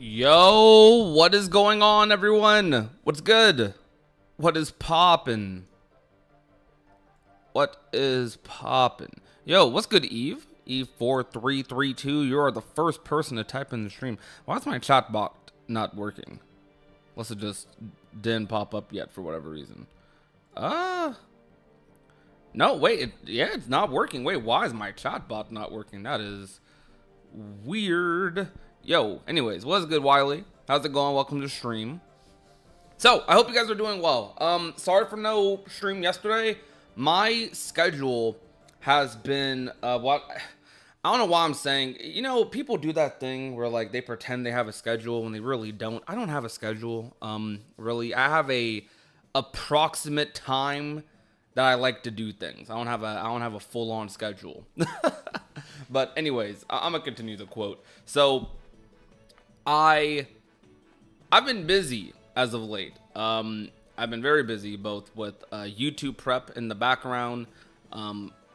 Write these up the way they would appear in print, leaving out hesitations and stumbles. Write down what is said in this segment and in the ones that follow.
Yo, what is going on, everyone? What's good? What is poppin'? What is poppin'? Yo, what's good, Eve? Eve4332, you are the first person to type in the stream. Why is my chat bot not working? Unless it just didn't pop up yet for whatever reason. No, wait, it's not working. Wait, why is my chat bot not working? That is weird. Yo, anyways, what's good, Wiley? How's it going? Welcome to the stream. So, I hope you guys are doing well. Sorry for no stream yesterday. My schedule has been, I don't know why I'm saying, people do that thing where, like, they pretend they have a schedule when they really don't. I don't have a schedule, really. I have a approximate time that I like to do things. I don't have a full-on schedule. But anyways, I'm gonna continue the quote. So, I've been busy as of late. I've been very busy, both with YouTube prep in the background.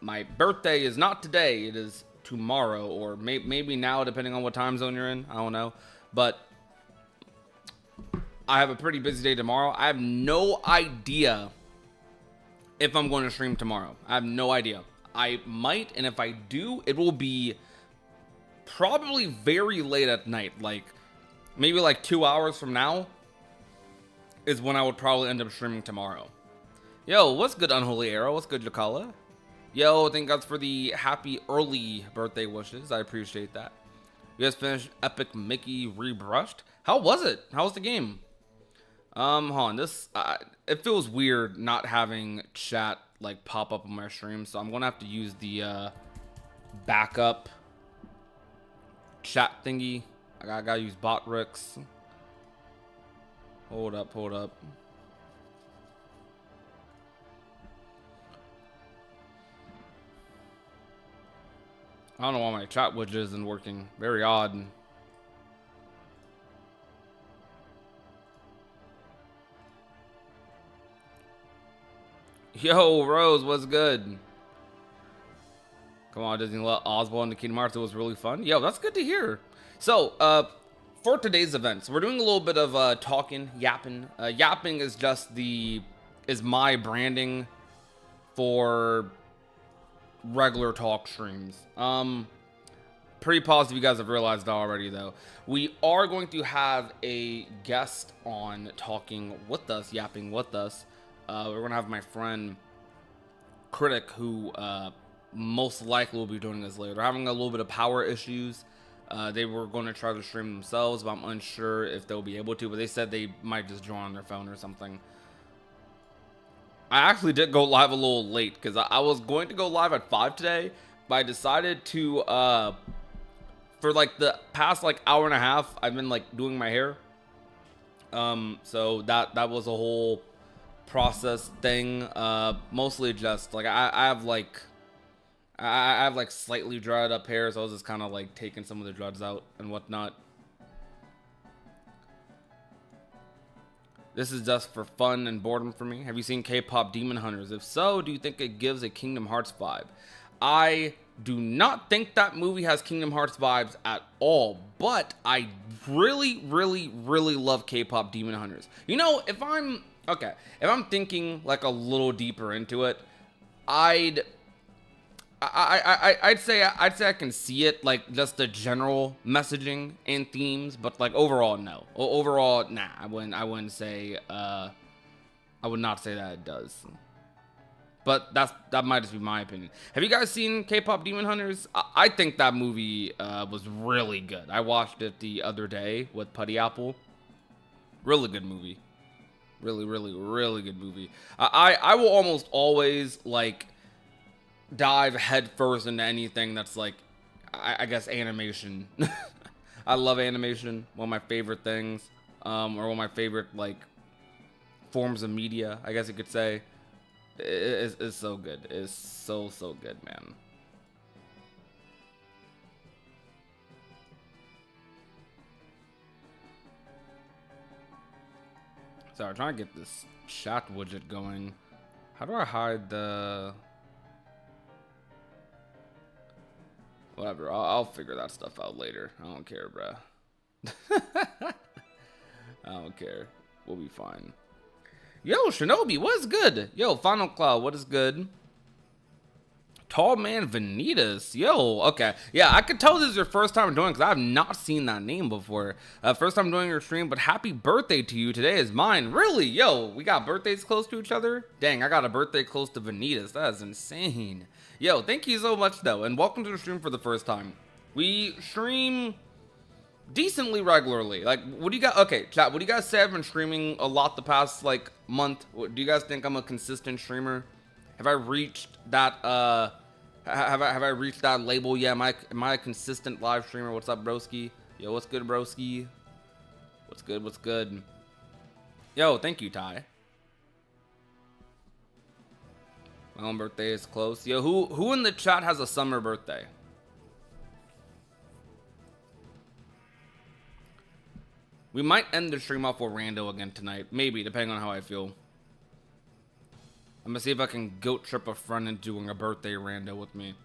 My birthday is not today; it is tomorrow, or maybe now, depending on what time zone you're in. I don't know, but I have a pretty busy day tomorrow. I have no idea if I'm going to stream tomorrow. I have no idea. I might, and if I do, it will be probably very late at night, like maybe like 2 hours from now is when I would probably end up streaming tomorrow. Yo, what's good, Unholy Arrow? What's good, Jakala? Yo, thank God for the happy early birthday wishes. I appreciate that. You guys finished Epic Mickey Rebrushed? How was it? How was the game? Hold on. It feels weird not having chat like pop up on my stream, so I'm gonna have to use the backup chat thingy. I gotta use bot Ricks. Hold up. I don't know why my chat widget isn't working. Very odd. Yo, Rose, what's good? Come on, Disney let Oswald into Kingdom Hearts. It was really fun. Yo, that's good to hear. So, for today's events, we're doing a little bit of talking, yapping. Yapping is just my branding for regular talk streams. Pretty positive you guys have realized that already, though. We are going to have a guest on talking with us, yapping with us. We're gonna have my friend Critic, who most likely will be doing this later. They're having a little bit of power issues. They were going to try to stream themselves, but I'm unsure if they'll be able to. But they said they might just join on their phone or something. I actually did go live a little late because I was going to go live at 5 today, but I decided to for like the past like hour and a half, I've been like doing my hair. So that was a whole process thing. Mostly just like I have like slightly dried up hair, so I was just kind of like taking some of the dreads out and whatnot. This is just for fun and boredom for me. Have you seen K-pop Demon Hunters? If so, do you think it gives a Kingdom Hearts vibe? I do not think that movie has Kingdom Hearts vibes at all, but I really love K-pop Demon Hunters. You know, if I'm thinking like a little deeper into it, I'd say I can see it, like just the general messaging and themes, but like overall, no. Overall, nah. I wouldn't say. I would not say that it does. But that might just be my opinion. Have you guys seen K-pop Demon Hunters? I think that movie was really good. I watched it the other day with Putty Apple. Really good movie. Really good movie. I will almost always like dive headfirst into anything that's like, I guess, animation. I love animation. One of my favorite things, or one of my favorite like forms of media, I guess you could say. It's so good. It's so good, man. Sorry, I'm trying to get this chat widget going. How do I hide the... Whatever, I'll figure that stuff out later. I don't care, bruh. I don't care. We'll be fine. Yo, Shinobi, what's good? Yo, Final Cloud, what is good? Tall Man Vanitas. Yo, okay. Yeah, I could tell this is your first time doing because I have not seen that name before. First time doing your stream, but happy birthday to you. Today is mine. Really? Yo, we got birthdays close to each other? Dang, I got a birthday close to Vanitas. That is insane. Yo, thank you so much, though, and welcome to the stream for the first time. We stream decently regularly. Like, what do you guys, okay, chat, what do you guys say? I've been streaming a lot the past, like, month. Do you guys think I'm a consistent streamer? Have I reached that, have I reached that label? Yeah, am I a consistent live streamer? What's up, broski? Yo, what's good, broski? What's good? What's good? Yo, thank you, Ty. My own birthday is close. Yo, who in the chat has a summer birthday? We might end the stream off with rando again tonight. Maybe, depending on how I feel. I'm gonna see if I can guilt trip a friend into doing a birthday rando with me.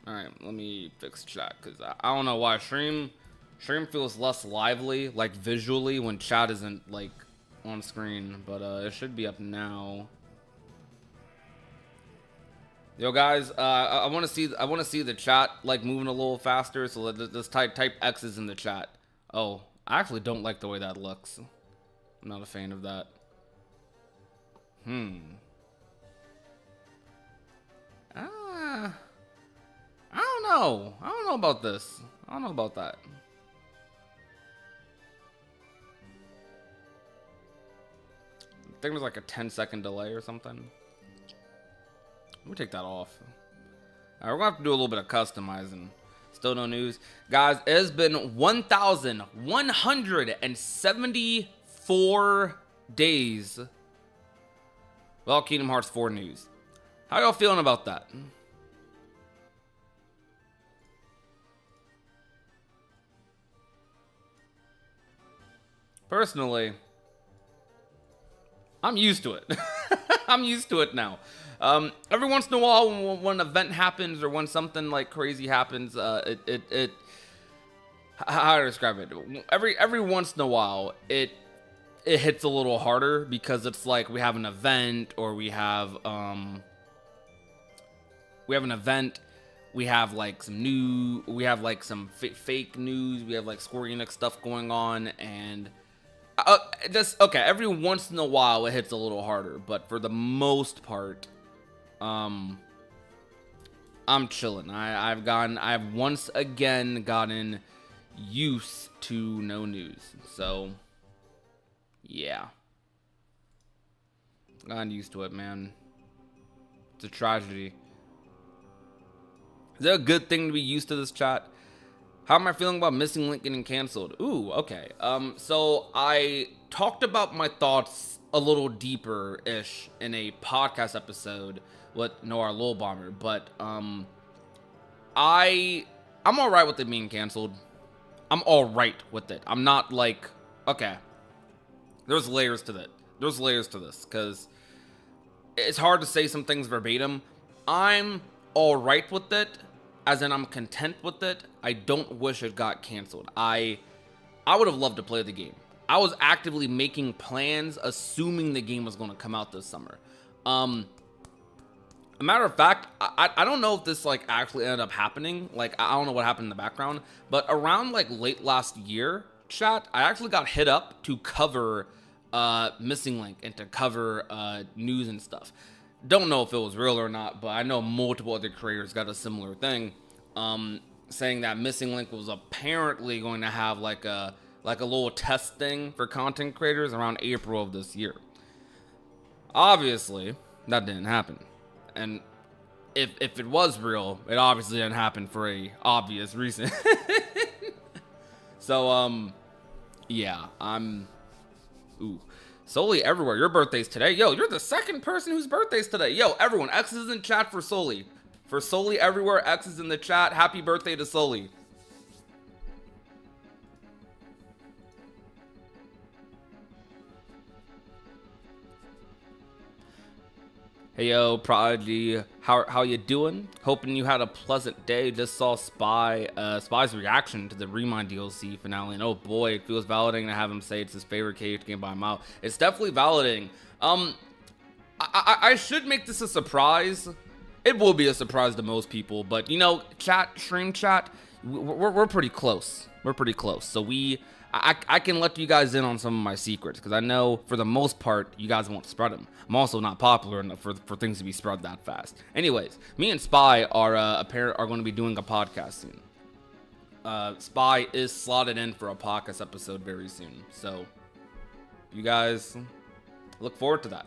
Alright, let me fix chat, because I don't know why. Stream feels less lively, like visually, when chat isn't, like, on screen. But it should be up now. Yo, guys, I want to see the chat, like, moving a little faster, so let's type X's in the chat. Oh, I actually don't like the way that looks. I'm not a fan of that. I don't know. I don't know about this. I don't know about that. I think there's like a 10-second delay or something. Let me take that off. Alright, we're gonna have to do a little bit of customizing. Still no news. Guys, it has been 1,174 days without Kingdom Hearts 4 news. How y'all feeling about that? Personally, I'm used to it. I'm used to it now. Every once in a while, when an event happens or when something like crazy happens, how do I describe it? Every once in a while, it hits a little harder because it's like we have an event or we have an event. We have like some fake news. We have like Square Enix stuff going on, and okay. Every once in a while, it hits a little harder, but for the most part, I'm chilling. I've once again gotten used to no news. So, yeah. Gotten used to it, man. It's a tragedy. Is it a good thing to be used to this, chat? How am I feeling about Missing Link getting canceled? Ooh, okay. So I talked about my thoughts a little deeper-ish in a podcast episode with Noir Lil Bomber, but I'm alright with it being canceled. I'm alright with it. I'm not like, okay. There's layers to that. There's layers to this, because it's hard to say some things verbatim. I'm alright with it, as in I'm content with it. I don't wish it got canceled. I would have loved to play the game. I was actively making plans, assuming the game was going to come out this summer. A matter of fact, I don't know if this like actually ended up happening. Like, I don't know what happened in the background, but around like late last year, chat, I actually got hit up to cover Missing Link and to cover news and stuff. Don't know if it was real or not, but I know multiple other creators got a similar thing, saying that Missing Link was apparently going to have like a little test thing for content creators around April of this year. Obviously, that didn't happen. And if it was real, it obviously didn't happen for a obvious reason. So, yeah, ooh. Soli everywhere. Your birthday's today. Yo, you're the second person whose birthday's today. Yo, everyone, X is in chat for Soli. For Soli everywhere, X is in the chat. Happy birthday to Soli. Hey, yo, Prodigy. How you doing? Hoping you had a pleasant day. Just saw Spy's reaction to the Remind DLC finale, and oh boy, it feels validating to have him say it's his favorite KH game by a mile. It's definitely validating. I should make this a surprise. It will be a surprise to most people, but you know, stream chat, we're pretty close. We're pretty close. So I can let you guys in on some of my secrets, because I know for the most part you guys won't spread them. I'm also not popular enough for things to be spread that fast. Anyways, me and Spy are going to be doing a podcast soon. Spy is slotted in for a podcast episode very soon, so you guys look forward to that.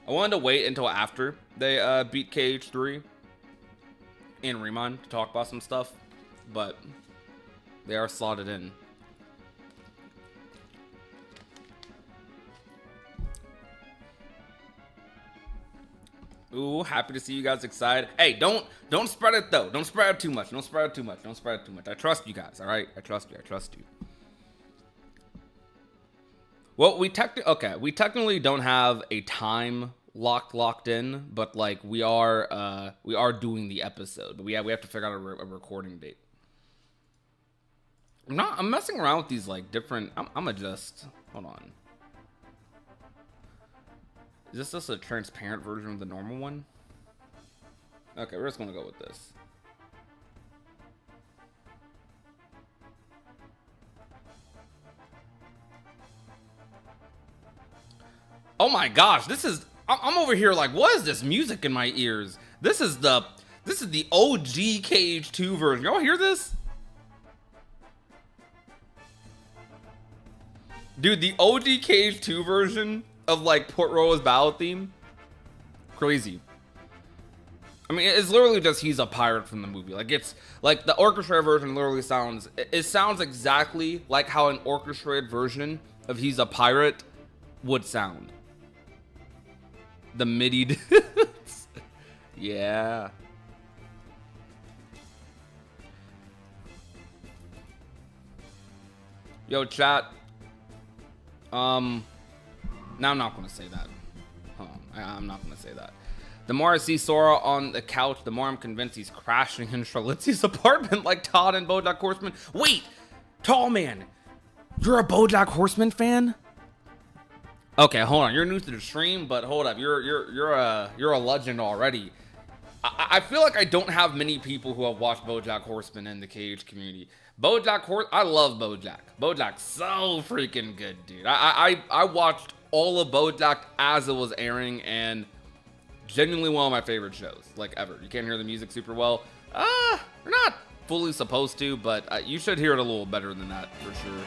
I wanted to wait until after they beat KH4 and Remind to talk about some stuff, but they are slotted in. Ooh, happy to see you guys excited. Hey, don't spread it though. Don't spread it too much. Don't spread it too much. Don't spread it too much. I trust you guys, all right? I trust you. I trust you. Well, we technically don't have a time locked in, but like we are doing the episode. But we have to figure out a recording date. I'm messing around with these like different. I'm just hold on. Is this just a transparent version of the normal one? Okay, we're just gonna go with this. Oh my gosh, I'm over here like, what is this music in my ears? This is the OG KH2 version. Y'all hear this? Dude, the OG KH2 version of like Port Royal's battle theme, crazy. I mean, it's literally just he's a pirate from the movie. Like it's like the orchestrated version literally sounds exactly like how an orchestrated version of he's a pirate would sound. The MIDI dudes. Yeah. Yo, chat. No, I'm not gonna say that. Hold on. I'm not gonna say that. The more I see Sora on the couch, the more I'm convinced he's crashing in Charlotte's apartment like Todd and BoJack Horseman. Wait, Tall Man, you're a BoJack Horseman fan? Okay, hold on. You're new to the stream, but hold up. You're a legend already. I feel like I don't have many people who have watched BoJack Horseman in the KH community. I love BoJack. BoJack's so freaking good, dude. I watched all of BoJack as it was airing, and genuinely one of my favorite shows, like ever. You can't hear the music super well. You're not fully supposed to, but you should hear it a little better than that for sure.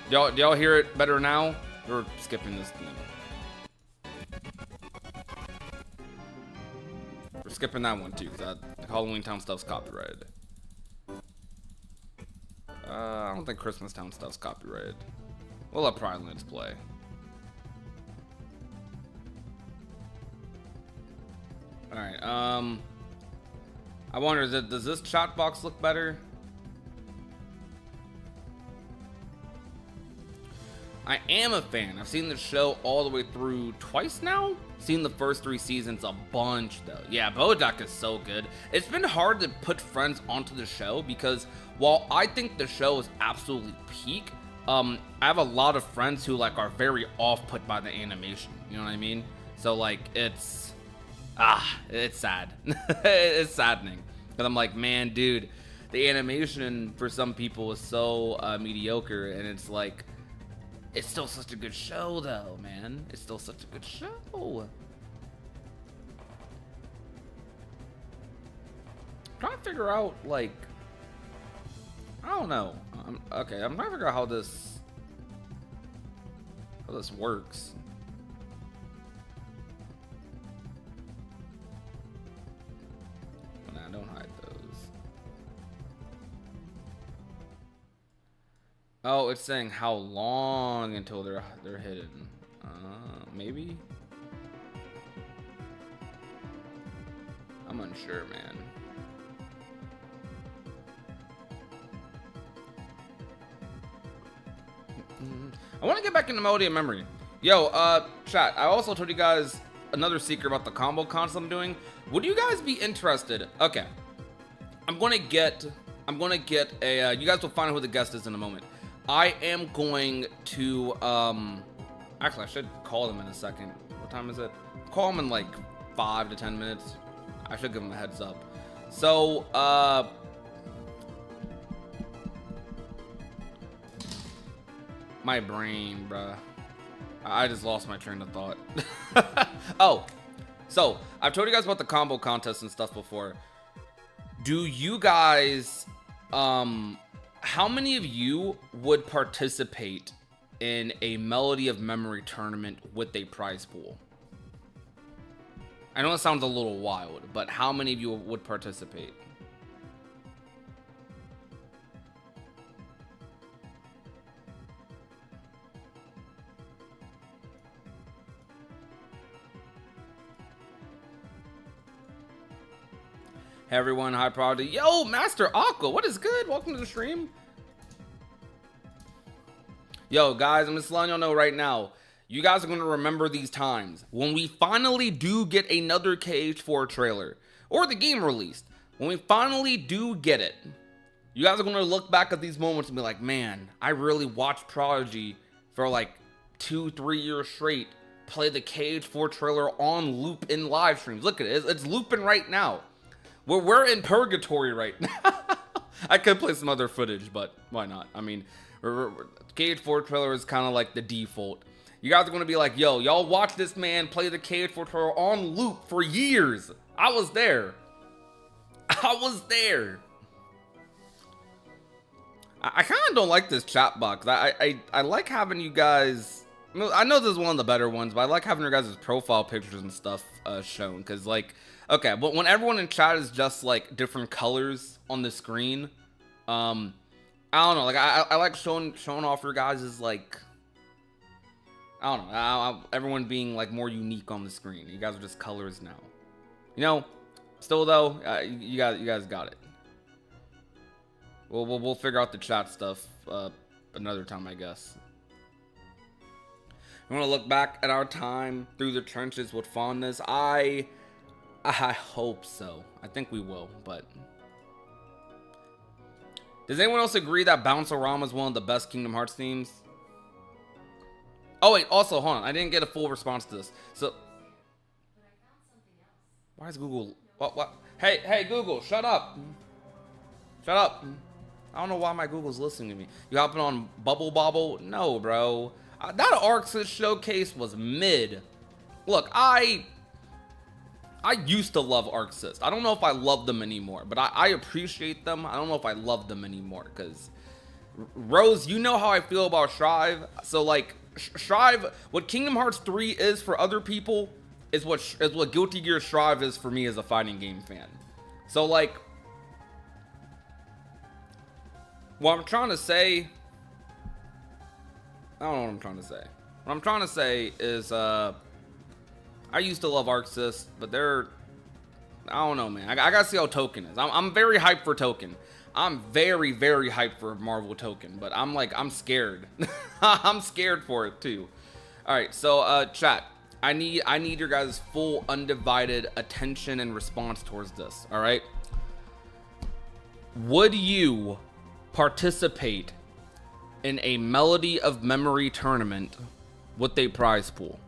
Do y'all hear it better now? We're skipping this theme. We're skipping that one too, because that Halloween Town stuff's copyrighted. I don't think Christmas Town stuff's copyrighted. We'll let Pride Lands play. Alright, I wonder, does this chat box look better? I am a fan. I've seen the show all the way through twice now. Seen the first 3 seasons a bunch though. Yeah, BoJack is so good. It's been hard to put friends onto the show because while I think the show is absolutely peak, I have a lot of friends who like are very off-put by the animation. You know what I mean? So like it's sad. It's saddening. Cause I'm like, man, dude, the animation for some people is so mediocre, and it's like, it's still such a good show though, man. It's still such a good show. Trying to figure out, like, I don't know. Okay, I'm trying to figure out how this works. Nah, don't hide those. Oh, it's saying how long until they're hidden. Maybe. I'm unsure, man. I want to get back into Melody of Memory. Yo, chat, I also told you guys another secret about the combo contest I'm doing. Would you guys be interested? Okay, I'm gonna get a. You guys will find out who the guest is in a moment. I am going to actually, I should call them in a second. What time is it? Call them in like 5 to 10 minutes. I should give them a heads up. So, my brain, bruh. I just lost my train of thought. Oh, so I've told you guys about the combo contest and stuff before. Do you guys, how many of you would participate in a Melody of Memory tournament with a prize pool? I know it sounds a little wild, but how many of you would participate? Hey everyone, hi Prodigy. Yo, Master Aqua, what is good? Welcome to the stream. Yo, guys, I'm just letting y'all know right now. You guys are going to remember these times. When we finally do get another KH4 trailer, or the game released, when we finally do get it, you guys are going to look back at these moments and be like, man, I really watched Prodigy for like 2-3 years straight, play the KH4 trailer on loop in live streams. Look at it, it's looping right now. We're in purgatory right now. I could play some other footage, but why not? I mean, KH4 trailer is kind of like the default. You guys are going to be like, yo, y'all watch this man play the KH4 trailer on loop for years. I was there. I was there. I kind of don't like this chat box. I like having you guys... I know this is one of the better ones, but I like having your guys' profile pictures and stuff shown. Because, like... Okay, but when everyone in chat is just like different colors on the screen, I don't know. Like I like showing off your guys' like, I don't know. Everyone being like more unique on the screen. You guys are just colors now. You know, still though, you guys got it. We'll figure out the chat stuff another time, I guess. We want to look back at our time through the trenches with fondness. I hope so. I think we will, but... Does anyone else agree that Bounce-O-Rama is one of the best Kingdom Hearts themes? Oh, wait, also, hold on. I didn't get a full response to this. So... Why is Google... What? Hey, Google, shut up. Shut up. I don't know why my Google's listening to me. You hopping on Bubble Bobble? No, bro. That Arxis showcase was mid. Look, I used to love Arxis. I don't know if I love them anymore, but I appreciate them. I don't know if I love them anymore, because Rose, you know how I feel about Shrive. So like Shrive, what Kingdom Hearts 3 is for other people is what Guilty Gear Shrive is for me as a fighting game fan. So like, what I'm trying to say, I don't know what I'm trying to say. What I'm trying to say is, I used to love Arxis, but I don't know, man. I gotta see how Token is. I'm very hyped for Token. I'm very, very hyped for Marvel Token, but I'm scared. I'm scared for it too. All right, so chat, I need your guys' full undivided attention and response towards this. All right, would you participate in a Melody of Memory tournament with a prize pool?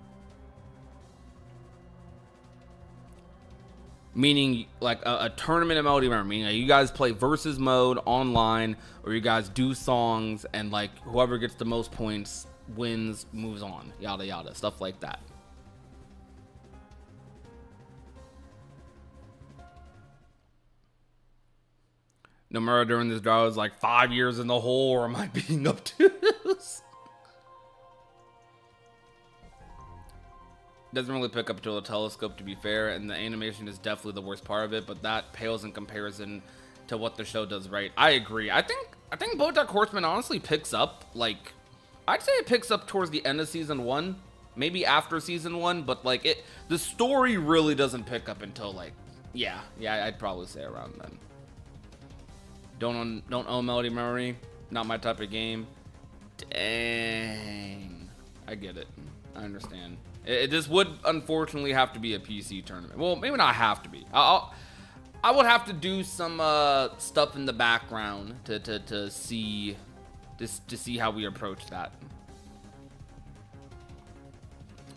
Meaning like a tournament of Melody of Memory, meaning like you guys play versus mode online, or you guys do songs, and like whoever gets the most points wins, moves on, yada yada, stuff like that. Nomura during this draw is like 5 years in the hole, or am I being obtuse? Doesn't really pick up until the telescope, to be fair, and the animation is definitely the worst part of it, but that pales in comparison to what the show does right. I agree. I think BoJack Horseman honestly picks up, like, I'd say it picks up towards the end of season 1, maybe after season 1, but like the story really doesn't pick up until like, yeah, I'd probably say around then. Don't own Melody Memory, not my type of game. Dang, I get it. I understand. This would unfortunately have to be a PC tournament. Well, maybe not have to be. I would have to do some stuff in the background to see this, to see how we approach that.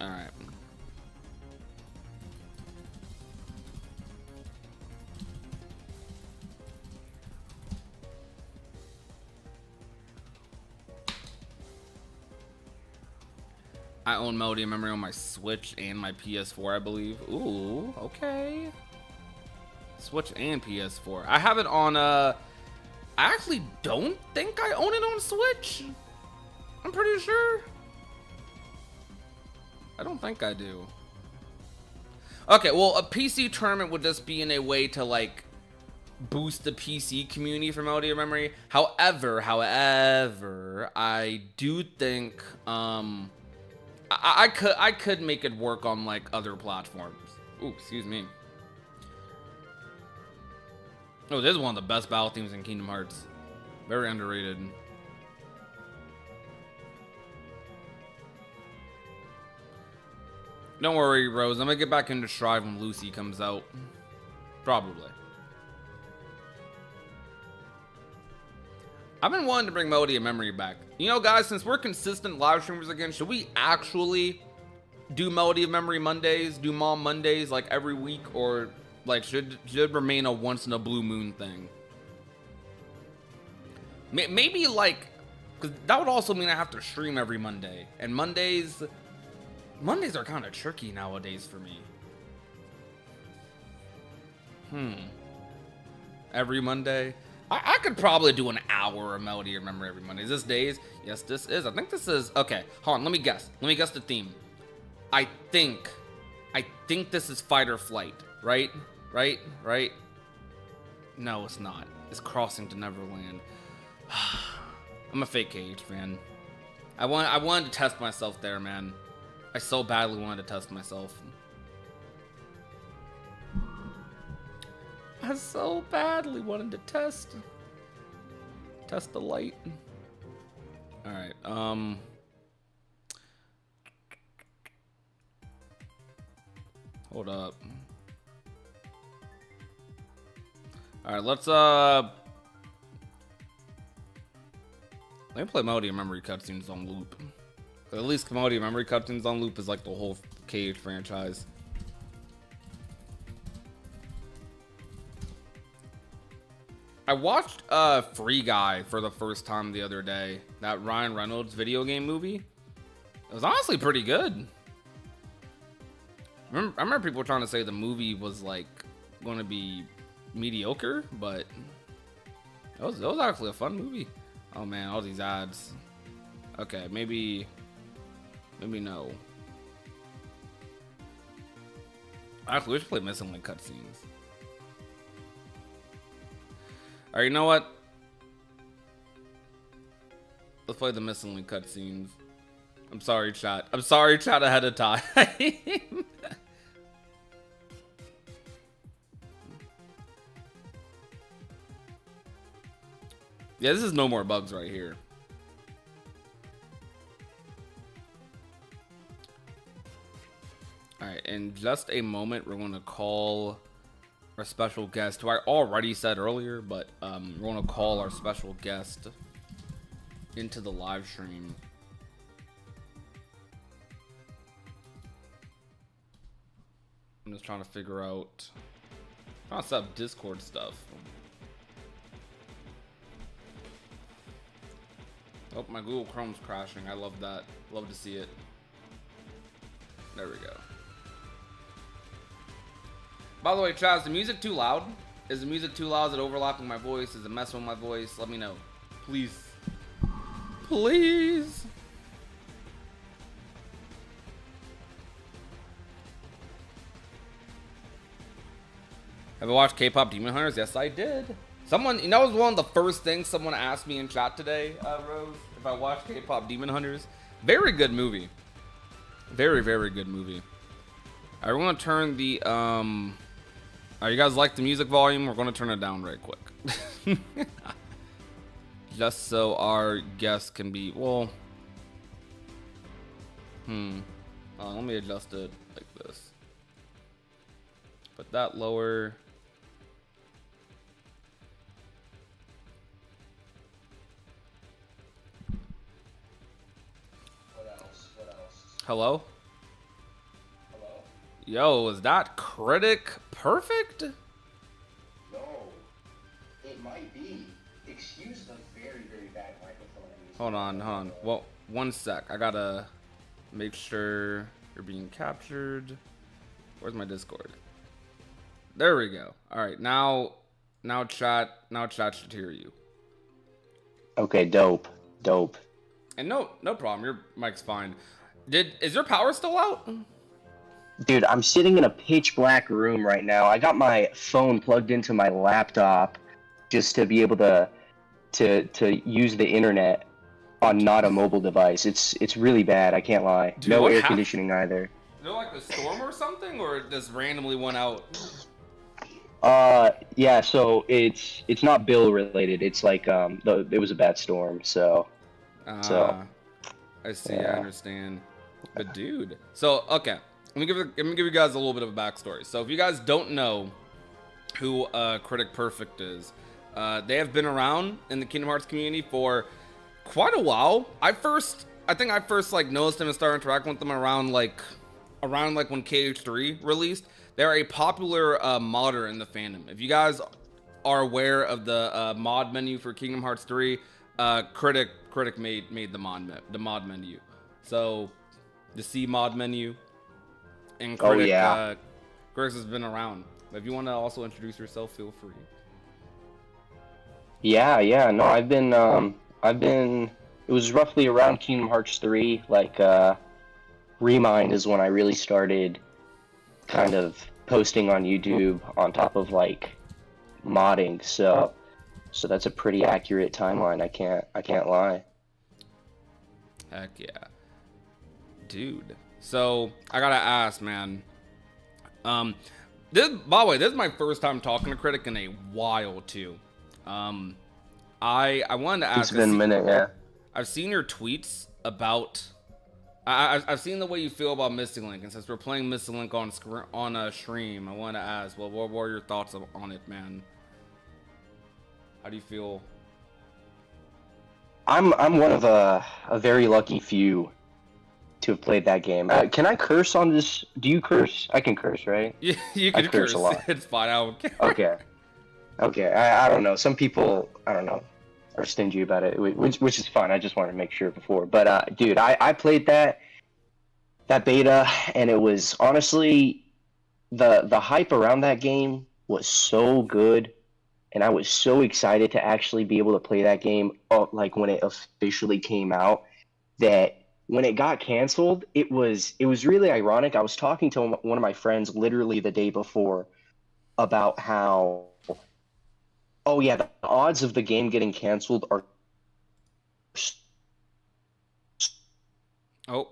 All right. I own Melody of Memory on my Switch and my PS4, I believe. Ooh, okay. Switch and PS4. I have it on, I actually don't think I own it on Switch. I'm pretty sure. I don't think I do. Okay, well, a PC tournament would just be in a way to, like, boost the PC community for Melody of Memory. However, I do think, I could make it work on like other platforms. Ooh, excuse me. Oh, this is one of the best battle themes in Kingdom Hearts. Very underrated. Don't worry, Rose. I'm gonna get back into Strive when Lucy comes out. Probably. I've been wanting to bring Melody of Memory back. You know, guys, since we're consistent live streamers again, should we actually do Melody of Memory Mondays, do Mom Mondays like every week, or like should remain a once in a blue moon thing? Maybe like, because that would also mean I have to stream every Monday, and Mondays are kind of tricky nowadays for me. Every Monday. I could probably do an hour of Melody of Memory every Monday. Is this days? Yes, this is. I think this is. Okay, hold on. Let me guess. Let me guess the theme. I think this is Fight or Flight. Right? No, it's not. It's Crossing to Neverland. I'm a fake KH fan. I wanted to test myself there, man. I so badly wanted to test myself. I so badly wanted to test the light. All right. Hold up. All right, let's let me play Melody of Memory cutscenes on loop. At least Melody of Memory cutscenes on loop is like the whole KH franchise. I watched Free Guy for the first time the other day. That Ryan Reynolds video game movie. It was honestly pretty good. I remember people trying to say the movie was like going to be mediocre, but it was actually a fun movie. Oh man, all these ads. Okay, maybe no. Actually, we should play Missing Link cutscenes. Alright, you know what? Let's play the Missing Link cutscenes. I'm sorry, chat. I'm sorry, chat, ahead of time. Yeah, this is no more bugs right here. Alright, in just a moment, we're going to call our special guest, who I already said earlier, but we're going to call our special guest into the live stream. I'm just trying to figure out, trying to set up Discord stuff. Oh, my Google Chrome's crashing. I love that. Love to see it. There we go. By the way, Chaz, is the music too loud? Is the music too loud? Is it overlapping my voice? Is it messing with my voice? Let me know. Please. Please. Have you watched K-pop Demon Hunters? Yes, I did. Someone, you know, that was one of the first things someone asked me in chat today, Rose, if I watched K-pop Demon Hunters. Very good movie. Very, very good movie. Alright, we're gonna turn the, alright, you guys like the music volume? We're gonna turn it down right quick. Just so our guests can be, well, Let me adjust it like this. Put that lower. What else? What else? Hello? Hello? Yo, is that critic perfect? No. It might be. Excuse the very, very bad microphone I'm using. Hold on. Well, one sec. I gotta make sure you're being captured. Where's my Discord? There we go. All right, now chat should hear you. Okay, dope. And no problem. Your mic's fine. Is your power still out? Dude, I'm sitting in a pitch black room right now. I got my phone plugged into my laptop just to be able to use the internet on not a mobile device. It's really bad, I can't lie. Dude, no what air conditioning either. Is there like a storm or something, or it just randomly went out? Yeah, so it's not bill related. It's like it was a bad storm, so I see, yeah. I understand. But dude, so okay, let me give you guys a little bit of a backstory. So if you guys don't know who Critic Perfect is, they have been around in the Kingdom Hearts community for quite a while. I think I first like noticed them and started interacting with them around like when KH4 released. They're a popular modder in the fandom. If you guys are aware of the mod menu for Kingdom Hearts 3, Critic made the mod menu. So the C mod menu and Critic, Oh yeah. Critic has been around. If you want to also introduce yourself, feel free. Yeah. No, I've been. It was roughly around Kingdom Hearts 3, like Remind is when I really started kind of posting on YouTube on top of like modding. So that's a pretty accurate timeline. I can't lie. Heck yeah, dude. So I gotta ask, man. This, by the way, this is my first time talking to Critic in a while too. I wanted to ask. It's been a minute, yeah. I've seen your tweets about. I've seen the way you feel about Missing Link, and since we're playing Missing Link on a stream, I want to ask, well, what were your thoughts on it, man? How do you feel? I'm one of a very lucky few to have played that game. Can I curse on this? Do you curse? I can curse, right? Yeah, you I can curse a lot. It's fine. I don't care. Okay. I don't know. Some people, I don't know, are stingy about it, which is fine. I just wanted to make sure before. But dude, I played that beta, and it was honestly the hype around that game was so good, and I was so excited to actually be able to play that game like when it officially came out, that when it got canceled, it was really ironic. I was talking to one of my friends literally the day before about how, oh yeah, the odds of the game getting canceled are Oh,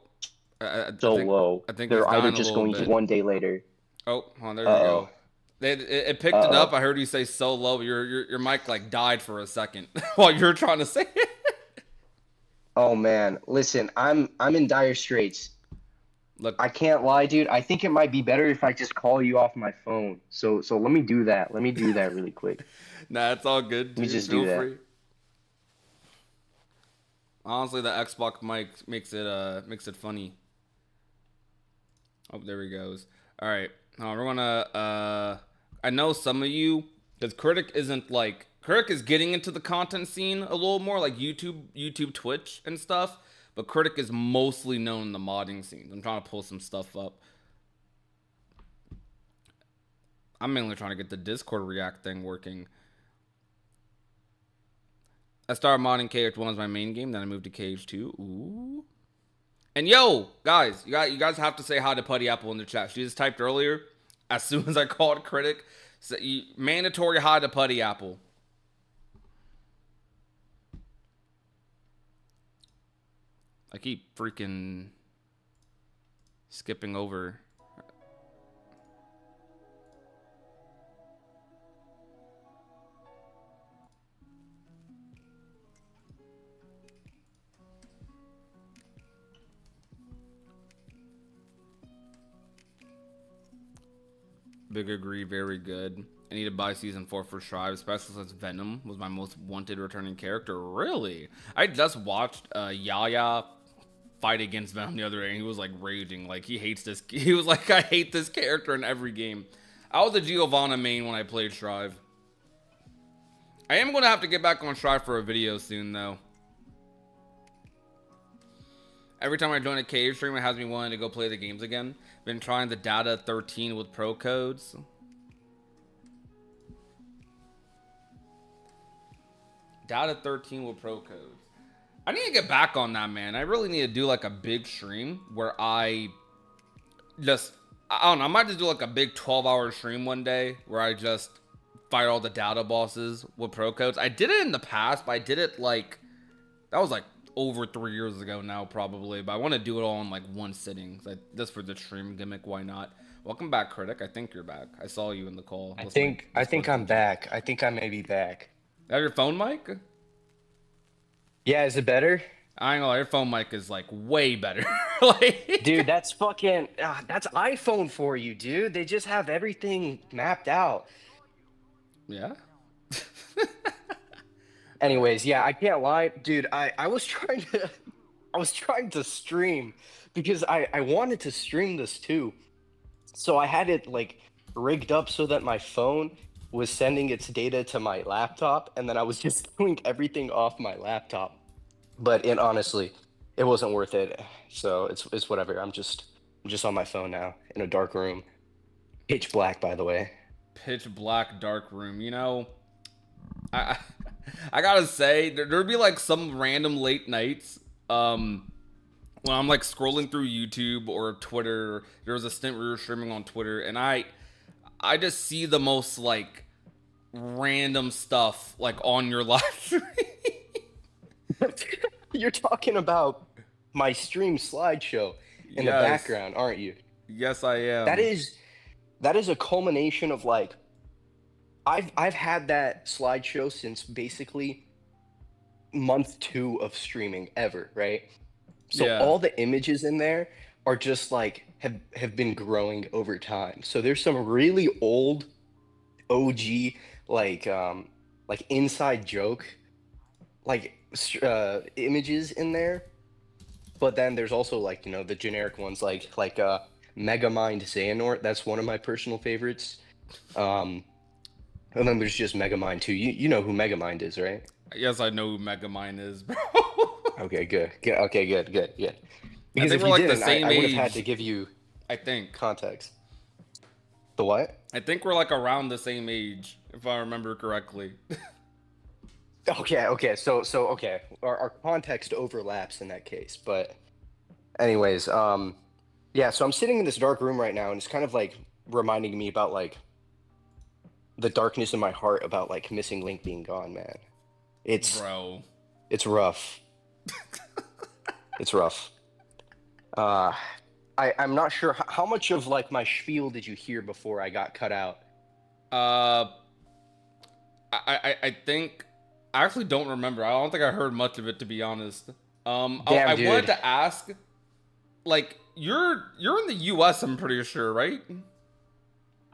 I so think low. I think he's They're either dying a just little going to bit. one day later. Oh, hold on, there you Uh-oh. go. It picked it up. I heard you say so low. But your mic like died for a second while you were trying to say it. Oh man, listen, I'm in dire straits. Look, I can't lie, dude. I think it might be better if I just call you off my phone. So let me do that. Let me do that really quick. nah, it's all good, Let me dude. just Feel do that. free. Honestly, the Xbox mic makes it funny. Oh, there he goes. All right, we're gonna. I know some of you, because Critic isn't like Critic is getting into the content scene a little more, like YouTube, Twitch, and stuff. But Critic is mostly known in the modding scene. I'm trying to pull some stuff up. I'm mainly trying to get the Discord React thing working. I started modding KH1 as my main game, then I moved to KH2. Ooh. And yo, guys, you guys have to say hi to Putty Apple in the chat. She just typed earlier, as soon as I called Critic, so mandatory hi to Putty Apple. I keep freaking skipping over. Big agree, very good. I need to buy season 4 for Shrive, especially since Venom was my most wanted returning character. Really? I just watched Yaya fight against Venom the other day, and he was like raging. Like, he hates this. He was like, I hate this character in every game. I was a Giovanna main when I played Shrive. I am going to have to get back on Shrive for a video soon, though. Every time I join a cave stream, it has me wanting to go play the games again. Been trying the Data 13 with pro codes. Data 13 with pro codes. I need to get back on that, man. I really need to do like a big stream where I don't know, I might just do like a big 12-hour stream one day where I just fight all the data bosses with pro codes. I did it in the past, but I did it like, that was like over 3 years ago now probably, but I want to do it all in like one sitting. Just for the stream gimmick, why not? Welcome back, Critic. I think you're back. I saw you in the call. I think I'm back. I think I may be back. Is that your phone mic? Yeah, is it better? I ain't gonna lie, your phone mic is like way better. Like, dude, that's fucking that's iPhone for you, dude. They just have everything mapped out. Yeah. Anyways, yeah, I can't lie, dude. I was trying to stream because I wanted to stream this too. So I had it like rigged up so that my phone was sending its data to my laptop, and then I was just doing everything off my laptop. But honestly, it wasn't worth it. So it's whatever. I'm just on my phone now in a dark room. Pitch black, by the way. Pitch black dark room. You know, I gotta say, there'd be like some random late nights when I'm like scrolling through YouTube or Twitter. There was a stint where we were streaming on Twitter, and I just see the most like random stuff like on your live stream. You're talking about my stream slideshow in the background, aren't you? Yes, I am. That is a culmination of like, I've had that slideshow since basically month 2 of streaming ever, right? So all the images in there are just like have been growing over time. So there's some really old OG like inside joke like images in there, but then there's also like, you know, the generic ones like Megamind Xehanort. That's one of my personal favorites. And then there's just Megamind too. You know who Megamind is, right? Yes, I know who Megamind is, bro. Okay, good. Okay, good. Because if we're you like didn't, the same I would have age. had to give you context. The what? I think we're like around the same age, if I remember correctly. Okay. So okay, our context overlaps in that case. But anyways, yeah. So I'm sitting in this dark room right now, and it's kind of like reminding me about like the darkness in my heart about like missing Link being gone, man. It's rough. It's rough. I'm not sure how much of like my spiel did you hear before I got cut out? I think I actually don't remember. I don't think I heard much of it, to be honest. Damn, I dude. wanted to ask, like, you're in the US, I'm pretty sure, right?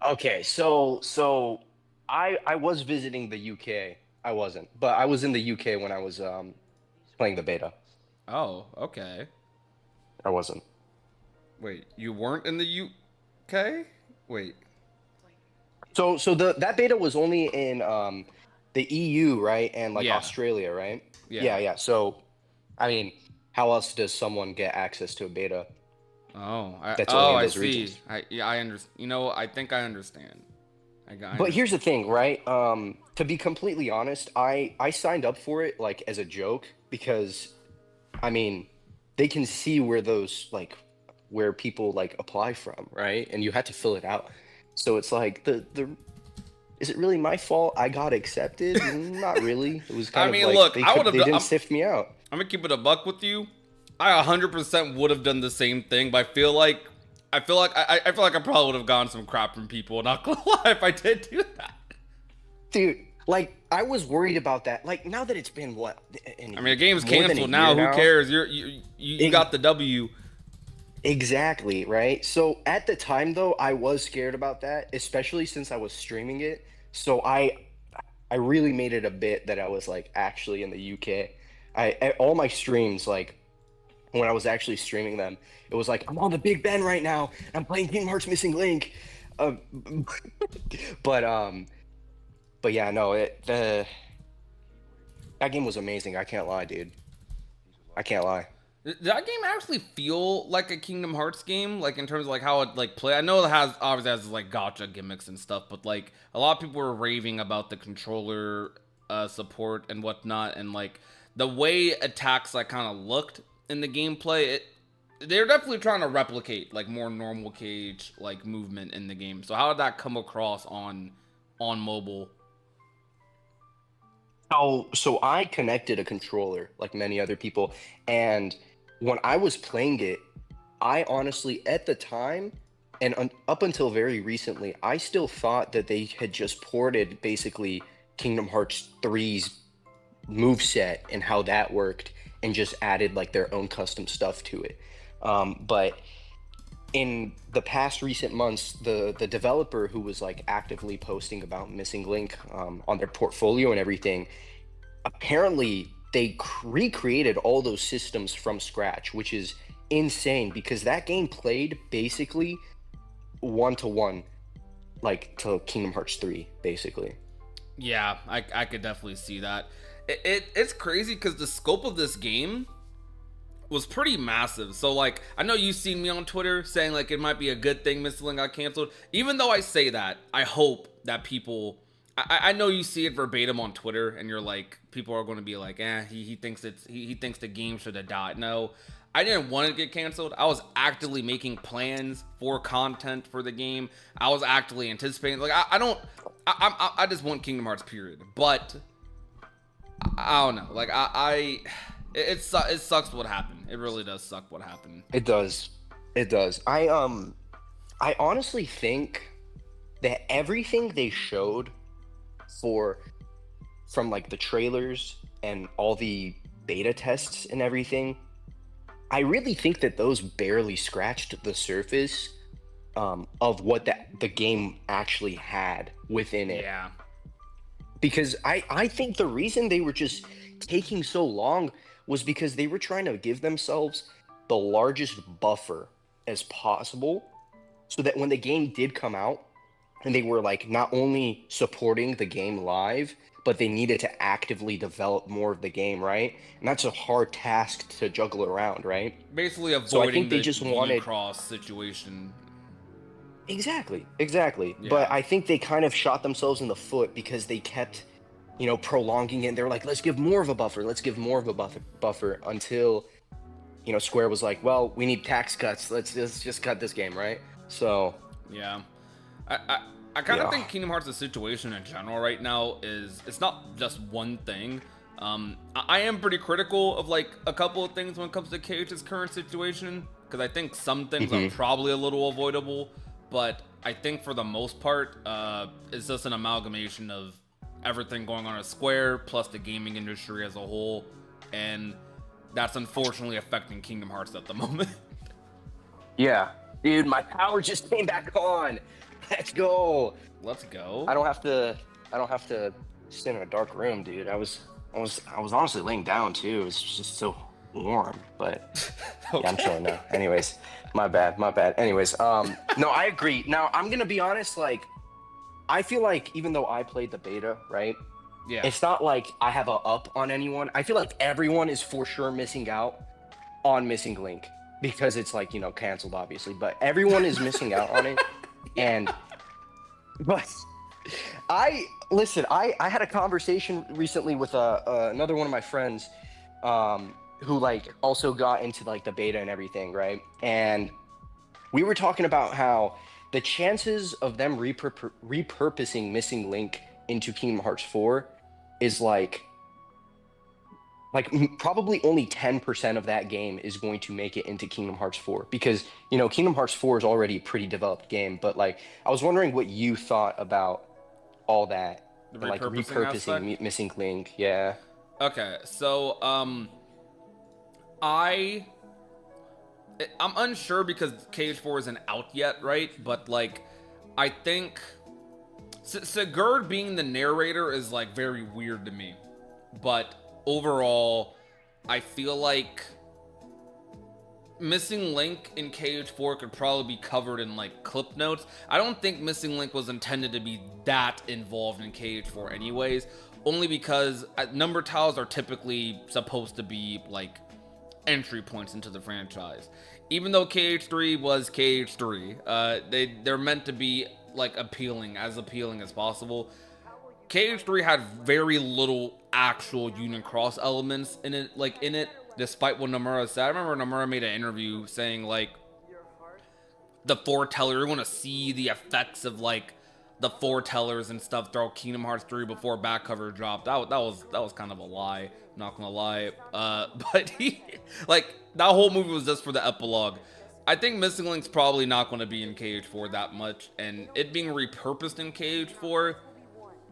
Okay, so I was visiting the UK. I wasn't, but I was in the UK when I was playing the beta. Oh, okay. I wasn't. Wait, you weren't in the UK? Wait. So that beta was only in the EU, right? And like Australia, right? Yeah. So, I mean, how else does someone get access to a beta? I see. Regions? I understand. You know, I think I understand. But here's the thing, right? To be completely honest, I signed up for it like as a joke because, I mean, they can see where those like where people like apply from, right? And you had to fill it out. So it's like the is it really my fault I got accepted? Not really. It was kind of like look, they didn't sift me out. I'm gonna keep it a buck with you. I 100% would have done the same thing, but I feel like I probably would have gotten some crap from people. Not gonna lie, if I did do that, dude. Like I was worried about that. Like now that it's been what? I mean, the game's canceled now. Who cares? You got the W. Exactly, right? So at the time though, I was scared about that, especially since I was streaming it. So I really made it a bit that I was like actually in the UK. All my streams, like when I was actually streaming them, it was like I'm on the Big Ben right now. I'm playing Kingdom Hearts Missing Link. Uh, but but yeah, no, that game was amazing. I can't lie, dude. I can't lie. Did that game actually feel like a Kingdom Hearts game, like in terms of like how it like play? I know it has obviously has like gotcha gimmicks and stuff, but like a lot of people were raving about the controller support and whatnot, and like the way attacks like kind of looked in the gameplay. They're definitely trying to replicate like more normal cage like movement in the game. So how did that come across on mobile? So I connected a controller like many other people, and when I was playing it, I honestly at the time and up until very recently, I still thought that they had just ported basically Kingdom Hearts 3's move set and how that worked and just added like their own custom stuff to it. But in the past recent months, the developer who was like actively posting about Missing Link on their portfolio and everything, apparently they recreated all those systems from scratch, which is insane because that game played basically one to one, like to Kingdom Hearts 3, basically. Yeah, I could definitely see that. It's crazy because the scope of this game was pretty massive. So like I know you've seen me on Twitter saying like it might be a good thing Missing Link got canceled. Even though I say that, I hope that people I know you see it verbatim on Twitter and you're like people are going to be like, he thinks he thinks the game should have died. No, I didn't want it to get canceled. I was actively making plans for content for the game. I was actively anticipating. Like I don't I just want Kingdom Hearts period. But I don't know. Like it sucks what happened. It really does suck what happened. It does. It does. I honestly think that everything they showed for from like the trailers and all the beta tests and everything, I really think that those barely scratched the surface of what the game actually had within it. Yeah. Because I think the reason they were just taking so long was because they were trying to give themselves the largest buffer as possible so that when the game did come out and they were like not only supporting the game live, but they needed to actively develop more of the game, right? And that's a hard task to juggle around, right? Basically So I avoiding think they the just Game wanted. Cross situation. Exactly, exactly. But Yeah. I think they kind of shot themselves in the foot because they kept, prolonging it. And they were like, let's give more of a buffer. Let's give more of a buffer until, Square was like, well, we need tax cuts. Let's just cut this game, right? So, Yeah. I I, I kind of yeah. think Kingdom Hearts' situation in general right now is it's not just one thing. I am pretty critical of like a couple of things when it comes to KH's current situation because I think some things are Hmm. probably a little avoidable, but I think for the most part, it's just an amalgamation of everything going on at Square plus the gaming industry as a whole, and that's unfortunately affecting Kingdom Hearts at the moment. Yeah. Dude, my power just came back on. Let's go. Let's go. I don't have to I don't have to sit in a dark room, dude. I was honestly laying down too. It was just so warm, but yeah, I'm chilling Okay. now. Anyways, my bad, my bad. Anyways, no, I agree. Now, I'm gonna be honest, like, I feel like even though I played the beta, right? Yeah. It's not like I have a up on anyone. I feel like everyone is for sure missing out on Missing Link because it's like, canceled obviously, but everyone is missing out on it. Yeah. And but I had a conversation recently with another one of my friends who like also got into like the beta and everything, right? And we were talking about how the chances of them repurposing Missing Link into Kingdom Hearts 4 is probably only 10% of that game is going to make it into Kingdom Hearts 4 because Kingdom Hearts 4 is already a pretty developed game, but like I was wondering what you thought about all that The and like repurposing repurposing aspect. Missing Link. Yeah. Okay, so I I'm unsure because KH4 isn't out yet, right? But like, I think Sigurd being the narrator is like very weird to me. But overall, I feel like Missing Link in KH4 could probably be covered in like clip notes. I don't think Missing Link was intended to be that involved in KH4 anyways, only because number tiles are typically supposed to be like entry points into the franchise. Even though KH3 was KH3, they're meant to be like appealing as possible. KH3 had very little actual Union Cross elements in it, despite what Nomura said. I remember Nomura made an interview saying like the foreteller, you're gonna see the effects of like the foretellers and stuff throughout Kingdom Hearts 3 before back cover dropped. That was kind of a lie. I'm not gonna lie. But like that whole movie was just for the epilogue. I think Missing Link's probably not going to be in KH4 that much, and it being repurposed in KH4,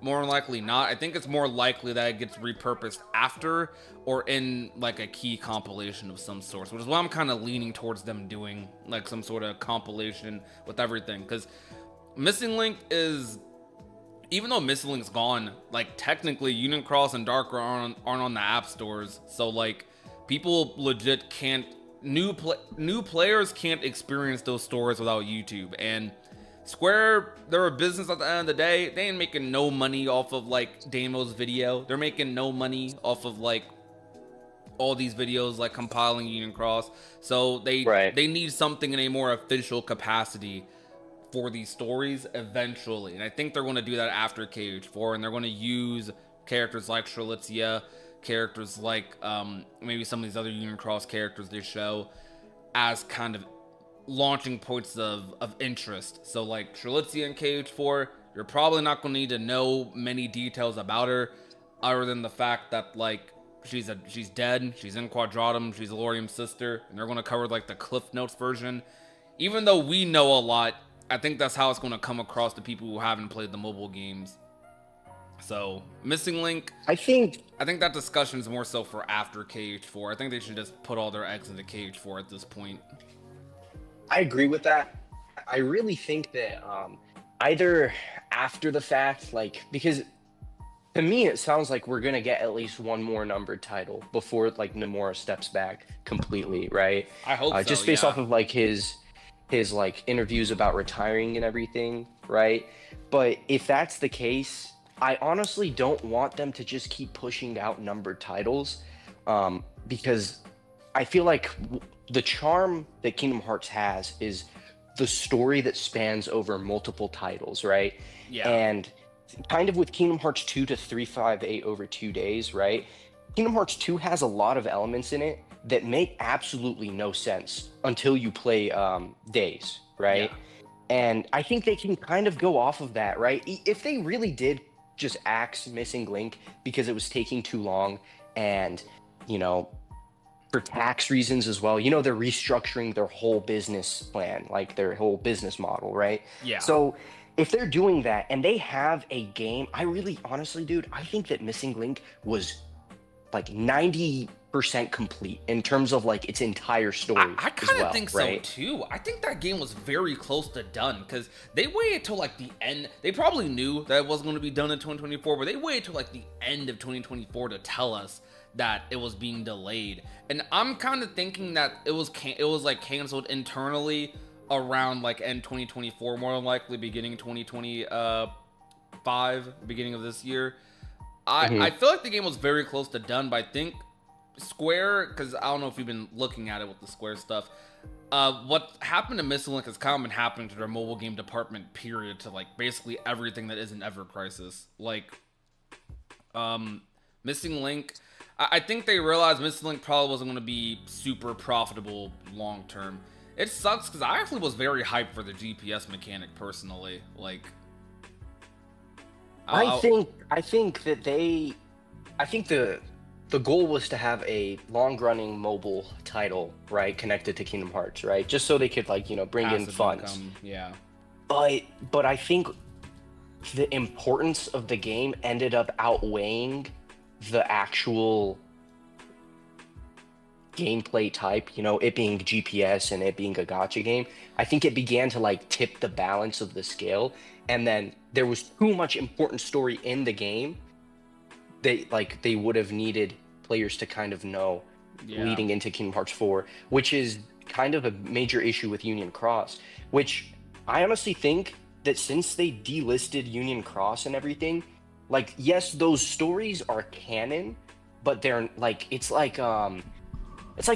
more than likely not. I think it's more likely that it gets repurposed after or in like a key compilation of some sort, which is why I'm kind of leaning towards them doing like some sort of compilation with everything. Because Missing Link is, even though Missing Link's gone, like technically Union Cross and Dark aren't on the app stores, so like people legit can't, new players can't experience those stores without YouTube. And Square, they're a business at the end of the day. They ain't making no money off of like Damo's video. They're making no money off of like all these videos like compiling Union Cross. So they need something in a more official capacity for these stories eventually. And I think they're going to do that after KH4, and they're going to use characters like Strelitzia, characters like maybe some of these other Union Cross characters they show as kind of launching points of interest. So like Strelitzia in KH4, you're probably not going to need to know many details about her other than the fact that like she's dead, she's in Quadratum, she's Lorium's sister, and they're going to cover like the Cliff Notes version. Even though we know a lot, I think that's how it's going to come across to people who haven't played the mobile games. So Missing Link, I think that discussion is more so for after KH4. I think they should just put all their eggs into KH4 at this point. I agree with that. I really think that either after the fact, like, because to me it sounds like we're gonna get at least one more numbered title before like Nomura steps back completely, right? I hope so, just based off of like his like interviews about retiring and everything, right? But if that's the case, I honestly don't want them to just keep pushing out numbered titles, because I feel like the charm that Kingdom Hearts has is the story that spans over multiple titles, right? Yeah. And kind of with Kingdom Hearts 2 to 358 over 2 days, right? Kingdom Hearts 2 has a lot of elements in it that make absolutely no sense until you play Days, right? Yeah. And I think they can kind of go off of that, right? If they really did just axe Missing Link because it was taking too long and, you know, for tax reasons as well, you know, they're restructuring their whole business plan, like their whole business model, right? Yeah. So if they're doing that and they have a game, I really, honestly, dude, I think that Missing Link was like 90% complete in terms of like its entire story. I kind of think right? so too. I think that game was very close to done because they waited till like the end. They probably knew that it wasn't going to be done in 2024, but they waited till like the end of 2024 to tell us that it was being delayed. And I'm kind of thinking that it was like canceled internally around like end 2024, more than likely beginning 2025, beginning of this year. I feel like the game was very close to done, but I think Square, because I don't know if you've been looking at it with the Square stuff, what happened to Missing Link has kind of been happening to their mobile game department, period, to like basically everything that isn't Ever Crisis. Like, Missing Link, I think they realized Missing Link probably wasn't going to be super profitable long term. It sucks because I actually was very hyped for the GPS mechanic personally. Like, I think that the goal was to have a long-running mobile title, right, connected to Kingdom Hearts, right, just so they could like, you know, bring in funds. Yeah. But I think the importance of the game ended up outweighing the actual gameplay type, it being GPS and it being a gacha game, I think it began to like tip the balance of the scale. And then there was too much important story in the game. They would have needed players to kind of know leading into Kingdom Hearts 4, which is kind of a major issue with Union Cross, which I honestly think that since they delisted Union Cross and everything, like, yes, those stories are canon, but they're like, it's like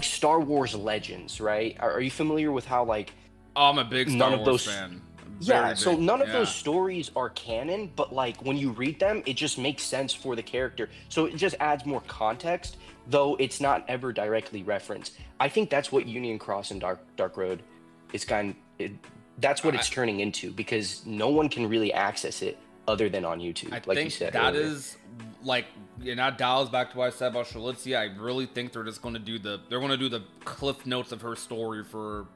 Star Wars Legends, right? Are you familiar with how like Oh, I'm a big none Star of Wars those fan. yeah, Very so big. none of Yeah. those stories are canon, but like when you read them, it just makes sense for the character. So it just adds more context, though it's not ever directly referenced. I think that's what Union Cross and Dark Road is that's what it's turning into, because no one can really access it other than on YouTube, I like you think said that earlier. is like, and that dials back to what I said about Shalitzia. I really think they're just going to do the cliff notes of her story for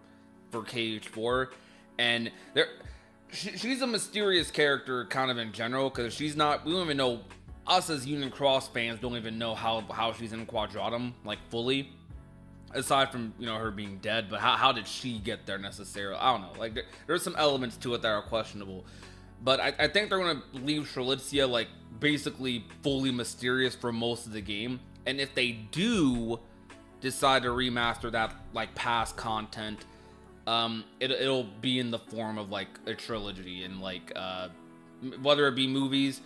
KH4, and she's a mysterious character kind of in general, because we don't even know, us as Union Cross fans don't even know how she's in Quadratum like fully, aside from her being dead. But how did she get there necessarily? I don't know. Like there's some elements to it that are questionable. But I think they're gonna leave Shalitzia like basically fully mysterious for most of the game. And if they do decide to remaster that like past content, it'll be in the form of like a trilogy, and like whether it be movies.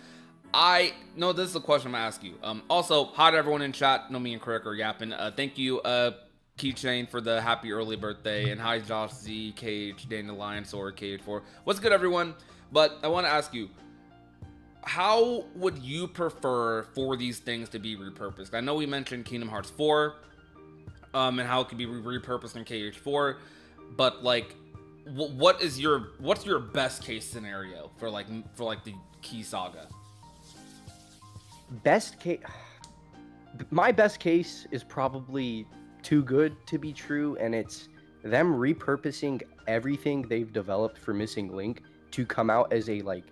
I know this is a question I'm gonna ask you. Also, hi to everyone in chat. No, me and Crick are yapping. Thank you, Keychain, for the happy early birthday, and hi Josh Z, KH, Dandelion, Sora, KH4. What's good, everyone? But I want to ask you, how would you prefer for these things to be repurposed? I know we mentioned Kingdom Hearts 4, and how it could be repurposed in KH4, but like, what's your best case scenario for the Key Saga? Best case, my best case is probably too good to be true, and it's them repurposing everything they've developed for Missing Link to come out as a like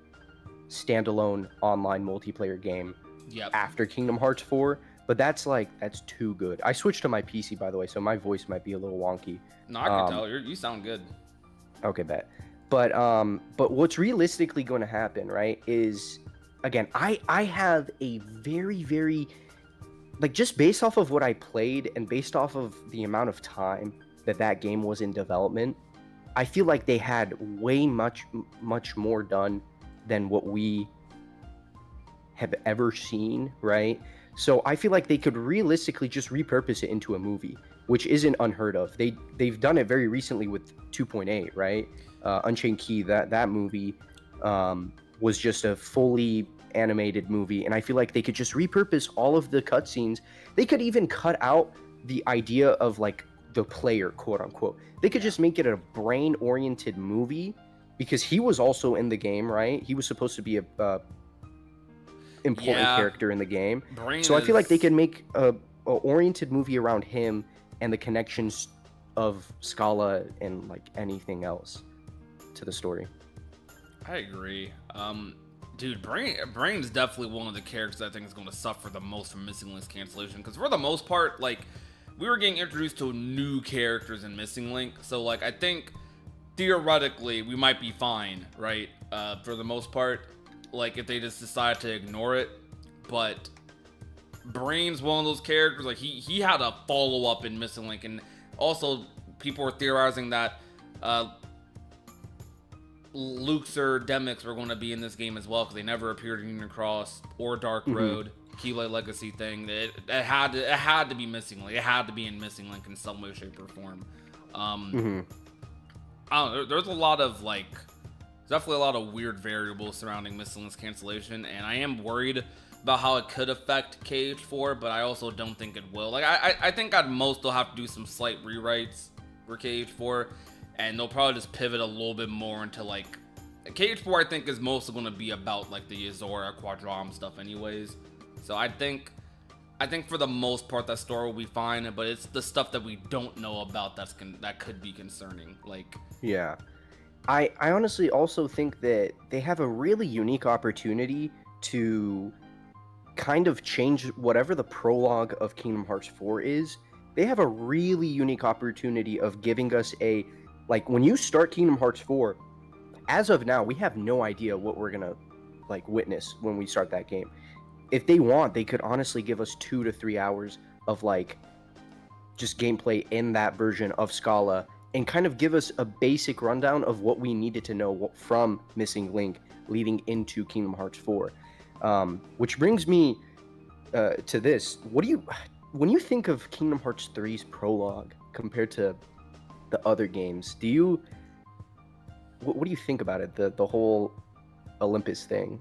standalone online multiplayer game after Kingdom Hearts 4. But that's too good. I switched to my PC, by the way, so my voice might be a little wonky. No, I can tell. You sound good. Okay, bet. But what's realistically going to happen, right, is, again, I have a very, very, like, just based off of what I played and based off of the amount of time that game was in development, I feel like they had way much more done than what we have ever seen, right? So I feel like they could realistically just repurpose it into a movie, which isn't unheard of. They've done it very recently with 2.8, right? Unchained Key, that movie was just a fully animated movie, and I feel like they could just repurpose all of the cutscenes. They could even cut out the idea of like the player, quote unquote. They could just make it a brain-oriented movie, because he was also in the game, right? He was supposed to be a important character in the game. So I feel like they could make a oriented movie around him and the connections of Scala and like anything else to the story. I agree. Dude, Brain's definitely one of the characters I think is going to suffer the most from Missing Link's cancellation, because for the most part, like, we were getting introduced to new characters in Missing Link, so like I think theoretically we might be fine, right? For the most part, like if they just decide to ignore it. But Brain's one of those characters, like he had a follow up in Missing Link, and also people were theorizing that Luke's or Demix were going to be in this game as well, because they never appeared in Union Cross or Dark Road. Keylay Legacy thing. It had to be Missing Link. It had to be in Missing Link in some way, shape, or form. I don't know. There's a lot of definitely a lot of weird variables surrounding Missing Link's cancellation, and I am worried about how it could affect KH4, but I also don't think it will. Like I think at most they'll have to do some slight rewrites for KH4, and they'll probably just pivot a little bit more into like KH4. I think is mostly going to be about like the Azora Quadram stuff, anyways. So I think for the most part that story will be fine, but it's the stuff that we don't know about that could be concerning. Like, yeah, I honestly also think that they have a really unique opportunity to kind of change whatever the prologue of Kingdom Hearts 4 is they have a really unique opportunity of giving us a, like, when you start Kingdom Hearts 4, as of now, we have no idea what we're gonna like witness when we start that game. If they want, they could honestly give us 2 to 3 hours of like just gameplay in that version of Scala and kind of give us a basic rundown of what we needed to know from Missing Link leading into Kingdom Hearts 4. Which brings me to this. When you think of Kingdom Hearts 3's prologue compared to the other games, what do you think about it? The whole Olympus thing.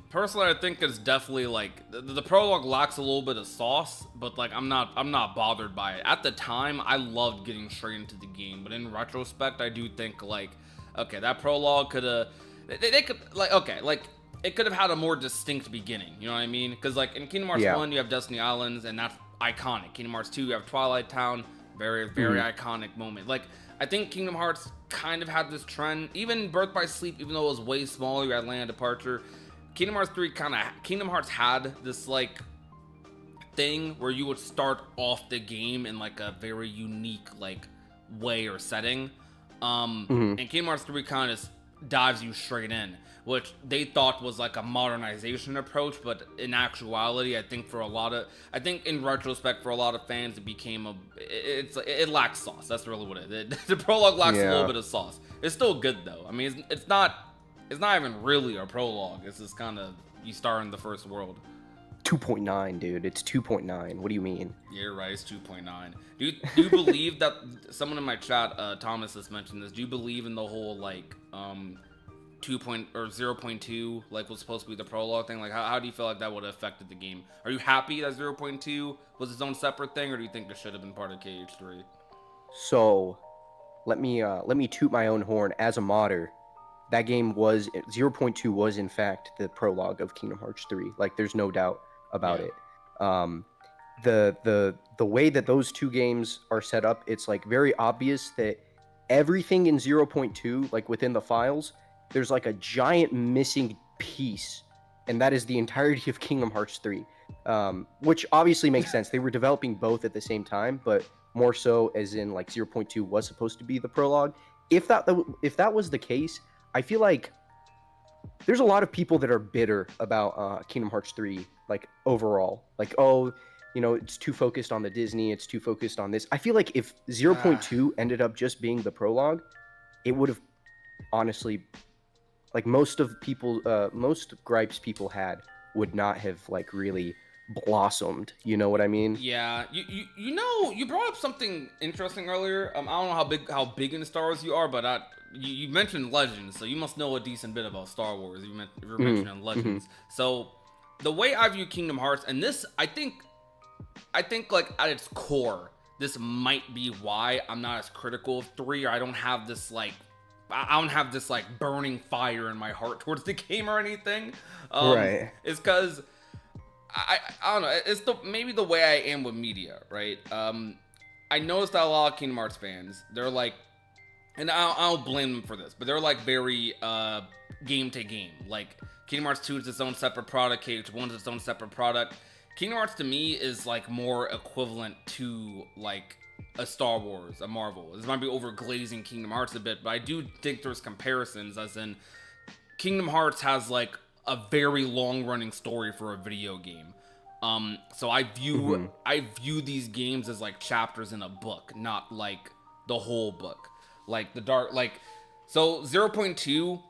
Personally, I think it's definitely like the prologue lacks a little bit of sauce, but like I'm not bothered by it. At the time, I loved getting straight into the game, but in retrospect, I do think like, okay, that prologue could have, they could like, okay, like it could have had a more distinct beginning. You know what I mean? Because like in Kingdom Hearts 1, you have Destiny Islands, and that's iconic. Kingdom Hearts 2, you have Twilight Town, very iconic moment. Like I think Kingdom Hearts kind of had this trend. Even Birth by Sleep, even though it was way smaller, you had Land Departure. Kingdom Hearts had this like thing where you would start off the game in like a very unique like way or setting. And Kingdom Hearts 3 kind of dives you straight in, which they thought was like a modernization approach, but in actuality, I think in retrospect, for a lot of fans, it became it lacks sauce. That's really what it is. The prologue lacks a little bit of sauce. It's still good though. I mean, it's not even really a prologue. It's just kind of you start in the first world. 2.9, dude. It's 2.9. What do you mean? Yeah, you're right. It's 2.9. Do you believe that someone in my chat, Thomas, has mentioned this? Do you believe in the whole like 0.2 like was supposed to be the prologue thing? Like how do you feel like that would have affected the game? Are you happy that 0.2 was its own separate thing, or do you think it should have been part of KH3? So, let me toot my own horn as a modder. That game 0.2 was in fact the prologue of Kingdom Hearts 3. Like there's no doubt about it. The way that those two games are set up, it's like very obvious that everything in 0.2, like within the files, there's like a giant missing piece, and that is the entirety of Kingdom Hearts 3. Which obviously makes sense. They were developing both at the same time, but more so as in like 0.2 was supposed to be the prologue. If that was the case, I feel like there's a lot of people that are bitter about Kingdom Hearts 3, like overall. Like, oh, you know, it's too focused on the Disney, it's too focused on this. I feel like if 0.2 ended up just being the prologue, it would have honestly, like most gripes people had would not have like really blossomed. You know what I mean? Yeah, you know, you brought up something interesting earlier. I don't know how big in Star Wars you are, but you mentioned Legends, so you must know a decent bit about Star Wars. You're mentioning Legends. So the way I view Kingdom Hearts, and this I think like at its core, this might be why I'm not as critical of 3, or I don't have this like burning fire in my heart towards the game or anything. Right. It's because I don't know. It's maybe the way I am with media, right? I noticed that a lot of Kingdom Hearts fans, they're like, and I don't blame them for this, but they're like very game to game. Like Kingdom Hearts 2 is its own separate product, KH1 is its own separate product. Kingdom Hearts to me is like more equivalent to like a Star Wars, a Marvel. This might be overglazing Kingdom Hearts a bit, but I do think there's comparisons, as in Kingdom Hearts has like a very long running story for a video game. So I view these games as like chapters in a book, not like the whole book. Like so 0.2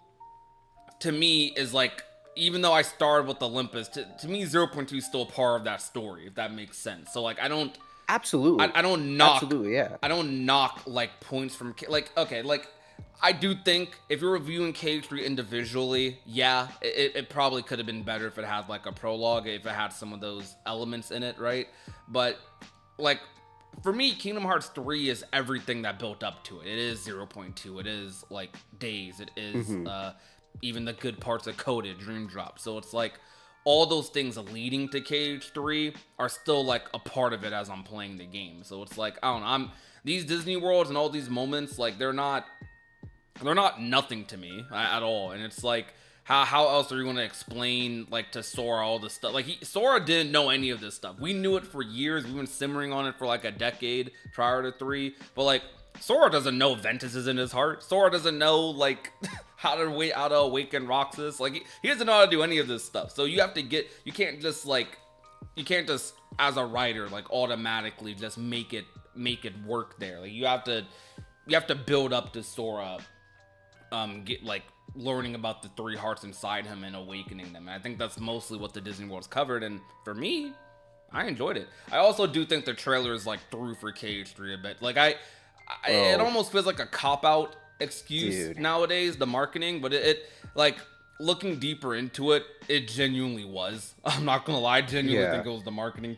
to me is like, even though I started with Olympus, to me 0.2 is still part of that story, if that makes sense. So like I don't Absolutely. I don't knock. Absolutely, yeah. I don't knock like points from like, okay, like I do think if you're reviewing KH3 individually, yeah, it probably could have been better if it had like a prologue, if it had some of those elements in it, right? But like for me, Kingdom Hearts 3 is everything that built up to it. It is 0.2. It is like Days. It is even the good parts of Coded, Dream Drop. So it's like all those things leading to KH3 are still like a part of it as I'm playing the game. So it's like, I don't know, these Disney worlds and all these moments, like they're not nothing to me at all. And it's like, how else are you going to explain like to Sora all this stuff? Like Sora didn't know any of this stuff. We knew it for years. We've been simmering on it for like a decade prior to 3. But like Sora doesn't know Ventus is in his heart. Sora doesn't know like how to awaken Roxas. Like he doesn't know how to do any of this stuff. So you can't just as a writer like automatically just make it work there. Like you have to build up to Sora get like learning about the 3 hearts inside him and awakening them. And I think that's mostly what the Disney World's covered, and for me, I enjoyed it. I also do think the trailer is like through for KH3 a bit. Like it almost feels like a cop-out excuse nowadays, the marketing, but it like looking deeper into it, it genuinely was. I'm not gonna lie, I genuinely think it was the marketing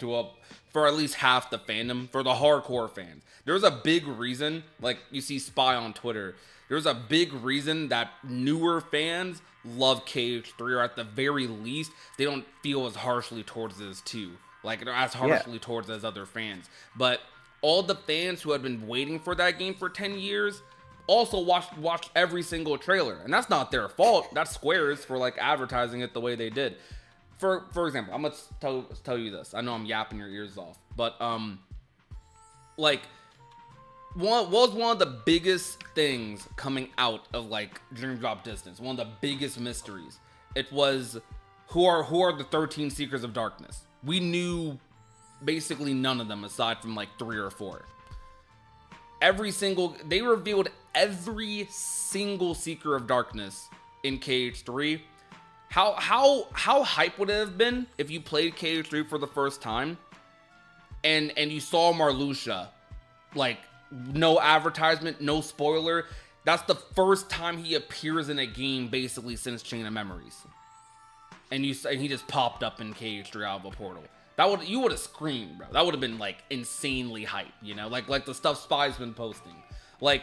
for at least half the fandom, for the hardcore fans. There's a big reason, like you see Spy on Twitter, there's a big reason that newer fans love KH3, or at the very least, they don't feel as harshly towards this too. Like, as harshly towards as other fans. But all the fans who had been waiting for that game for 10 years also watched every single trailer. And that's not their fault. That's Square's for, like, advertising it the way they did. For example, I'm gonna tell you this. I know I'm yapping your ears off. But, like, one of the biggest things coming out of, like, Dream Drop Distance. One of the biggest mysteries. It was, who are the 13 Seekers of Darkness? We knew basically none of them aside from like 3 or 4. They revealed every single Seeker of Darkness in KH3. How hype would it have been if you played KH3 for the first time and you saw Marluxia, like no advertisement, no spoiler. That's the first time he appears in a game basically since Chain of Memories. And he just popped up in KH3 out of a portal. You would have screamed, bro. That would have been like insanely hype, you know, like the stuff Spy's been posting. Like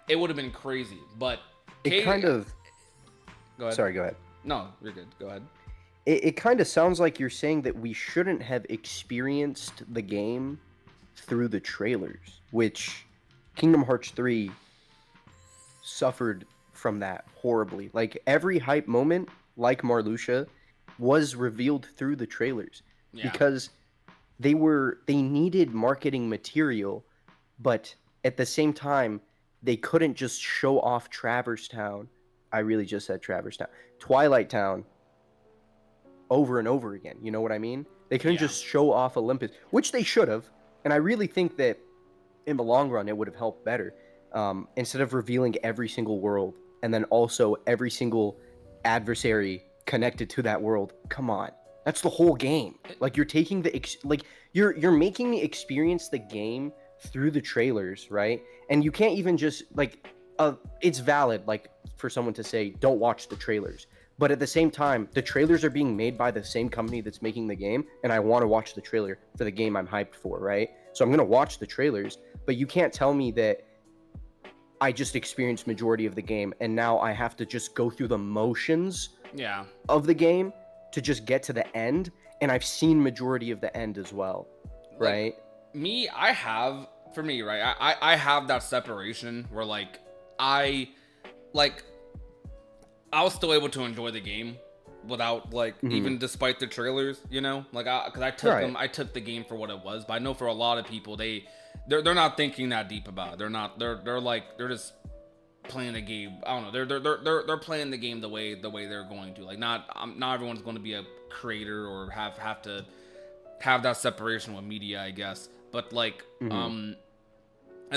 it would have been crazy. But it kind of. Go ahead. Sorry, go ahead. No, you're good. Go ahead. It kind of sounds like you're saying that we shouldn't have experienced the game through the trailers, which Kingdom Hearts 3 suffered from that horribly. Like every hype moment, like Marluxia, was revealed through the trailers because they needed marketing material, but at the same time they couldn't just show off Traverse Town. I really just said Traverse Town. Twilight Town over and over again. You know what I mean? They couldn't just show off Olympus, which they should have. And I really think that in the long run it would have helped better. Instead of revealing every single world and then also every single adversary connected to that world. Come on, that's the whole game. Like you're taking you're making me experience the game through the trailers, right? And you can't even just like it's valid like for someone to say don't watch the trailers, but at the same time the trailers are being made by the same company that's making the game, and I want to watch the trailer for the game I'm hyped for, right? So I'm gonna watch the trailers, but you can't tell me that I just experienced majority of the game and now I have to just go through the motions of the game to just get to the end, and I've seen majority of the end as well, right? Like, I have that separation where I was still able to enjoy the game without even despite the trailers, you know, because I took the game for what it was. But I know for a lot of people they're not thinking that deep about it. They're just playing the game. I don't know. They're playing the game the way they're going to. Like not everyone's going to be a creator or have to have that separation with media, I guess. But I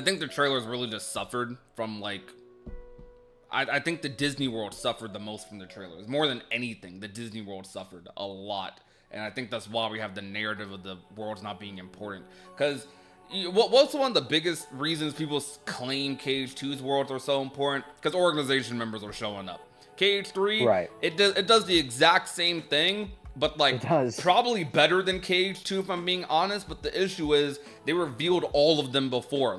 think the trailers really just suffered from I think the Disney World suffered the most from the trailers. More than anything, the Disney World suffered a lot. And I think that's why we have the narrative of the worlds not being important. Because what's one of the biggest reasons people claim KH2's worlds are so important? Because organization members are showing up. KH3, it does the exact same thing, but probably better than KH2 if I'm being honest. But the issue is they revealed all of them before.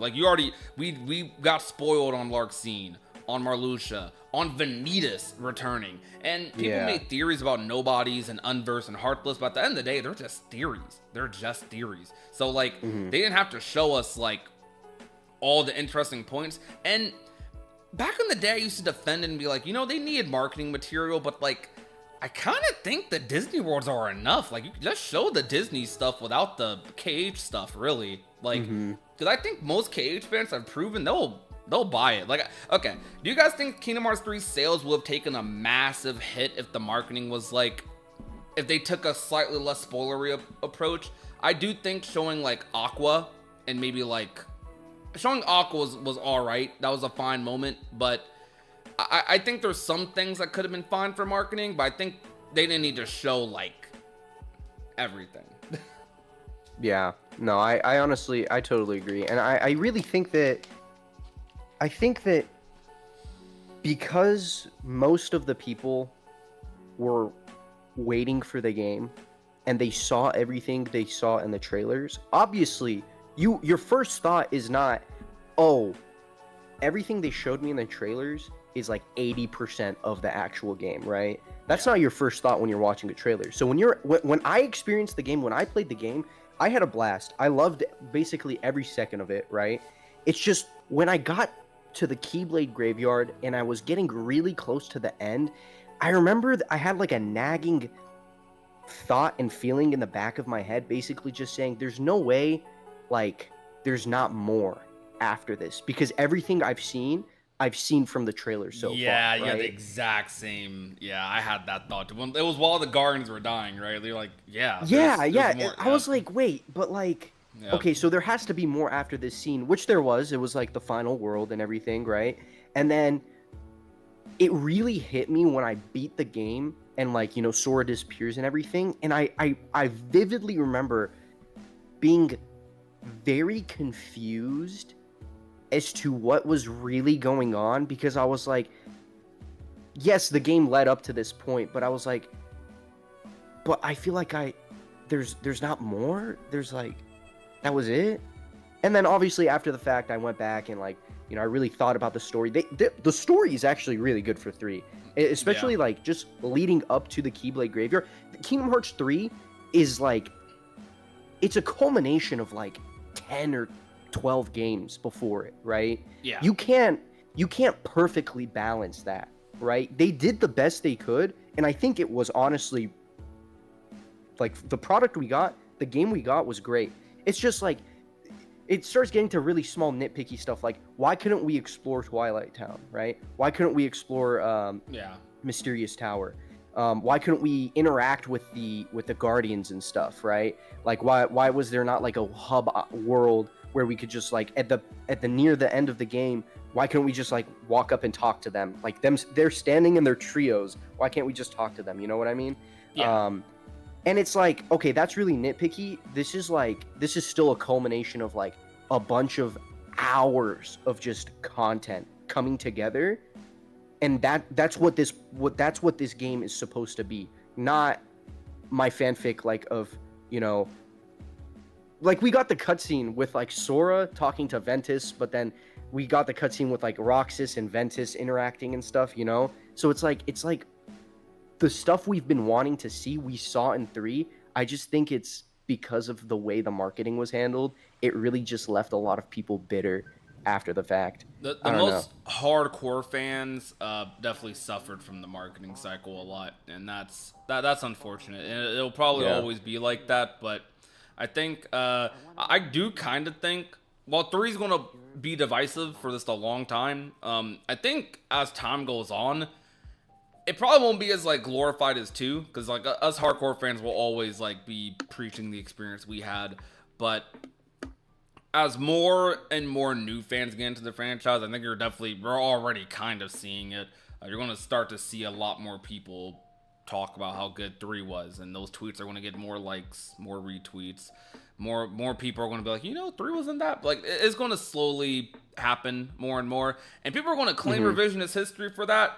We got spoiled on Larxene, on Marluxia, on Vanitas returning, and people made theories about nobodies and Unverse and Heartless, but at the end of the day, they're just theories. So they didn't have to show us all the interesting points. And back in the day, I used to defend it and be like, they needed marketing material, but like, I kind of think the Disney Worlds are enough. Like, you can just show the Disney stuff without the KH stuff, really. Like, because I think most KH fans have proven they'll buy it. Like, okay, do you guys think Kingdom Hearts 3 sales would have taken a massive hit if the marketing was like, if they took a slightly less spoilery approach? I do think showing like Aqua and maybe like showing Aqua was all right. That was a fine moment, but I think there's some things that could have been fine for marketing, but I think they didn't need to show like everything. Yeah, no, I honestly, I totally agree. And I really think that, because most of the people were waiting for the game and they saw everything they saw in the trailers, obviously, your first thought is not, oh, everything they showed me in the trailers is like 80% of the actual game, right? That's not your first thought when you're watching a trailer. So when I experienced the game, when I played the game, I had a blast. I loved basically every second of it, right? It's just when I got to the Keyblade Graveyard and I was getting really close to the end, I remember I had like a nagging thought and feeling in the back of my head, basically just saying, there's no way, like, there's not more after this, because everything I've seen from the trailer so far. Yeah, right? the exact same. Yeah, I had that thought. When it was while the Guardians were dying, right? They're like, there's more. I was like, wait, but like, okay, so there has to be more after this scene, which there was. It was like the final world and everything, right? And then it really hit me when I beat the game and like, Sora disappears and everything. And I vividly remember being very confused as to what was really going on, because I was like, yes, the game led up to this point, but I was like, but I feel like there's not more. There's like, that was it. And then obviously after the fact, I went back and like, I really thought about the story. The story is actually really good for 3, especially like just leading up to the Keyblade Graveyard. Kingdom Hearts 3 is like, it's a culmination of like 10 or 12 games before it, right? Yeah. You can't perfectly balance that, right? They did the best they could, and I think it was honestly like the product we got, the game we got was great. It's just like it starts getting to really small nitpicky stuff, like why couldn't we explore Twilight Town, right? Why couldn't we explore Mysterious Tower? Why couldn't we interact with the Guardians and stuff, right? Like why was there not like a hub world where we could just like at the near the end of the game, why couldn't we just like walk up and talk to them? Like they're standing in their trios. Why can't we just talk to them? You know what I mean? Yeah. And it's like, okay, that's really nitpicky. This is still a culmination of like a bunch of hours of just content coming together. And that's what this game is supposed to be. Not my fanfic like of, like we got the cutscene with like Sora talking to Ventus, but then we got the cutscene with like Roxas and Ventus interacting and stuff, So it's like the stuff we've been wanting to see, we saw in 3. I just think it's because of the way the marketing was handled, it really just left a lot of people bitter after the fact. The most hardcore fans definitely suffered from the marketing cycle a lot, and that's unfortunate. And it'll probably always be like that, but I think I do kind of think while 3 is going to be divisive for just a long time, I think as time goes on, it probably won't be as like glorified as 2, because like us hardcore fans will always like be preaching the experience we had, but as more and more new fans get into the franchise, I think we're already kind of seeing it. You're going to start to see a lot more people talk about how good 3 was, and those tweets are going to get more likes, more retweets, more people are going to be like, 3 wasn't that, like it's going to slowly happen more and more, and people are going to claim revisionist history for that.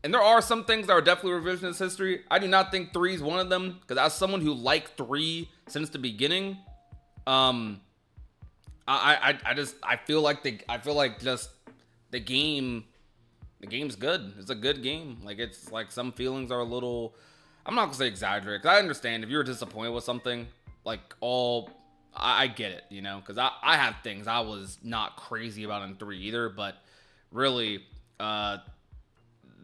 And there are some things that are definitely revisionist history. I do not think 3 is one of them, because as someone who liked 3 since the beginning, I feel like just the game's good. It's a good game. Like, it's like some feelings are a little, I'm not gonna say exaggerated, because I understand if you're disappointed with something, like I get it, because I have things I was not crazy about in 3 either, but really,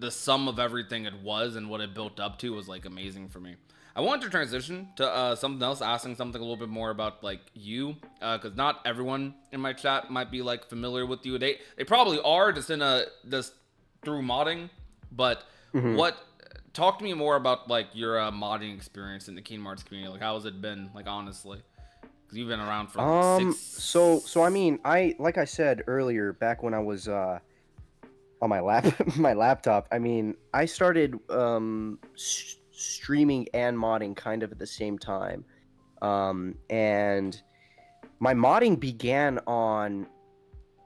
the sum of everything it was and what it built up to was like amazing for me. I wanted to transition to something else, asking something a little bit more about like you, because not everyone in my chat might be like familiar with you. They probably are just through modding, but what? Talk to me more about like your modding experience in the Kingdom Hearts community. Like, how has it been? Like, honestly, because you've been around for like so I mean, like I said earlier, back when I was on my my laptop, I mean, I started streaming and modding kind of at the same time. And my modding began on,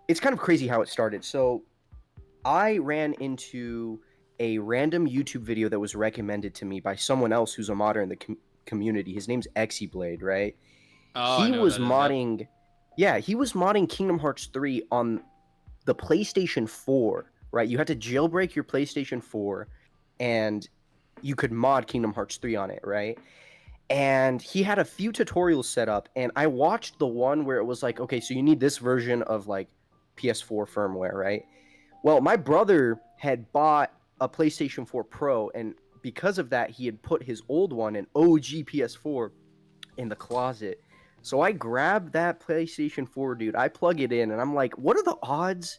it's kind of crazy how it started. So I ran into a random YouTube video that was recommended to me by someone else who's a modder in the community. His name's Blade, right? Oh, I He know was that is, yep. modding, yeah, he was modding Kingdom Hearts 3 on the PlayStation 4, right? You had to jailbreak your PlayStation 4 and you could mod Kingdom Hearts 3 on it, right? And he had a few tutorials set up, and I watched the one where it was like, okay, so you need this version of like PS4 firmware, right? Well, my brother had bought a PlayStation 4 Pro, and because of that, he had put his old one, an OG PS4, in the closet. So I grabbed that PlayStation 4, dude. I plug it in, and I'm like, what are the odds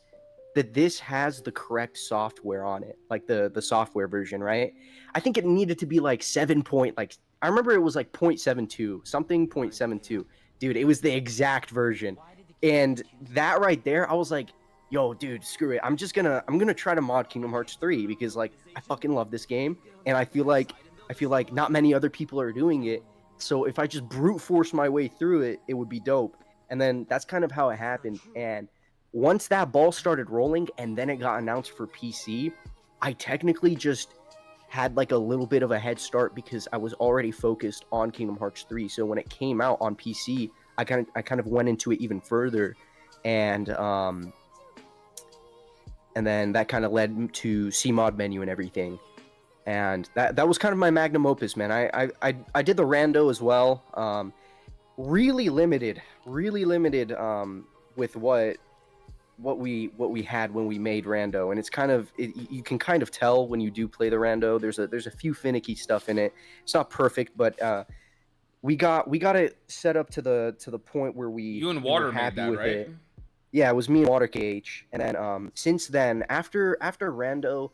that this has the correct software on it, like the software version, right? I think it needed to be like 7 point, like I remember it was like 0.72, something 0.72. Dude, it was the exact version. And that right there, I was like, yo, dude, screw it. I'm gonna try to mod Kingdom Hearts 3 because like I fucking love this game, and I feel like not many other people are doing it. So if I just brute force my way through it, it would be dope. And then that's kind of how it happened. And once that ball started rolling and then it got announced for PC, I technically just had like a little bit of a head start because I was already focused on Kingdom Hearts 3. So when it came out on PC, I kind of went into it even further, and then that kind of led to CMod menu and everything. And that was kind of my magnum opus, man. I did the rando as well. Really limited with what we had when we made rando, and it's kind of you can kind of tell when you do play the rando. There's a few finicky stuff in it. It's not perfect, but we got it set up to the point where you and Water made that, right? it. Yeah, it was me and Water KH, and then since then, after rando,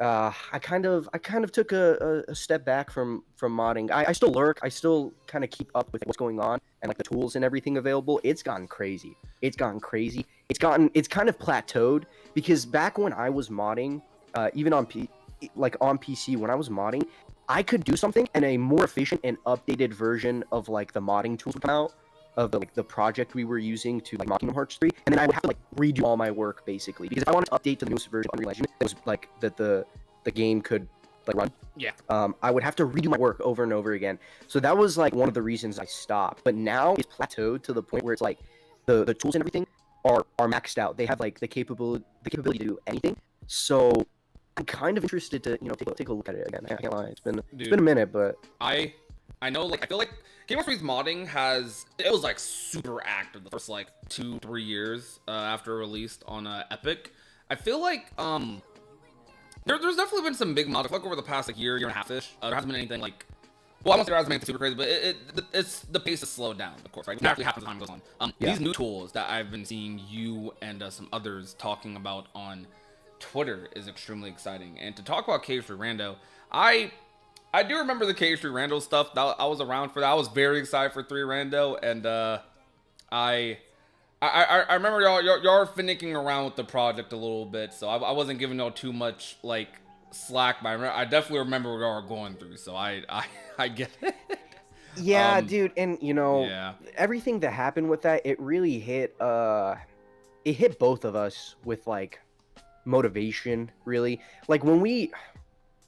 I kind of took a step back from modding. I still lurk. I still kind of keep up with what's going on and like the tools and everything available. It's gotten crazy. It's kind of plateaued because back when I was modding, even on PC when I was modding, I could do something and a more efficient and updated version of like the modding tools would come out of the project we were using to like mod Kingdom Hearts 3, and then I would have to like redo all my work basically because if I wanted to update to the newest version of Unreal Engine, it was like that the game could like run. Yeah. I would have to redo my work over and over again. So that was like one of the reasons I stopped. But now it's plateaued to the point where it's like the tools and everything are maxed out. They have like the capability to do anything. So I'm kind of interested to take a look at it again. I can't lie. It's been a minute, but I know, like, I feel like Kingdom Hearts 3's modding it was like super active the first like 2-3 years after it released on Epic. I feel like there's definitely been some big mods. Like over the past like year and a half-ish. There hasn't been anything like, well, I won't say there hasn't been anything super crazy, but it's the pace has slowed down, of course, right? It naturally happens as time goes on. These new tools that I've been seeing you and some others talking about on Twitter is extremely exciting. And to talk about KH4 Rando, I do remember the KH3 Rando stuff. I was around for that. I was very excited for 3 Rando, and I remember y'all finicking around with the project a little bit, so I wasn't giving y'all too much like slack. But I definitely remember what y'all were going through, so I get it. Yeah, dude, and everything that happened with that, it really hit both of us with like motivation, really. Like when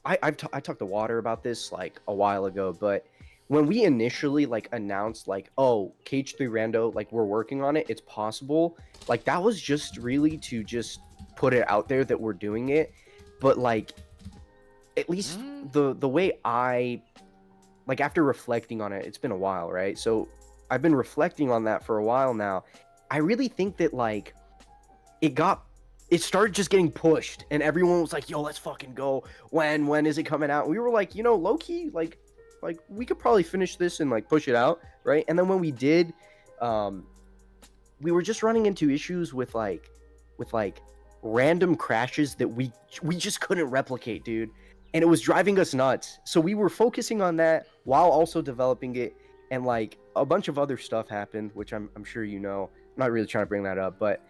I talked to Water about this like a while ago, but when we initially like announced like, oh, KH3 Rando, like we're working on it, it's possible, like that was just really to just put it out there that we're doing it. But like at least the way I like, after reflecting on it, it's been a while, right? So I've been reflecting on that for a while now. I really think that like it got it started just getting pushed, and everyone was like, "Yo, let's fucking go! When is it coming out?" And we were like, low key, like we could probably finish this and like push it out, right? And then when we did, um, we were just running into issues with like random crashes that we just couldn't replicate, dude. And it was driving us nuts. So we were focusing on that while also developing it, and like a bunch of other stuff happened, which I'm sure you know. I'm not really trying to bring that up, but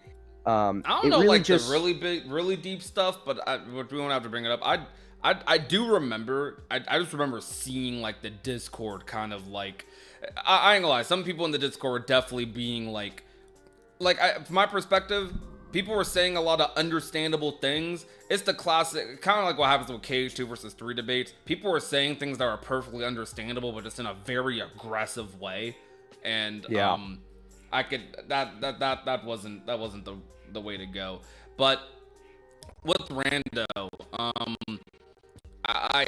I don't it know, really like the just really big, really deep stuff, but we won't have to bring it up. I do remember. I just remember seeing like the Discord kind of like. I ain't gonna lie. Some people in the Discord were definitely being from my perspective, people were saying a lot of understandable things. It's the classic, kind of like what happens with KH2 versus 3 debates. People were saying things that are perfectly understandable, but just in a very aggressive way. And yeah. I could that wasn't the way to go. But with Rando, I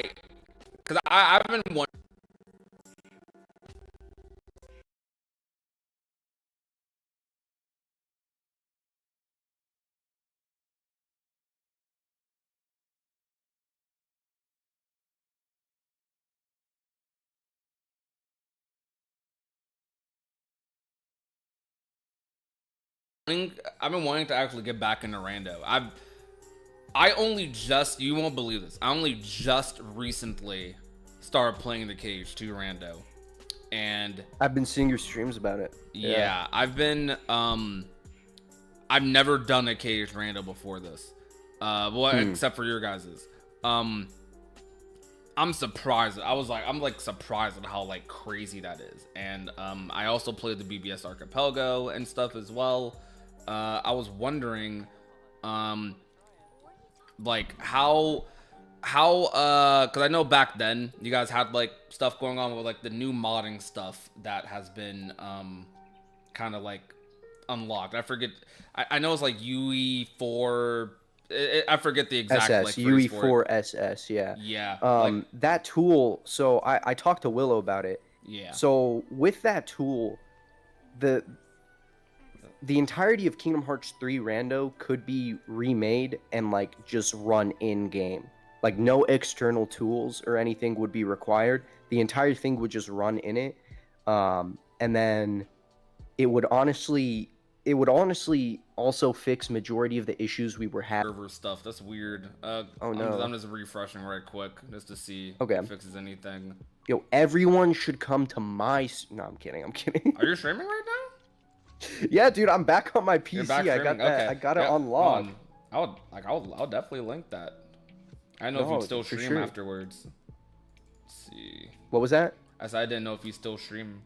because I've been wondering. I've been wanting to actually get back into Rando. I only just, you won't believe this, I only just recently started playing the KH2 Rando. And I've been seeing your streams about it. yeah, I've been I've never done a KH Rando before this. Except for your guys's. I'm surprised. I'm like surprised at how like crazy that is. And I also played the BBS Archipelago and stuff as well. I was wondering like how because I know back then you guys had like stuff going on with like the new modding stuff that has been kind of like unlocked. I forget. I know it's like UE4. I forget the exact SS like phrase for it. UE4SS, yeah. Yeah. That tool. So I talked to Willow about it. Yeah. So with that tool, the entirety of Kingdom Hearts 3 Rando could be remade and like just run in game. Like no external tools or anything would be required. The entire thing would just run in it. And then it would honestly also fix majority of the issues we were having. Server stuff. That's weird. Oh no. I'm just refreshing right quick just to see Okay. if it fixes anything. Yo, everyone should come to my. No, I'm kidding. Are you streaming right now? Yeah, dude, I'm back on my PC. You're back I got streaming? that. Okay. I got it Yeah, unlocked. I'll definitely link that. I know if you still stream afterwards. Let's see. What was that? I said I didn't know if you still stream.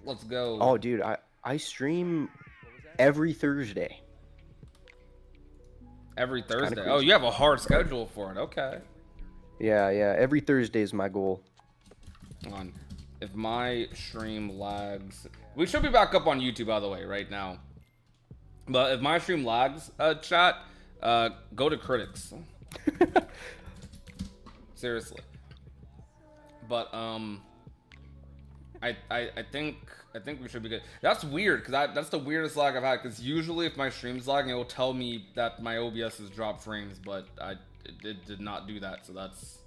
Let's go. Oh, dude, I stream every Thursday. Every Thursday. Oh, you have a hard schedule for it. Okay. Yeah. Every Thursday is my goal. Hang on. If my stream lags, we should be back up on YouTube, by the way, right now. But if my stream lags, chat, go to critics. Seriously. But I think we should be good. That's weird because that's the weirdest lag I've had. Because usually if my stream's lagging, it will tell me that my OBS has dropped frames, but it did not do that. So that's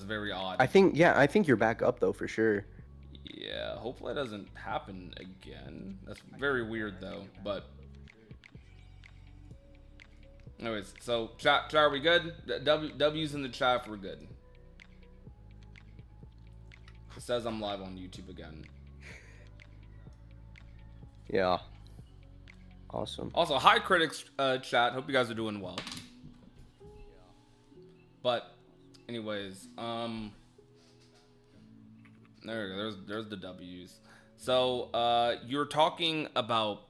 very odd. I think you're back up though for sure. Yeah, hopefully it doesn't happen again. That's very weird though. But anyways, so chat, are we good? W's in the chat if we're good. It says I'm live on YouTube again. Yeah. Awesome. Also, hi critics chat. Hope you guys are doing well. But anyways, there we go. There's the W's. So you're talking about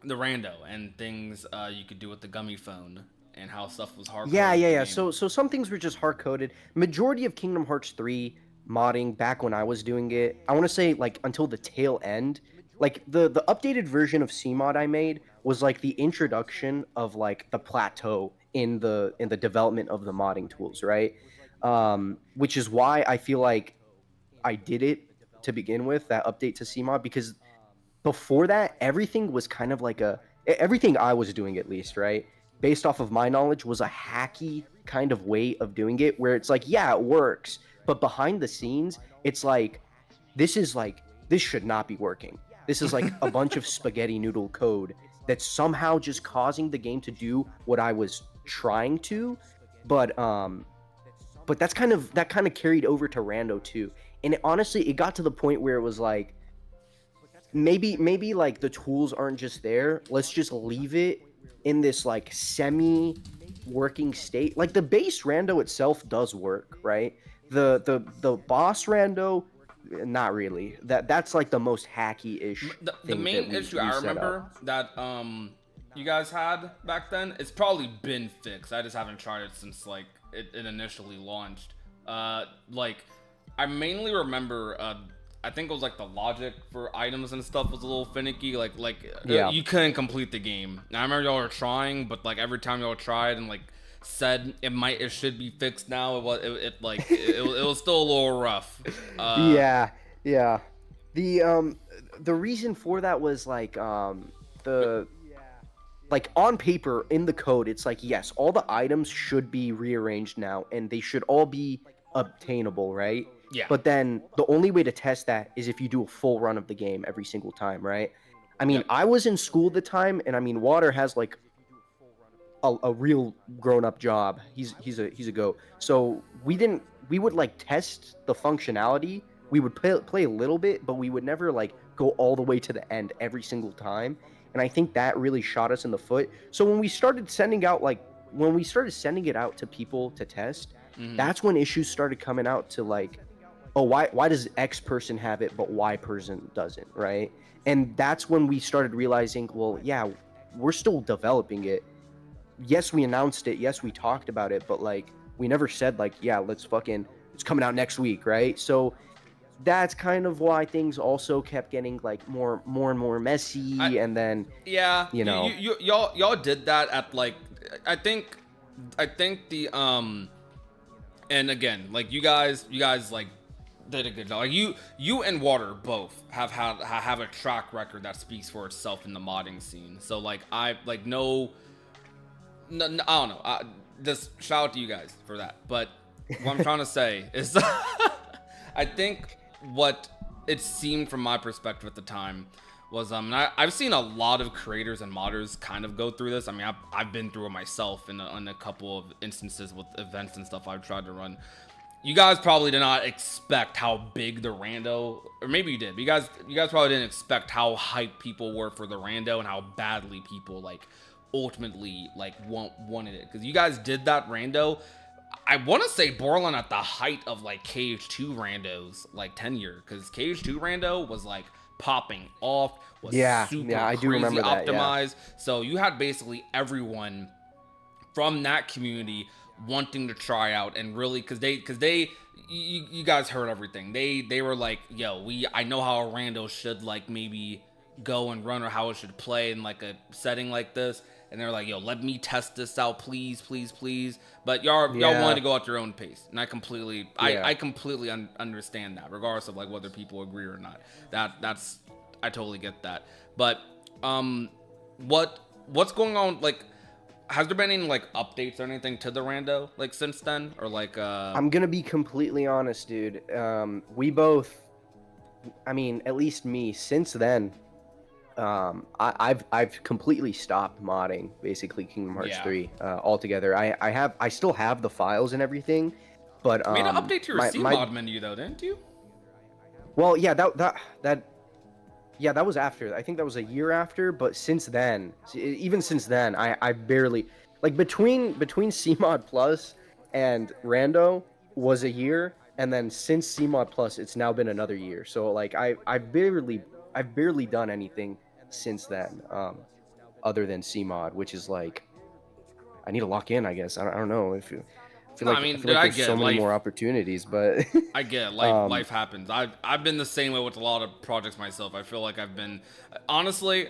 the Rando and things you could do with the gummy phone and how stuff was hard. Yeah. So some things were just hard coded. Majority of Kingdom Hearts 3 modding back when I was doing it, I want to say like until the tail end. Like the updated version of CMod I made was like the introduction of like the plateau in the development of the modding tools, right? Which is why I feel like I did it to begin with, that update to CMod, because before that everything was kind of like everything I was doing at least, right? based off of my knowledge, was a hacky kind of way of doing it, where it's like, yeah, it works, but behind the scenes, it's like, this should not be working. This is like a bunch of spaghetti noodle code that's somehow just causing the game to do what I was trying to, but that kind of carried over to Rando too. And honestly, it got to the point where it was like, maybe like the tools aren't just there. Let's just leave it in this like semi working state. Like the base rando itself does work, right? The boss rando, not really. That's like the most hacky-ish The main issue I remember that you guys had back then, it's probably been fixed. I just haven't tried it since like it initially launched. Like I mainly remember I think it was like the logic for items and stuff was a little finicky. Yeah. You couldn't complete the game. And I remember y'all were trying, but like every time y'all tried and like said it should be fixed now, it was still a little rough. Yeah. The reason for that was like the like on paper in the code, it's like, yes, all the items should be rearranged now and they should all be obtainable, right? Yeah. But then the only way to test that is if you do a full run of the game every single time, right? I mean, Yep. I was in school at the time, and I mean, Water has like a real grown-up job. He's a goat. So we would like test the functionality. We would play a little bit, but we would never like go all the way to the end every single time. And I think that really shot us in the foot. So when we started sending it out to people to test, that's when issues started coming out to like, oh, why does X person have it but Y person doesn't, right? And that's when we started realizing, well, yeah, we're still developing it. Yes, we announced it. Yes, we talked about it, but like we never said like, yeah, it's coming out next week, right? So that's kind of why things also kept getting like more and more messy. And then Yeah, you know, y'all did that at like I think the and again, like you guys like did a good job. Like you and Water both have a track record that speaks for itself in the modding scene. So like I like no I don't know. Just shout out to you guys for that. But what I'm trying to say is, I think what it seemed from my perspective at the time was I've seen a lot of creators and modders kind of go through this. I mean, I've been through it myself in a couple of instances with events and stuff I've tried to run. You guys probably did not expect how big the rando, or maybe you did. But you guys probably didn't expect how hyped people were for the rando and how badly people like ultimately like wanted it, because you guys did that rando. I want to say borderline at the height of like KH2 randos like tenure, because KH2 rando was like popping off, was super I do crazy remember that, optimized. So you had basically everyone from that community wanting to try out, and really because you guys heard everything. They were like, yo, I know how a rando should like maybe go and run, or how it should play in like a setting like this. And they're like, yo, let me test this out, please. But y'all wanted to go at your own pace. And I completely understand that, regardless of like whether people agree or not. That's I totally get that. But what's going on? Like, has there been any like updates or anything to the rando like since then, or like? I'm gonna be completely honest, dude. We both, I mean, at least me, since then. I've completely stopped modding basically Kingdom Hearts 3 altogether. I still have the files and everything, but you made an update to your CMod menu though, didn't you? Well, yeah, that was after. I think that was a year after. But since then, even since then, I barely like between CMod Plus and Rando was a year, and then since CMod Plus, it's now been another year. So like I've barely done anything since then, other than CMod, which is like, I need to lock in, I guess. I don't know if you. I feel like there's so many more opportunities, but I get it. Life happens. I've been the same way with a lot of projects myself. I feel like I've been, honestly,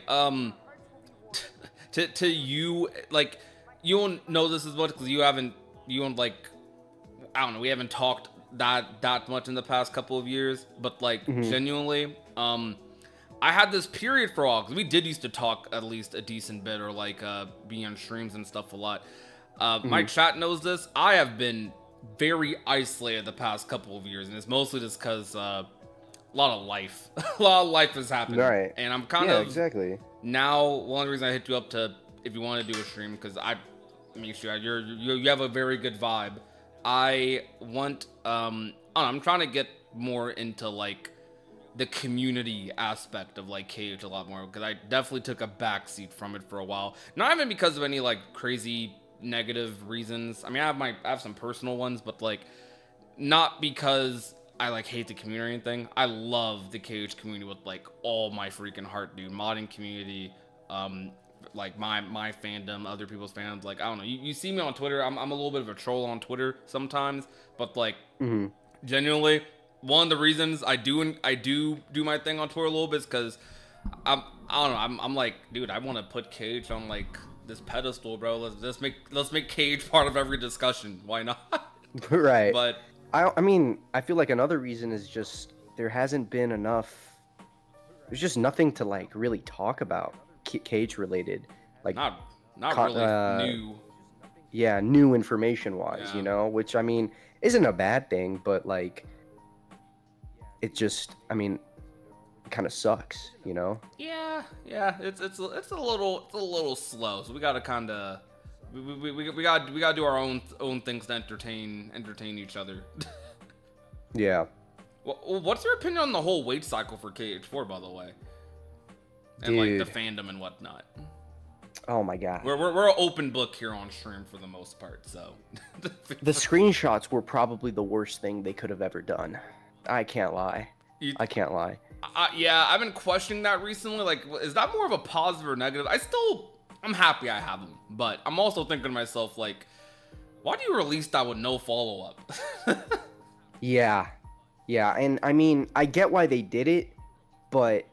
to you, like, you don't know this as much because you don't like, I don't know, we haven't talked that much in the past couple of years, but like genuinely, I had this period for a while, because we did used to talk at least a decent bit, or like be on streams and stuff a lot. My chat knows this. I have been very isolated the past couple of years, and it's mostly just because a lot of life, a lot of life has happened. Right. And I'm kind Yeah, of exactly. now. One of the reasons I hit you up to, if you want to do a stream, because make sure you have a very good vibe. I want I don't know, I'm trying to get more into like the community aspect of like KH a lot more, because I definitely took a backseat from it for a while. Not even because of any like crazy negative reasons. I mean, I have some personal ones, but like not because I like hate the community or anything. I love the KH community with like all my freaking heart, dude. Modding community, like my fandom, other people's fandoms. Like, I don't know. You see me on Twitter. I'm a little bit of a troll on Twitter sometimes, but like genuinely, one of the reasons I do my thing on Twitter a little bit is because I don't know. I'm like, dude, I want to put KH on like this pedestal, bro. Let's make KH part of every discussion. Why not? Right. But I mean, I feel like another reason is just there hasn't been enough. There's just nothing to like really talk about KH related, like not really new. Yeah, new information wise, Yeah. you know, which I mean isn't a bad thing, but like it just, I mean, it kind of sucks, you know. Yeah, it's a little slow. So we gotta kind of we gotta do our own things to entertain each other. Yeah. Well, what's your opinion on the whole wait cycle for KH4, by the way? And Dude. like the fandom and whatnot. Oh my god. We're an open book here on stream for the most part, so. The screenshots were probably the worst thing they could have ever done. I can't lie. I can't lie. Yeah, I've been questioning that recently. Like, is that more of a positive or negative? I'm happy I have them, but I'm also thinking to myself, like, why do you release that with no follow-up? Yeah. Yeah, and I mean, I get why they did it, but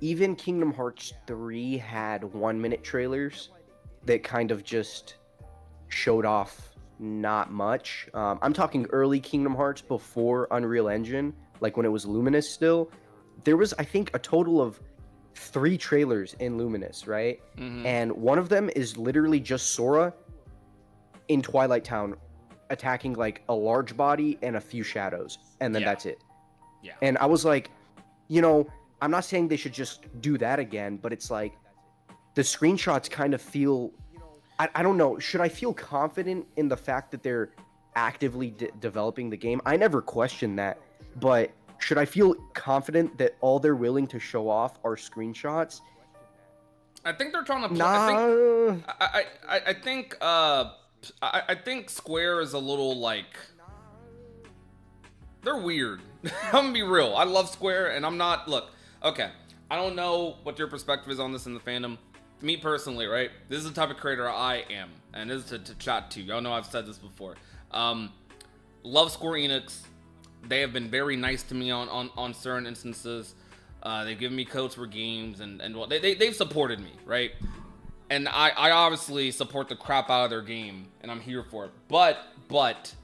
even Kingdom Hearts 3 had 1-minute trailers that kind of just showed off not much. I'm talking early Kingdom Hearts before Unreal Engine, like when it was Luminous still. There was, I think, a total of 3 trailers in Luminous, right? And one of them is literally just Sora in Twilight Town attacking like a large body and a few shadows, and then that's it. Yeah. And I was like, you know, I'm not saying they should just do that again, but it's like the screenshots kind of feel, I don't know, should I feel confident in the fact that they're actively developing the game? I never questioned that, but should I feel confident that all they're willing to show off are screenshots? I think they're trying to. I think Square is a little like. They're weird. I'm gonna be real. I love Square, and I'm not. Look, okay. I don't know what your perspective is on this in the fandom. Me personally, right? This is the type of creator I am, and this is to chat to. Y'all know I've said this before. Love Square Enix. They have been very nice to me on certain instances. They've given me codes for games, and well, they've supported me, right? And I obviously support the crap out of their game, and I'm here for it. But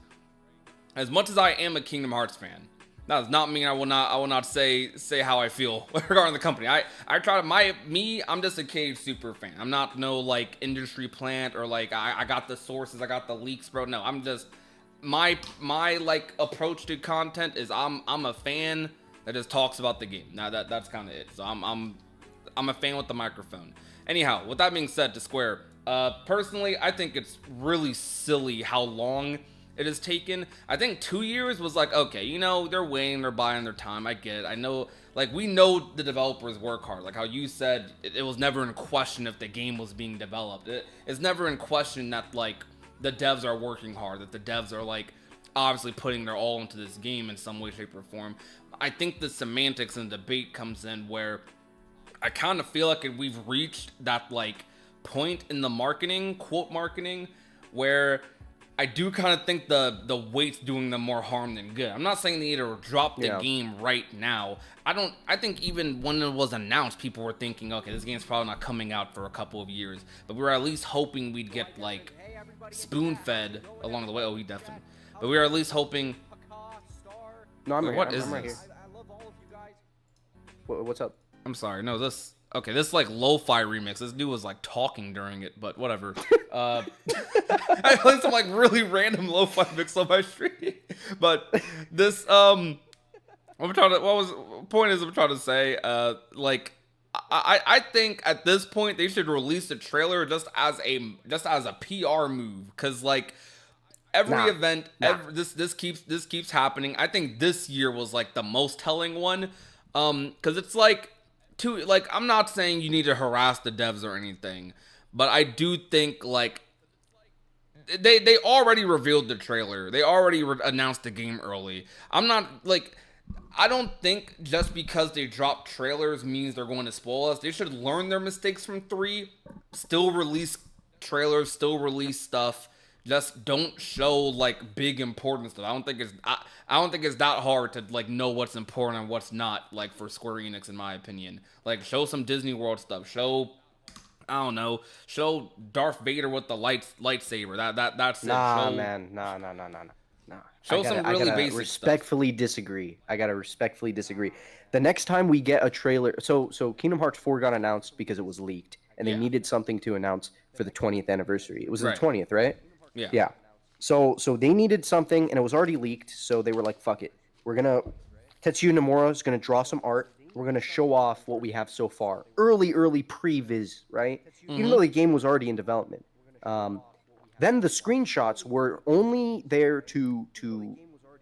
as much as I am a Kingdom Hearts fan, that does not mean I will not say how I feel regarding the company. I try to I'm just a KH super fan. I'm not no like industry plant or like I got the sources, I got the leaks, bro. No, I'm just my like approach to content is I'm a fan that just talks about the game. Now that's kind of it. So I'm a fan with the microphone. Anyhow, with that being said, to Square, personally, I think it's really silly how long it has taken. I think 2 years was like, okay, you know, they're waiting, they're buying their time. I get it. I know, like, we know the developers work hard. Like how you said, it was never in question if the game was being developed. It's never in question that, like, the devs are working hard, that the devs are, like, obviously putting their all into this game in some way, shape, or form. I think the semantics and debate comes in where I kind of feel like we've reached that like point in the marketing, quote marketing, where I do kind of think the wait's doing them more harm than good. I'm not saying they need to drop the game right now. I think even when it was announced, people were thinking, okay, this game's probably not coming out for a couple of years, but we were at least hoping we'd get like spoon-fed along the way. Oh, he definitely. But we were at least hoping. No, I'm What here. is I'm right this? here. What's up? I'm sorry. No, this. Okay, this like lo-fi remix. This dude was like talking during it, but whatever. I played some like really random lo-fi mix on my stream. But this I'm trying to. What was point is I'm trying to say? Like I think at this point they should release the trailer just as a PR move, because like every event, this keeps happening. I think this year was like the most telling one, because it's like I'm not saying you need to harass the devs or anything, but I do think like they already revealed the trailer. They already announced the game early. I'm not like. I don't think just because they drop trailers means they're going to spoil us. They should learn their mistakes from 3, still release trailers, still release stuff. Just don't show like big important stuff. I don't think it's that hard to like know what's important and what's not, like for Square Enix, in my opinion. Like show some Disney World stuff. Show I don't know. Show Darth Vader with the lightsaber. That's it. Nah, show, man. Nah. Show some really basic respectfully stuff. disagree. I gotta respectfully disagree. The next time we get a trailer, so Kingdom Hearts 4 got announced because it was leaked, and they needed something to announce for the 20th anniversary. It was the 20th, right? Yeah. Yeah. So they needed something, and it was already leaked. So they were like, "Fuck it, Tetsuya Nomura is gonna draw some art. We're gonna show off what we have so far, early pre-viz, right? Even though the game was already in development." Then the screenshots were only there to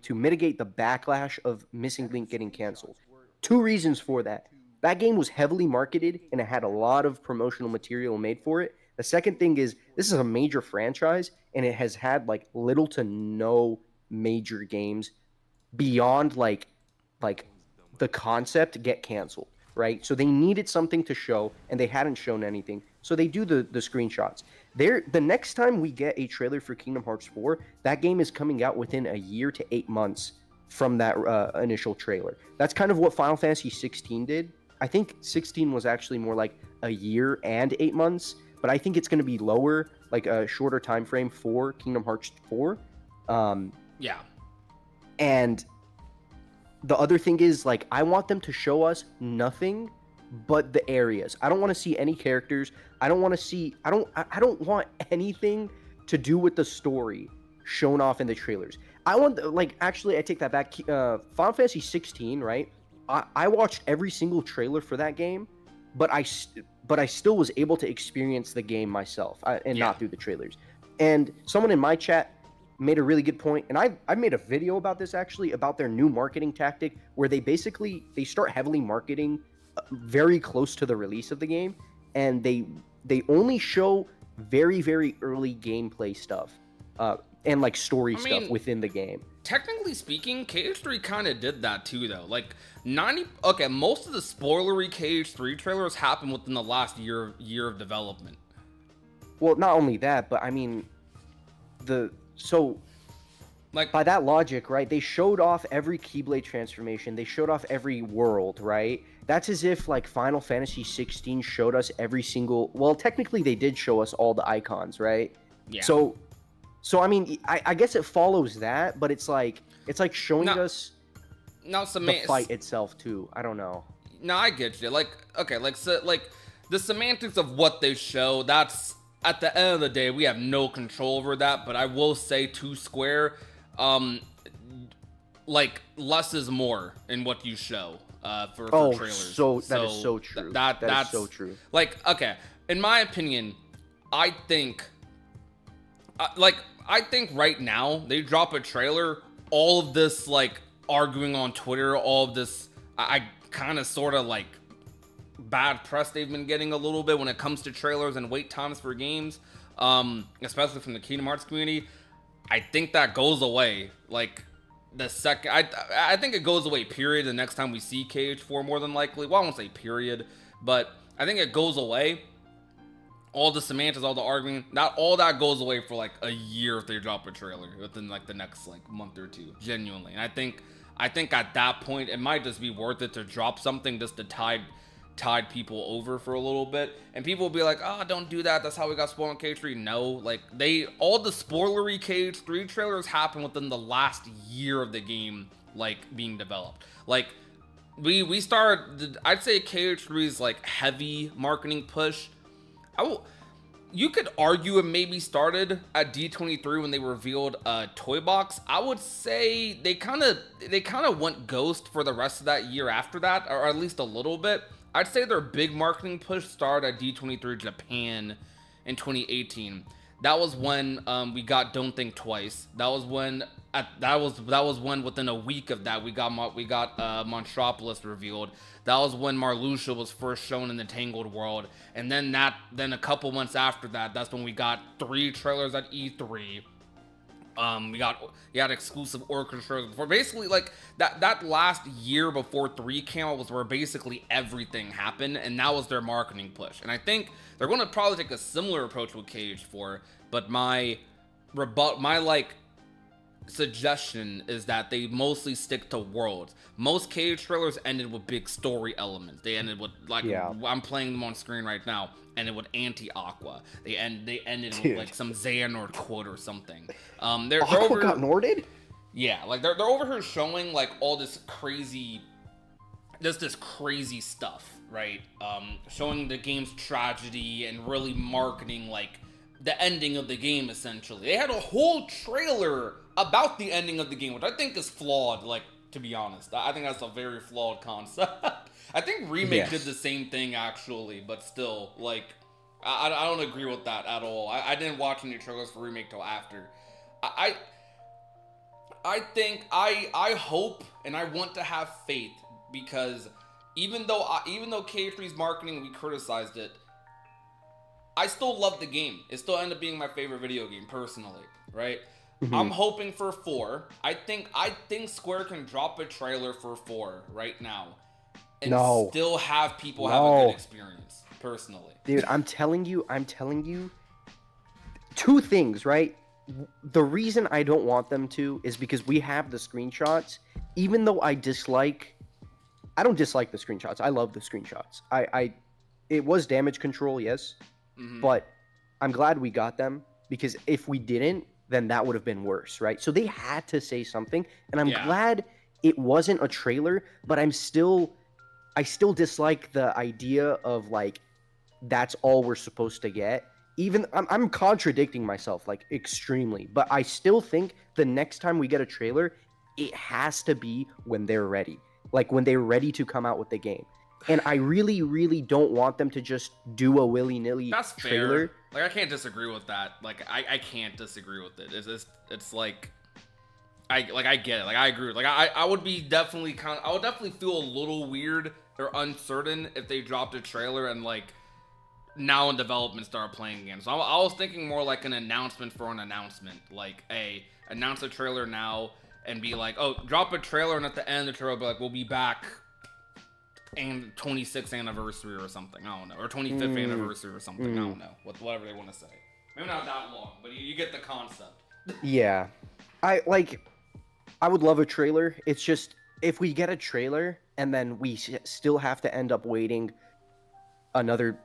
mitigate the backlash of Missing Link getting canceled. 2 reasons for that. That game was heavily marketed and it had a lot of promotional material made for it. The second thing is this is a major franchise and it has had like little to no major games beyond like the concept get canceled, right? So they needed something to show and they hadn't shown anything. So they do the screenshots. The next time we get a trailer for Kingdom Hearts 4, that game is coming out within a year to 8 months from that initial trailer. That's kind of what Final Fantasy 16 did. I think 16 was actually more like a year and 8 months, but I think it's going to be lower, like a shorter time frame for Kingdom Hearts 4. Yeah. And the other thing is, like, I want them to show us nothing but the areas. I don't want to see any characters. I don't want anything to do with the story shown off in the trailers. Actually, I take that back. Final Fantasy 16, right? I watched every single trailer for that game, but I still was able to experience the game myself not through the trailers. And someone in my chat made a really good point, and I made a video about this actually, about their new marketing tactic where they start heavily marketing very close to the release of the game, and they only show very, very early gameplay stuff and like story stuff within the game. Technically speaking, KH3 kind of did that too, though. Like most of the spoilery KH3 trailers happened within the last year of development. Well, not only that, but I mean, by that logic, right? They showed off every Keyblade transformation. They showed off every world, right? That's as if like Final Fantasy 16 showed us every single. Well, technically, they did show us all the icons, right? Yeah. So I mean, I guess it follows that, but it's like showing us the fight itself too. I don't know. No, I get you. Like, okay, like the semantics of what they show. That's at the end of the day, we have no control over that. But I will say to Square, like less is more in what you show for trailers. That is so true. That's so true. Like, okay, in my opinion, I think right now they drop a trailer, all of this like arguing on Twitter, all of this, I kind of sort of like bad press they've been getting a little bit when it comes to trailers and wait times for games, especially from the Kingdom Hearts community. I think that goes away. Like the second, I think it goes away. Period. The next time we see KH4, more than likely. Well, I won't say period, but I think it goes away. All the semantics, all the arguing, not all that goes away for like a year if they drop a trailer within like the next like month or two. Genuinely, and I think at that point it might just be worth it to drop something just to tide people over for a little bit, and people will be like, "Oh, don't do that. That's how we got spoiled on KH3." No, like all the spoilery KH3 trailers happen within the last year of the game, like being developed. Like we started. I'd say KH3's like heavy marketing push. I will. You could argue it maybe started at D23 when they revealed a toy box. I would say they kind of went ghost for the rest of that year after that, or at least a little bit. I'd say their big marketing push started at D23 Japan in 2018. That was when we got Don't Think Twice. That was when when within a week of that we got Monstropolis revealed. That was when Marluxia was first shown in the Tangled world, and then a couple months after that, that's when we got 3 trailers at E3. We had exclusive orchestras before. Basically, like that last year before 3 came out was where basically everything happened, and that was their marketing push. And I think they're going to probably take a similar approach with KH4. But my suggestion is that they mostly stick to worlds. Most KH trailers ended with big story elements. They ended with I'm playing them on screen right now. Ended with anti-Aqua. They ended with like some Xehanort quote or something. They're Aqua got Norded? Yeah, like they're over here showing like all this crazy stuff, right? Showing the game's tragedy and really marketing like the ending of the game. Essentially, they had a whole trailer about the ending of the game, which I think is flawed. Like, to be honest, I think that's a very flawed concept. I think Remake did the same thing actually, but still, like, I don't agree with that at all. I didn't watch any trailers for Remake till after. I think I hope and I want to have faith, because even though K3's marketing, we criticized it, I still love the game. It still ended up being my favorite video game personally, right? Mm-hmm. I'm hoping for 4. I think Square can drop a trailer for 4 right now and still have people have a good experience personally. Dude, I'm telling you 2 things, right? The reason I don't want them to is because we have the screenshots. Even though I don't dislike the screenshots. I love the screenshots. It was damage control, yes. Mm-hmm. But I'm glad we got them, because if we didn't, then that would have been worse, right? So they had to say something, and I'm glad it wasn't a trailer, but I still dislike the idea of like that's all we're supposed to get. Even I'm contradicting myself like extremely, but I still think the next time we get a trailer, it has to be when they're ready. Like when they're ready to come out with the game. And I really, really don't want them to just do a willy-nilly trailer. Fair. Like, I can't disagree with that. Like, I can't disagree with it. It's like, I get it. Like, I agree. Like, I would definitely feel a little weird or uncertain if they dropped a trailer and like now in development start playing again. So I was thinking more like an announcement for an announcement. Like, announce a trailer now and be like, oh, drop a trailer, and at the end of the trailer be like, we'll be back. And 26th anniversary or something, I don't know, or 25th anniversary or something, I don't know, whatever they want to say. Maybe not that long, but you get the concept. Yeah, I would love a trailer. It's just if we get a trailer and then we still have to end up waiting another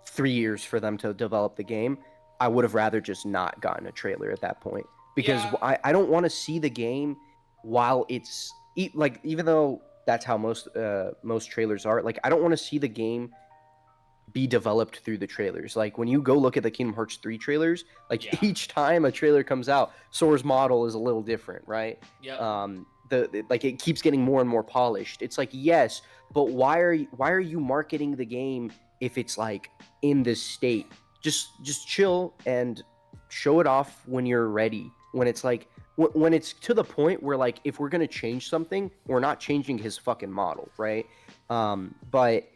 3 years for them to develop the game, I would have rather just not gotten a trailer at that point, because I don't want to see the game while it's like, even though that's how most trailers are. Like, I don't want to see the game be developed through the trailers. Like, when you go look at the Kingdom Hearts 3 trailers, like each time a trailer comes out, Sora's model is a little different, right? Yeah. Like it keeps getting more and more polished. It's like, yes, but why are you marketing the game if it's like in this state? Just chill and show it off when you're ready. When it's like, when it's to the point where, like, if we're going to change something, we're not changing his fucking model, right? But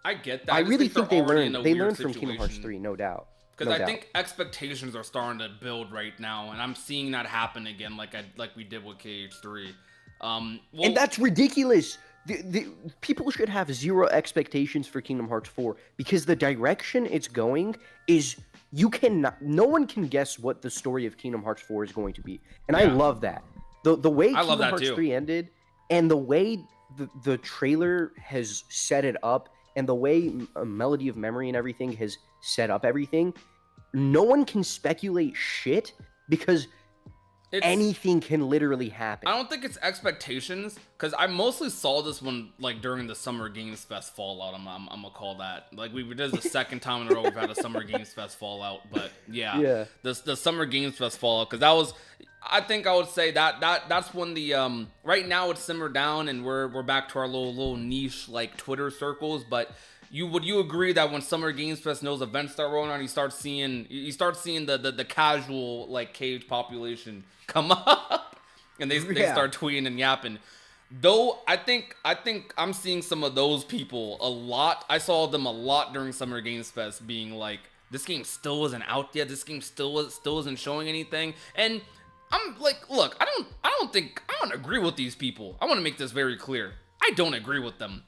I get that. I really think they learned situation. from Kingdom Hearts 3, no doubt. Because I think expectations are starting to build right now, and I'm seeing that happen again, like we did with KH3. And that's ridiculous. The people should have zero expectations for Kingdom Hearts 4, because the direction it's going is, no one can guess what the story of Kingdom Hearts 4 is going to be. And I love that. The way Kingdom Hearts 3 ended, and the way the trailer has set it up, and the way Melody of Memory and everything has set up everything, no one can speculate shit, because anything can literally happen. I don't think it's expectations, because I mostly saw this one like during the Summer Games Fest fallout. I'm gonna call that. Like this is the second time in a row we've had a Summer Games Fest fallout. But yeah. The Summer Games Fest fallout, because that was, I think I would say that's when the right now it's simmered down and we're back to our little niche like Twitter circles. But would you agree that when Summer Games Fest and those events start rolling on, you start seeing the casual like KH population come up, and they start tweeting and yapping. Though I think I'm seeing some of those people a lot. I saw them a lot during Summer Games Fest being like, this game still isn't out yet. This game still isn't showing anything. And I'm like, look, I don't agree with these people. I want to make this very clear. I don't agree with them.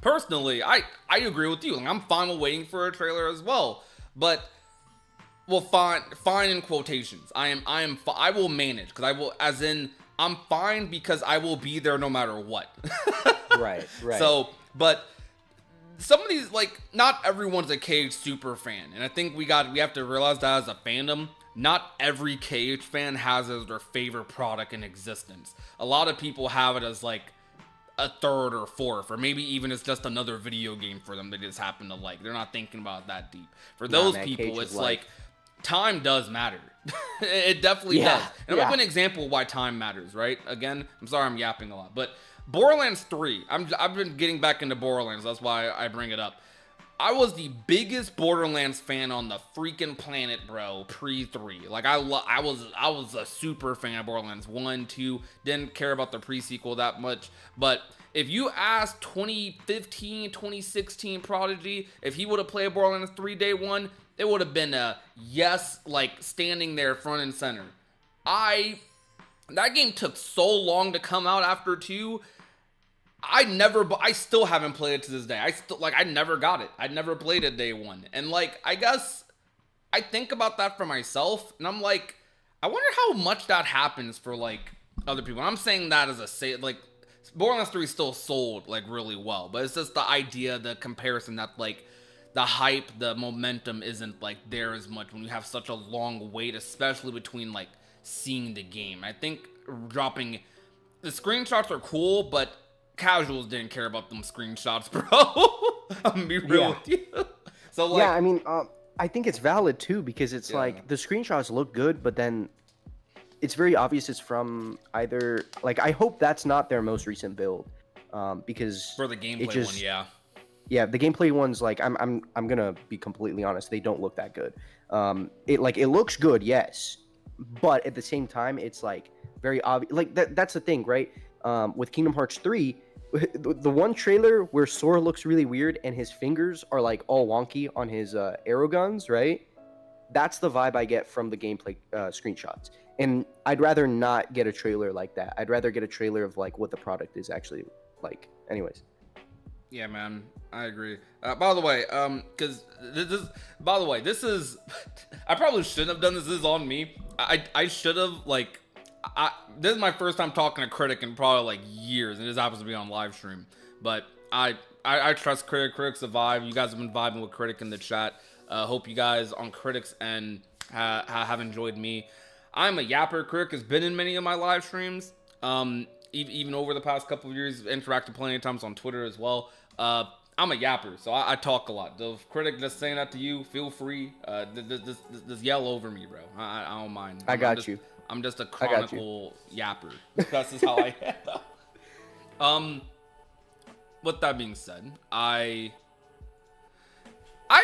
Personally, I agree with you. Like, I'm fine with waiting for a trailer as well. But, well, fine in quotations. I will manage, because I will, as in, I'm fine because I will be there no matter what. Right. So, but some of these, like, not everyone's a KH super fan, and I think we have to realize that as a fandom, not every KH fan has it as their favorite product in existence. A lot of people have it as like a third or fourth, or maybe even it's just another video game for them they just happen to like. They're not thinking about it that deep. For those people, it's like time does matter. It definitely does. And I'm gonna give an example of why time matters, right? Again, I'm sorry I'm yapping a lot, but Borderlands 3, I've been getting back into Borderlands, that's why I bring it up. I was the biggest Borderlands fan on the freaking planet, bro, pre-3. Like, I was a super fan of Borderlands 1, 2, didn't care about the pre-sequel that much. But if you ask 2015, 2016 Prodigy, if he would have played Borderlands 3 day one, it would have been a yes, like, standing there front and center. That game took so long to come out after 2. I still haven't played it to this day. I never got it. I never played it day one. And like, I guess I think about that for myself, and I'm like, I wonder how much that happens for like other people. And I'm saying that as like, Borderlands 3 still sold like really well, but it's just the idea, the comparison that like the hype, the momentum isn't like there as much when you have such a long wait, especially between like seeing the game. I think dropping the screenshots are cool, but casuals didn't care about them screenshots, bro. I'm gonna be real with you. So like, I mean, I think it's valid too, because it's like the screenshots look good, but then it's very obvious it's from either, like, I hope that's not their most recent build, because for the gameplay one, the gameplay ones, like, I'm gonna be completely honest, they don't look that good. It looks good, yes, but at the same time, it's like very obvious. Like that's the thing, right? With Kingdom Hearts 3, the one trailer where Sora looks really weird and his fingers are like all wonky on his arrow guns, right? That's the vibe I get from the gameplay screenshots. And I'd rather not get a trailer like that. I'd rather get a trailer of like what the product is actually like. Anyways. Yeah, man, I agree. By the way, because this is, I probably shouldn't have done this. This is on me. I should have like. This is my first time talking to Critic in probably like years, and this happens to be on live stream. But I trust Critic. Critic's a vibe. You guys have been vibing with Critic in the chat. Hope you guys on Critic's end have enjoyed me. I'm a yapper. Critic has been in many of my live streams. Even over the past couple of years, interacted plenty of times on Twitter as well. I'm a yapper, so I talk a lot. So if Critic just saying that to you, feel free. Just yell over me, bro. I don't mind. I got you. I'm just a chronicle yapper. That's just how I am. With that being said, I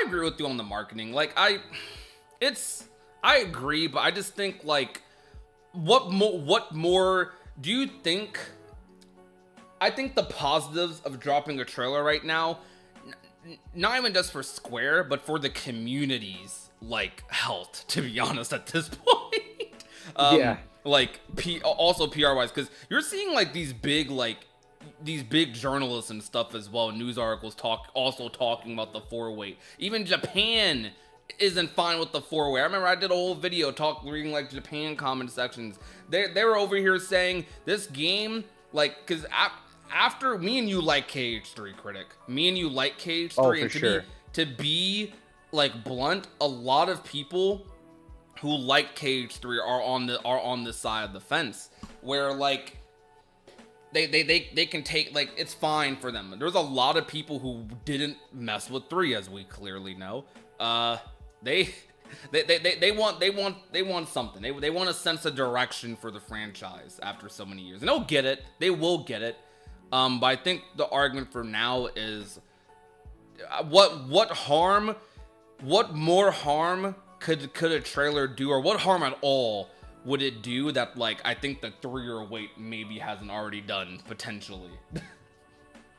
agree with you on the marketing. Like I agree, but I just think like what more do you think? I think the positives of dropping a trailer right now, not even just for Square, but for the community's like health, to be honest, at this point. Like also PR wise, because you're seeing like these big journalists and stuff as well, news articles talking about the 4-way. Even Japan isn't fine with the 4-way. I remember I did a whole video reading like Japan comment sections. They were over here saying this game, like, because after me and you like KH3, Critic, me and you like KH3, and to be like blunt, a lot of people who like KH3 are on this side of the fence, where like they can take, like, it's fine for them. There's a lot of people who didn't mess with 3, as we clearly know. They want something. They want a sense of direction for the franchise after so many years, and they'll get it. They will get it. But I think the argument for now is what more harm could a trailer do, or what harm at all would it do that, like, I think the 3-year wait maybe hasn't already done potentially.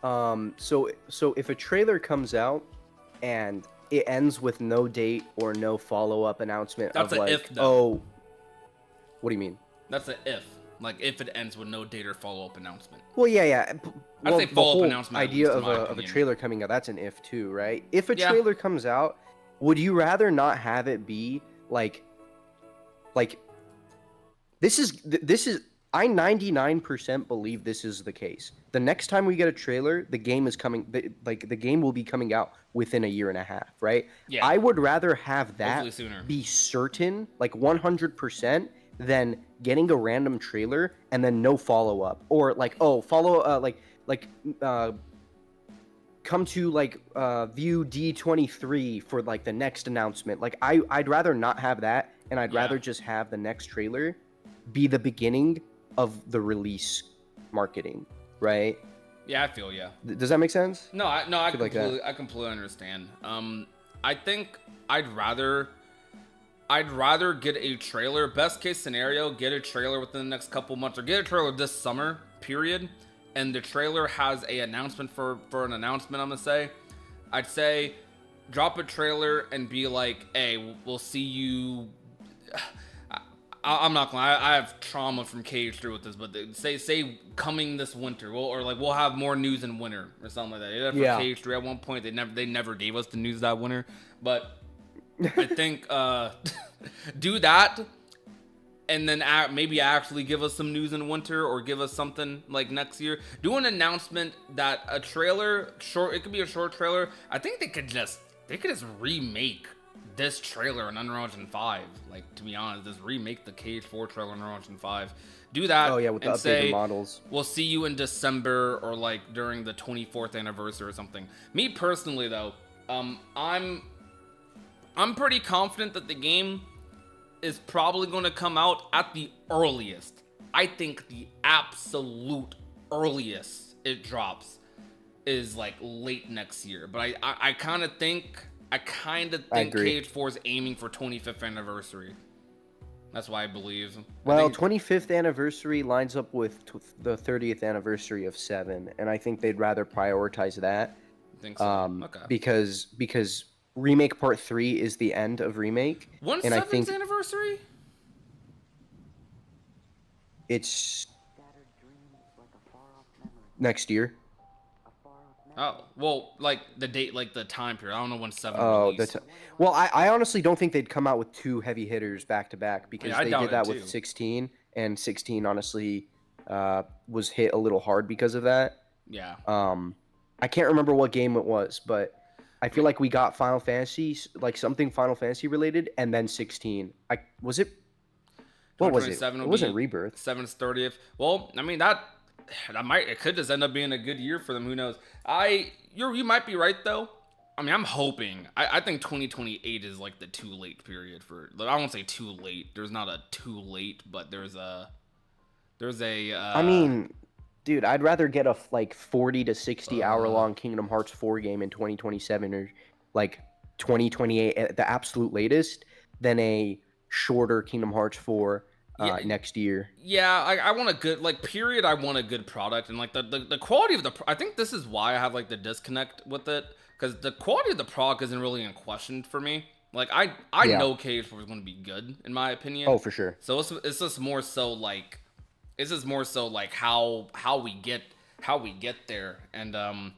So if a trailer comes out and it ends with no date or no follow-up announcement, That's of an like, if, though. oh, what do you mean? That's an if. Like, if it ends with no date or follow-up announcement. Well, yeah. Well, say the follow-up whole announcement, at idea least, in of my a opinion. trailer coming out, that's an if too, right? If a Yeah. trailer comes out, would you rather not have it be like this is I 99% believe this is the case. The next time we get a trailer, the game is coming, the game will be coming out within a year and a half, right? Yeah. I would rather have Hopefully that sooner. be certain, like 100%, than getting a random trailer and then no follow up, or like, oh, come to like view D23 for like the next announcement. Like I'd rather not have that, and I'd Yeah. rather just have the next trailer be the beginning of the release marketing, right? Yeah, I feel ya. Does that make sense? No, I Feel like that. I completely understand. I think I'd rather get a trailer. Best case scenario, get a trailer within the next couple months, or get a trailer this summer, period. And the trailer has a announcement for an announcement. I'm gonna say, I'd say, drop a trailer and be like, hey, we'll see you. I'm not gonna. I have trauma from KH3 with this, but say coming this winter, we'll have more news in winter or something like that. They did that for Yeah. KH3 at one point. They never gave us the news that winter, but I think do that, and then maybe actually give us some news in winter, or give us something like next year. Do an announcement that a trailer, short. It could be a short trailer. I think they could just remake this trailer in Unreal Engine 5. Like, to be honest, just remake the KH4 trailer in Unreal Engine 5. Do that. Oh yeah, with the and updated say, models. we'll see you in December, or like during the 24th anniversary or something. Me personally, though, I'm pretty confident that the game is probably going to come out at the earliest. I think the absolute earliest it drops is like late next year. But I kind of think agree. KH4 is aiming for 25th anniversary. That's why I believe. Well, I think, 25th anniversary lines up with the 30th anniversary of 7, and I think they'd rather prioritize that. I think so. Okay. Because Remake Part 3 is the end of Remake, When's and I 7th think anniversary? it's next year. Oh, well, like the date, like the time period. I don't know when 7 Oh, released. well, I honestly don't think they'd come out with 2 heavy hitters back to back, because Yeah, I they doubt did that it, with too. 16, and 16 honestly was hit a little hard because of that. Yeah. I can't remember what game it was, but I feel like we got Final Fantasy, like something Final Fantasy related, and then 16. Was it? What was it? 2027 It will wasn't be Rebirth. 7th 30th. Well, I mean that it could just end up being a good year for them. Who knows? You might be right though. I mean, I'm hoping. I think 2028 is like the too late period for. I won't say too late. There's not a too late, but there's a. I mean, dude, I'd rather get a like 40 to 60 hour long Kingdom Hearts 4 game in 2027, or like 2028 at the absolute latest, than a shorter Kingdom Hearts 4 next year. Yeah, I want a good, like, period. I want a good product, and like the quality of the. I think this is why I have like the disconnect with it, because the quality of the product isn't really in question for me. Like I Yeah. know KH4 is going to be good in my opinion. Oh, for sure. So it's just more so like, how we get there, and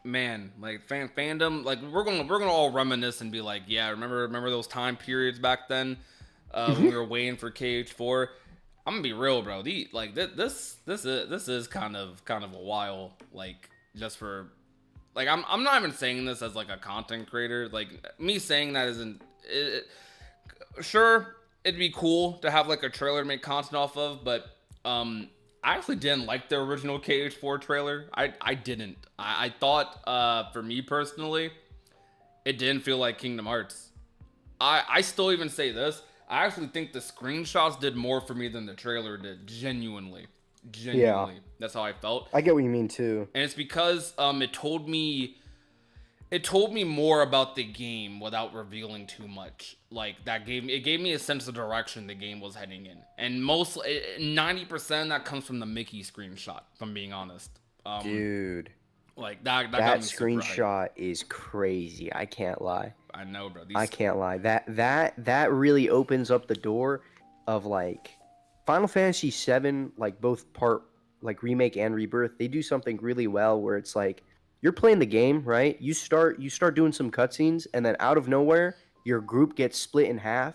man, like fandom, like we're gonna all reminisce and be like, yeah, remember those time periods back then, when we were waiting for KH4. I'm gonna be real, bro. This is kind of a while, like, just for, like, I'm not even saying this as like a content creator. Like, me saying that isn't Sure, it'd be cool to have like a trailer to make content off of, but I actually didn't like the original KH4 trailer. I didn't. I thought for me personally, it didn't feel like Kingdom Hearts. I still even say this. I actually think the screenshots did more for me than the trailer did. Genuinely. Yeah, Genuinely. That's how I felt. I get what you mean too. And it's because it told me more about the game without revealing too much. Like it gave me a sense of direction the game was heading in. And most 90% that comes from the Mickey screenshot, if I'm being honest. Dude, Like that got that me super hyped. screenshot is crazy. I can't lie. I know, bro. I can't lie. That really opens up the door of like Final Fantasy VII, like both part like remake and rebirth. They do something really well where it's like you're playing the game, right? You start doing some cutscenes, and then out of nowhere, your group gets split in half,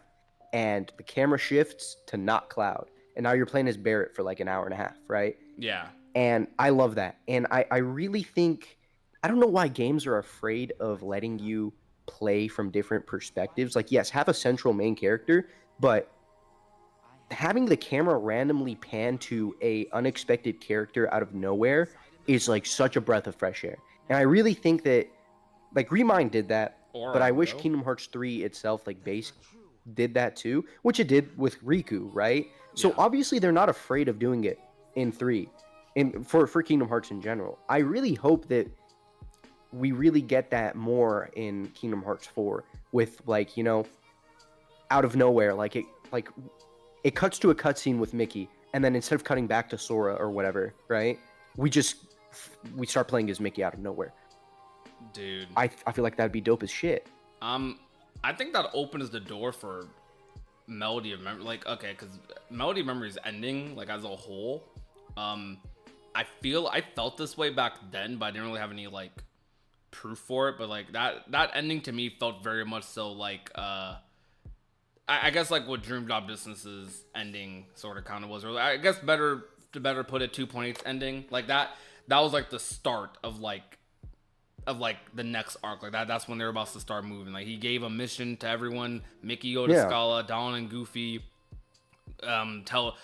and the camera shifts to not Cloud, and now you're playing as Barrett for like an hour and a half, right? Yeah. And I love that. And I really think I don't know why games are afraid of letting you play from different perspectives. Like, yes, have a central main character, but having the camera randomly pan to a unexpected character out of nowhere is like such a breath of fresh air. And I really think that like Remind did that, but I wish Kingdom Hearts 3 itself, like base, did that too, which it did with Riku, right? So Yeah. obviously they're not afraid of doing it in 3, in for Kingdom Hearts in general. I really hope that we really get that more in Kingdom Hearts 4 with like, out of nowhere, like it cuts to a cutscene with Mickey, and then instead of cutting back to Sora or whatever, right? We start playing as Mickey out of nowhere. Dude. I feel like that'd be dope as shit. I think that opens the door for Melody of Memory. Like, okay, because Melody of Memory is ending, like, as a whole. I felt this way back then, but I didn't really have any, like, proof for it. But, like, that ending to me felt very much so like, I guess, like, what Dream Job Distance's ending sort of kind of was. Or I guess to better put it, 2.8's ending. Like, that was, like, the start of the next arc. Like that's when they're about to start moving. Like he gave a mission to everyone. Mickey go to Yeah. Scala, Donald and Goofy tell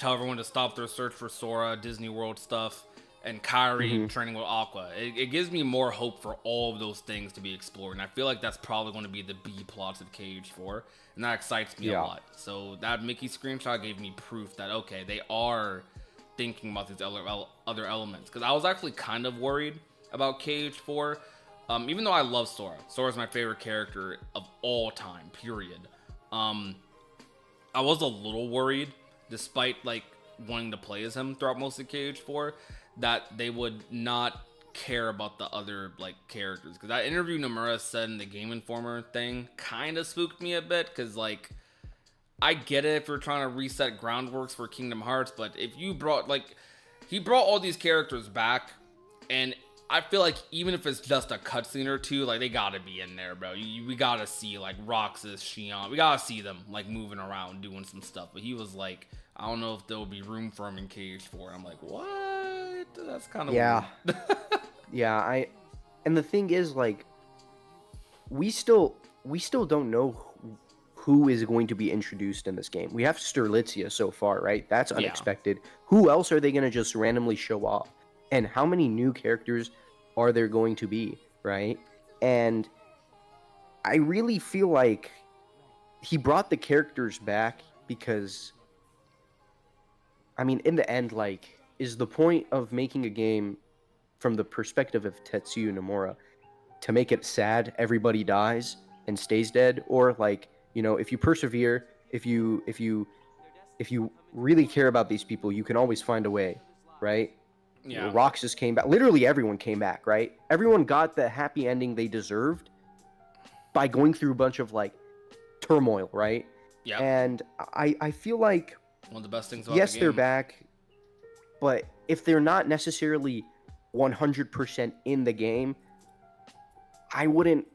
everyone to stop their search for Sora, Disney World stuff, and Kairi training with Aqua. It gives me more hope for all of those things to be explored, and I feel like that's probably going to be the B plots of KH4, and that excites me a lot. So that Mickey screenshot gave me proof that okay, they are thinking about these other elements, because I was actually kind of worried about KH4. Even though I love Sora. Sora's my favorite character of all time, period. I was a little worried, despite like wanting to play as him throughout most of KH4, that they would not care about the other like characters. Because that interview Nomura said in the Game Informer thing kind of spooked me a bit, because like I get it if you're trying to reset groundworks for Kingdom Hearts, but if you brought like he brought all these characters back, and I feel like even if it's just a cutscene or two, like they gotta be in there, bro. We gotta see like Roxas, Xion. We gotta see them like moving around, doing some stuff. But he was like, I don't know if there will be room for him in KH4. I'm like, what? That's kind of weird. Yeah. And the thing is, like, we still don't know who is going to be introduced in this game. We have Sterlitzia so far, right? That's unexpected. Who else are they gonna just randomly show off? And how many new characters are there going to be, right? And I really feel like he brought the characters back because, I mean, in the end, like, is the point of making a game from the perspective of Tetsuya Nomura to make it sad, everybody dies and stays dead? Or, like, if you persevere, if you really care about these people, you can always find a way, right? Yeah. Roxas came back. Literally everyone came back, right? Everyone got the happy ending they deserved by going through a bunch of like turmoil, right? Yeah. And I feel like One of the best things about yes, the game. they're back, but if they're not necessarily 100% in the game, I wouldn't.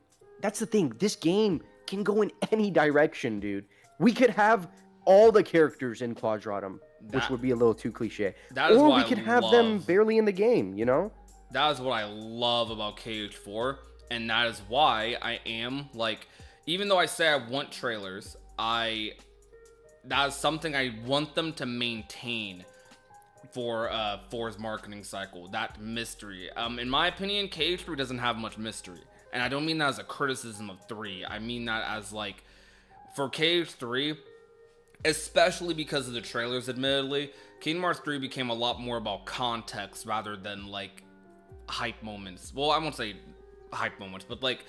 That's the thing. This game can go in any direction, dude. We could have all the characters in Quadratum, which would be a little too cliche. That is or what we could I have them barely in the game, That is what I love about KH4, and that is why I am like, even though I say I want trailers, that's something I want them to maintain for 4's marketing cycle, that mystery. In my opinion, KH4 doesn't have much mystery. And I don't mean that as a criticism of 3. I mean that as like, for KH3, especially because of the trailers, admittedly, Kingdom Hearts 3 became a lot more about context rather than like hype moments. Well, I won't say hype moments, but like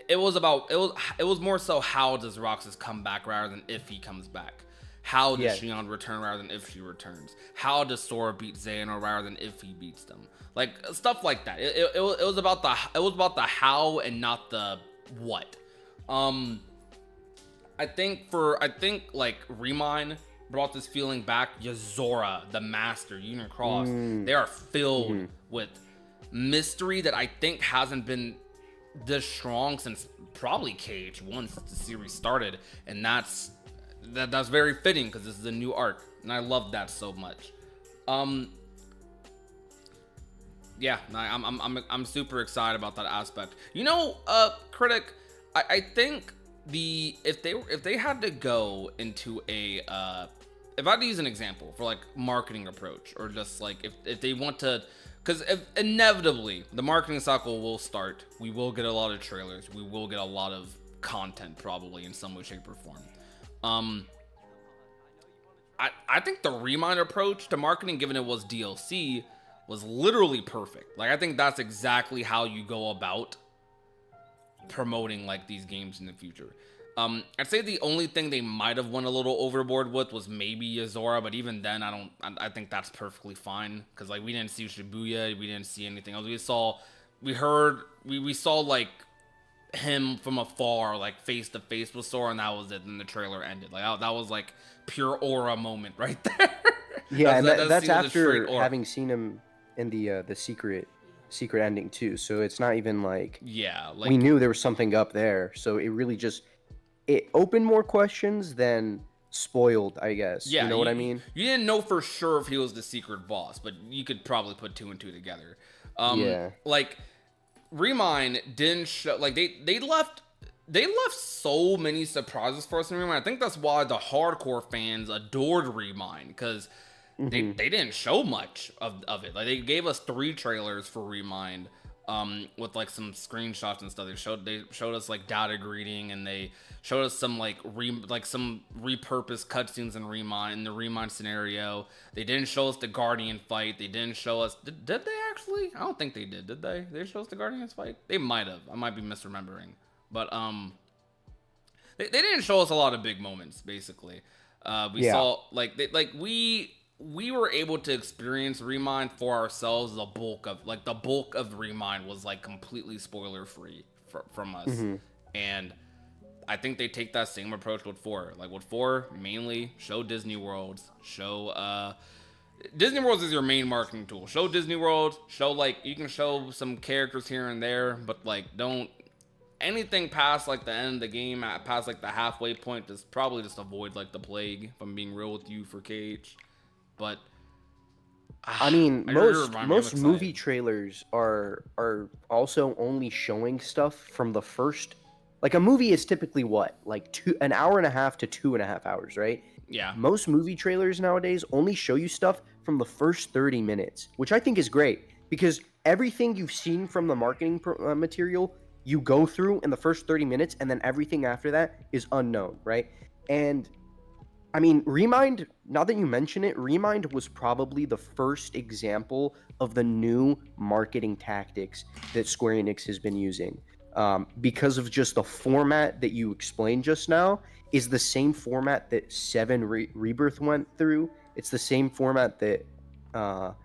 it was more so how does Roxas come back rather than if he comes back. How does Xion return rather than if she returns? How does Sora beat Xehanort rather than if he beats them? Like stuff like that. It was about the how and not the what. I think like Remind brought this feeling back. Yozora, the Master, Union Cross, they are filled with mystery that I think hasn't been this strong since probably KH1 since the series started, and that's very fitting because this is a new arc, and I love that so much. Yeah, I'm super excited about that aspect. You know, Critic, I think if they had to go into a if I had to use an example for like marketing approach, or just like if they want to, because inevitably the marketing cycle will start, we will get a lot of trailers, we will get a lot of content probably in some way, shape, or form. I think the Remind approach to marketing, given it was DLC, was literally perfect. Like I think that's exactly how you go about promoting like these games in the future. I'd say the only thing they might have went a little overboard with was maybe Yozora, but even then I think that's perfectly fine, because like we didn't see Shibuya, we didn't see anything else. We saw like him from afar, like face to face with Sora, and that was it. And the trailer ended. Like that was like pure aura moment right there. Yeah, that's after having seen him in the secret ending too. So it's not even like, yeah, like we knew there was something up there. So it really just opened more questions than spoiled, I guess. Yeah, you know what I mean? You didn't know for sure if he was the secret boss, but you could probably put 2 and 2 together. Yeah. Like Remind didn't show, like they left so many surprises for us in Remind. I think that's why the hardcore fans adored Remind, because they didn't show much of it. Like they gave us 3 trailers for Remind, with like some screenshots and stuff. They showed us like data greeting, and they showed us some like some repurposed cutscenes in the Remind scenario. They didn't show us the Guardian fight. They didn't show us. Did they actually? I don't think they did. Did they? They show us the Guardians fight? They might have. I might be misremembering. But they didn't show us a lot of big moments. Basically, we saw we were able to experience Remind for ourselves. The bulk of Remind was like completely spoiler free from us, and I think they take that same approach with 4. Like with 4, mainly show Disney Worlds, Disney Worlds is your main marketing tool. Show Disney World, you can show some characters here and there, but like don't anything past like the end of the game, past like the halfway point, just probably just avoid like the plague, if I'm being real with you, for KH. But I mean, most movie trailers are also only showing stuff from the first. Like a movie is typically what, like an hour and a half to 2.5 hours, right? Yeah. Most movie trailers nowadays only show you stuff from the first 30 minutes, which I think is great, because everything you've seen from the marketing material you go through in the first 30 minutes, and then everything after that is unknown, right? And I mean, Remind, now that you mention it, Remind was probably the first example of the new marketing tactics that Square Enix has been using. Because of just the format that you explained just now is the same format that 7 Rebirth went through. It's the same format that Final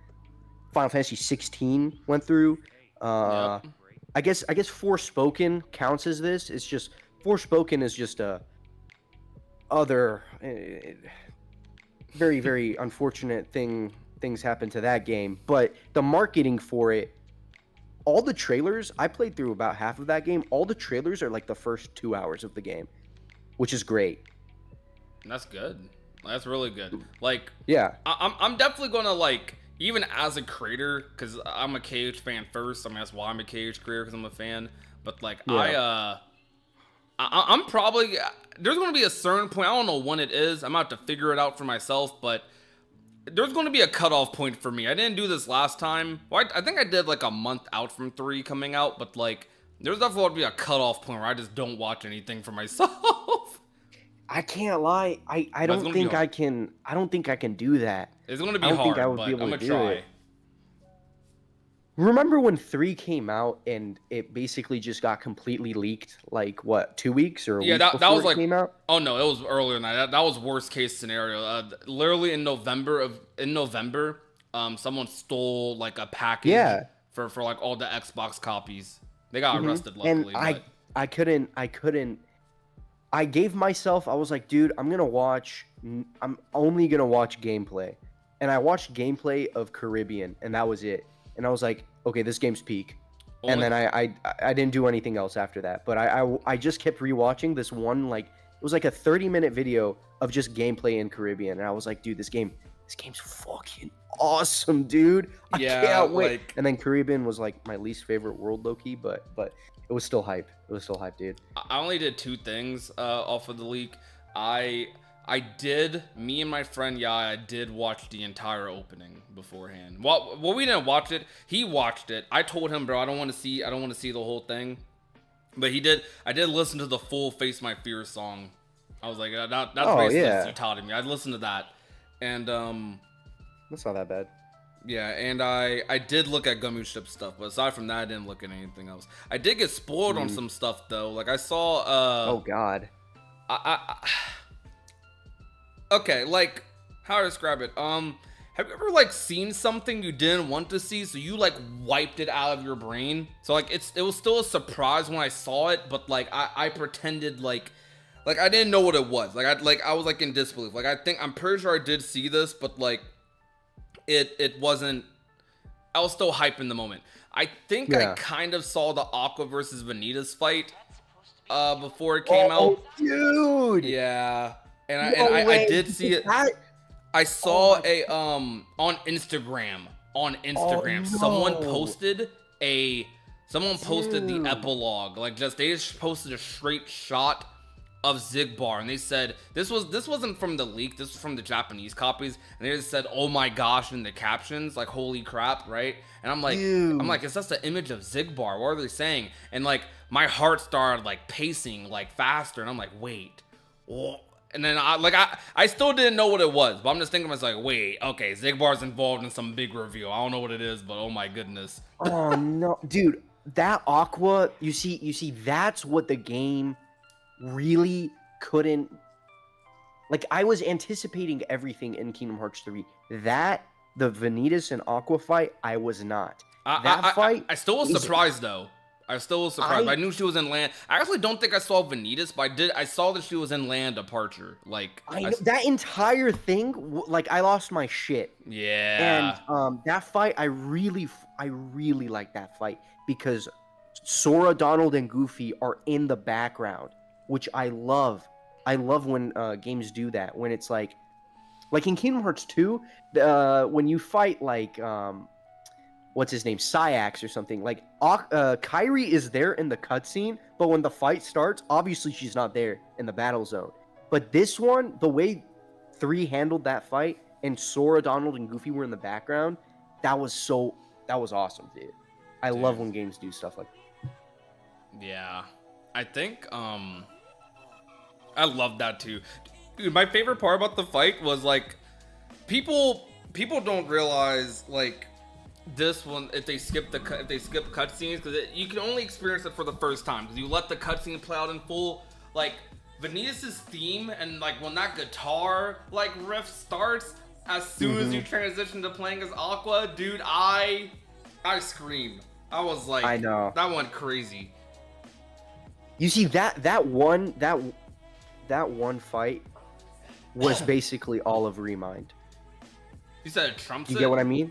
Fantasy 16 went through. Yep. I guess Forspoken counts as this. It's just Forspoken is just a other very, very unfortunate things happen to that game, but the marketing for it, all the trailers, I played through about half of that game. All the trailers are like the first 2 hours of the game, which is great. That's good. That's really good. Like, yeah, I'm definitely gonna like, even as a creator, because I'm a KH fan first. I mean, that's why I'm a KH creator, because I'm a fan. But like, yeah. I'm probably there's going to be a certain point. I don't know when it is. I'm about to figure it out for myself, but there's going to be a cutoff point for me. I didn't do this last time. Well, I think I did like a month out from 3 coming out, but like there's definitely going to be a cutoff point where I just don't watch anything for myself. I can't lie. I But it's don't gonna be think hard. I can. I don't think I can do that. It's going to be I don't hard, think I would but be I'm able going to to do try. it. Remember when 3 came out and it basically just got completely leaked? Like what, 2 weeks or a Yeah, week that before was it like, came out? oh no, it was earlier than that. That was worst case scenario. Literally in November, someone stole like a package Yeah. for like all the Xbox copies. They got Mhm. arrested And luckily, but I couldn't. I gave myself. I was like, dude, I'm only gonna watch gameplay, and I watched gameplay of Caribbean, and that was it. And I was like, okay, this game's peak. And only, then I didn't do anything else after that. But I just kept rewatching this one, like it was like a 30-minute video of just gameplay in Caribbean, and I was like, dude, this game's fucking awesome, dude. I Yeah, can't wait. like- And then Caribbean was like my least favorite world, low-key, but it was still hype. It was still hype, dude. I only did 2 things off of the leak. Me and my friend I did watch the entire opening beforehand. Well, we didn't watch it. He watched it. I told him, bro, I don't want to see the whole thing. But he did. I did listen to the full "Face My Fears" song. I was like, that's Oh, basically yeah. he taught me. I listened to that, and That's not that bad. yeah, and I did look at Gummy Ship stuff, but aside from that, I didn't look at anything else. I did get spoiled on some stuff though. Like I saw. Oh God. Okay, like how to describe it? Have you ever like seen something you didn't want to see, so you like wiped it out of your brain? So like it was still a surprise when I saw it, but like I pretended like I didn't know what it was. Like I was like in disbelief. Like I'm pretty sure I did see this, but like it wasn't. I was still hype in the moment. I think I kind of saw the Aqua versus Vanitas fight before it came out. Dude. Yeah. And No I way. did see it. That- I saw on Instagram. no. Someone posted the Dude. epilogue. Like they just posted a straight shot of Zigbar, and they said this wasn't from the leak. This was from the Japanese copies, and they just said, "Oh my gosh" in the captions, like "Holy crap," right? And I'm like, Dude. is that the image of Zigbar? What are they saying? And like my heart started like pacing like faster, and I'm like, wait, whoa. And then I still didn't know what it was, but I'm just thinking, I was like, wait, okay, Zigbar's involved in some big reveal. I don't know what it is, but oh my goodness. Oh no, dude, that Aqua. You see, that's what the game really couldn't. Like, I was anticipating everything in Kingdom Hearts 3. That the Vanitas and Aqua fight, I was not. I still was is- surprised though. I still was surprised. I- I knew she was in land. I actually don't think I saw Vanitas, but I saw that she was in land departure. Like I know, that entire thing, like, I lost my shit. yeah. And that fight, I really like that fight because Sora, Donald, and Goofy are in the background, which I love. I love when games do that. When it's like in Kingdom Hearts 2, when you fight like what's his name, Syax or something. Like Kairi is there in the cutscene, but when the fight starts, obviously she's not there in the battle zone. But this one, the way 3 handled that fight, and Sora, Donald, and Goofy were in the background, that was awesome, dude. I love when games do stuff like that. Yeah. I think I love that too. Dude, my favorite part about the fight was like people don't realize like this one if they skip cutscenes, because you can only experience it for the first time because you let the cutscene play out in full. Like Vanitas' theme, and like when that guitar like riff starts, as soon as you transition to playing as Aqua, dude, I screamed. I was like, I know. That went crazy. You see that one fight was basically all of Remind. You said it trumps You it? get what I mean?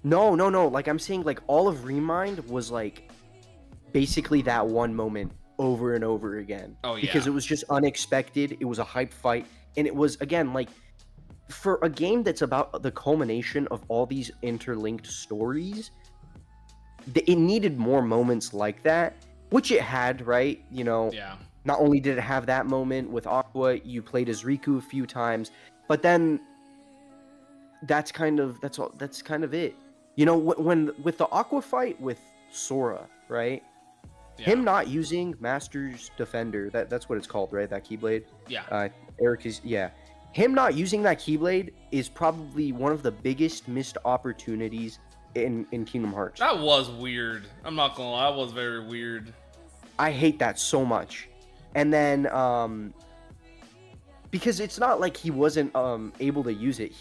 No. Like I'm saying, like all of Remind was like basically that one moment over and over again. Oh, yeah. Because it was just unexpected. It was a hype fight, and it was again like for a game that's about the culmination of all these interlinked stories. It needed more moments like that, which it had, right? You know, Yeah. not only did it have that moment with Aqua, you played as Riku a few times, but then that's kind of it. You know, when with the Aqua fight with Sora, right? Yeah. Him not using Master's Defender, that's what it's called, right? That Keyblade. Yeah. Eric is, yeah. Him not using that Keyblade is probably one of the biggest missed opportunities in Kingdom Hearts. That was weird. I'm not gonna lie, that was very weird. I hate that so much. And then because it's not like he wasn't able to use it.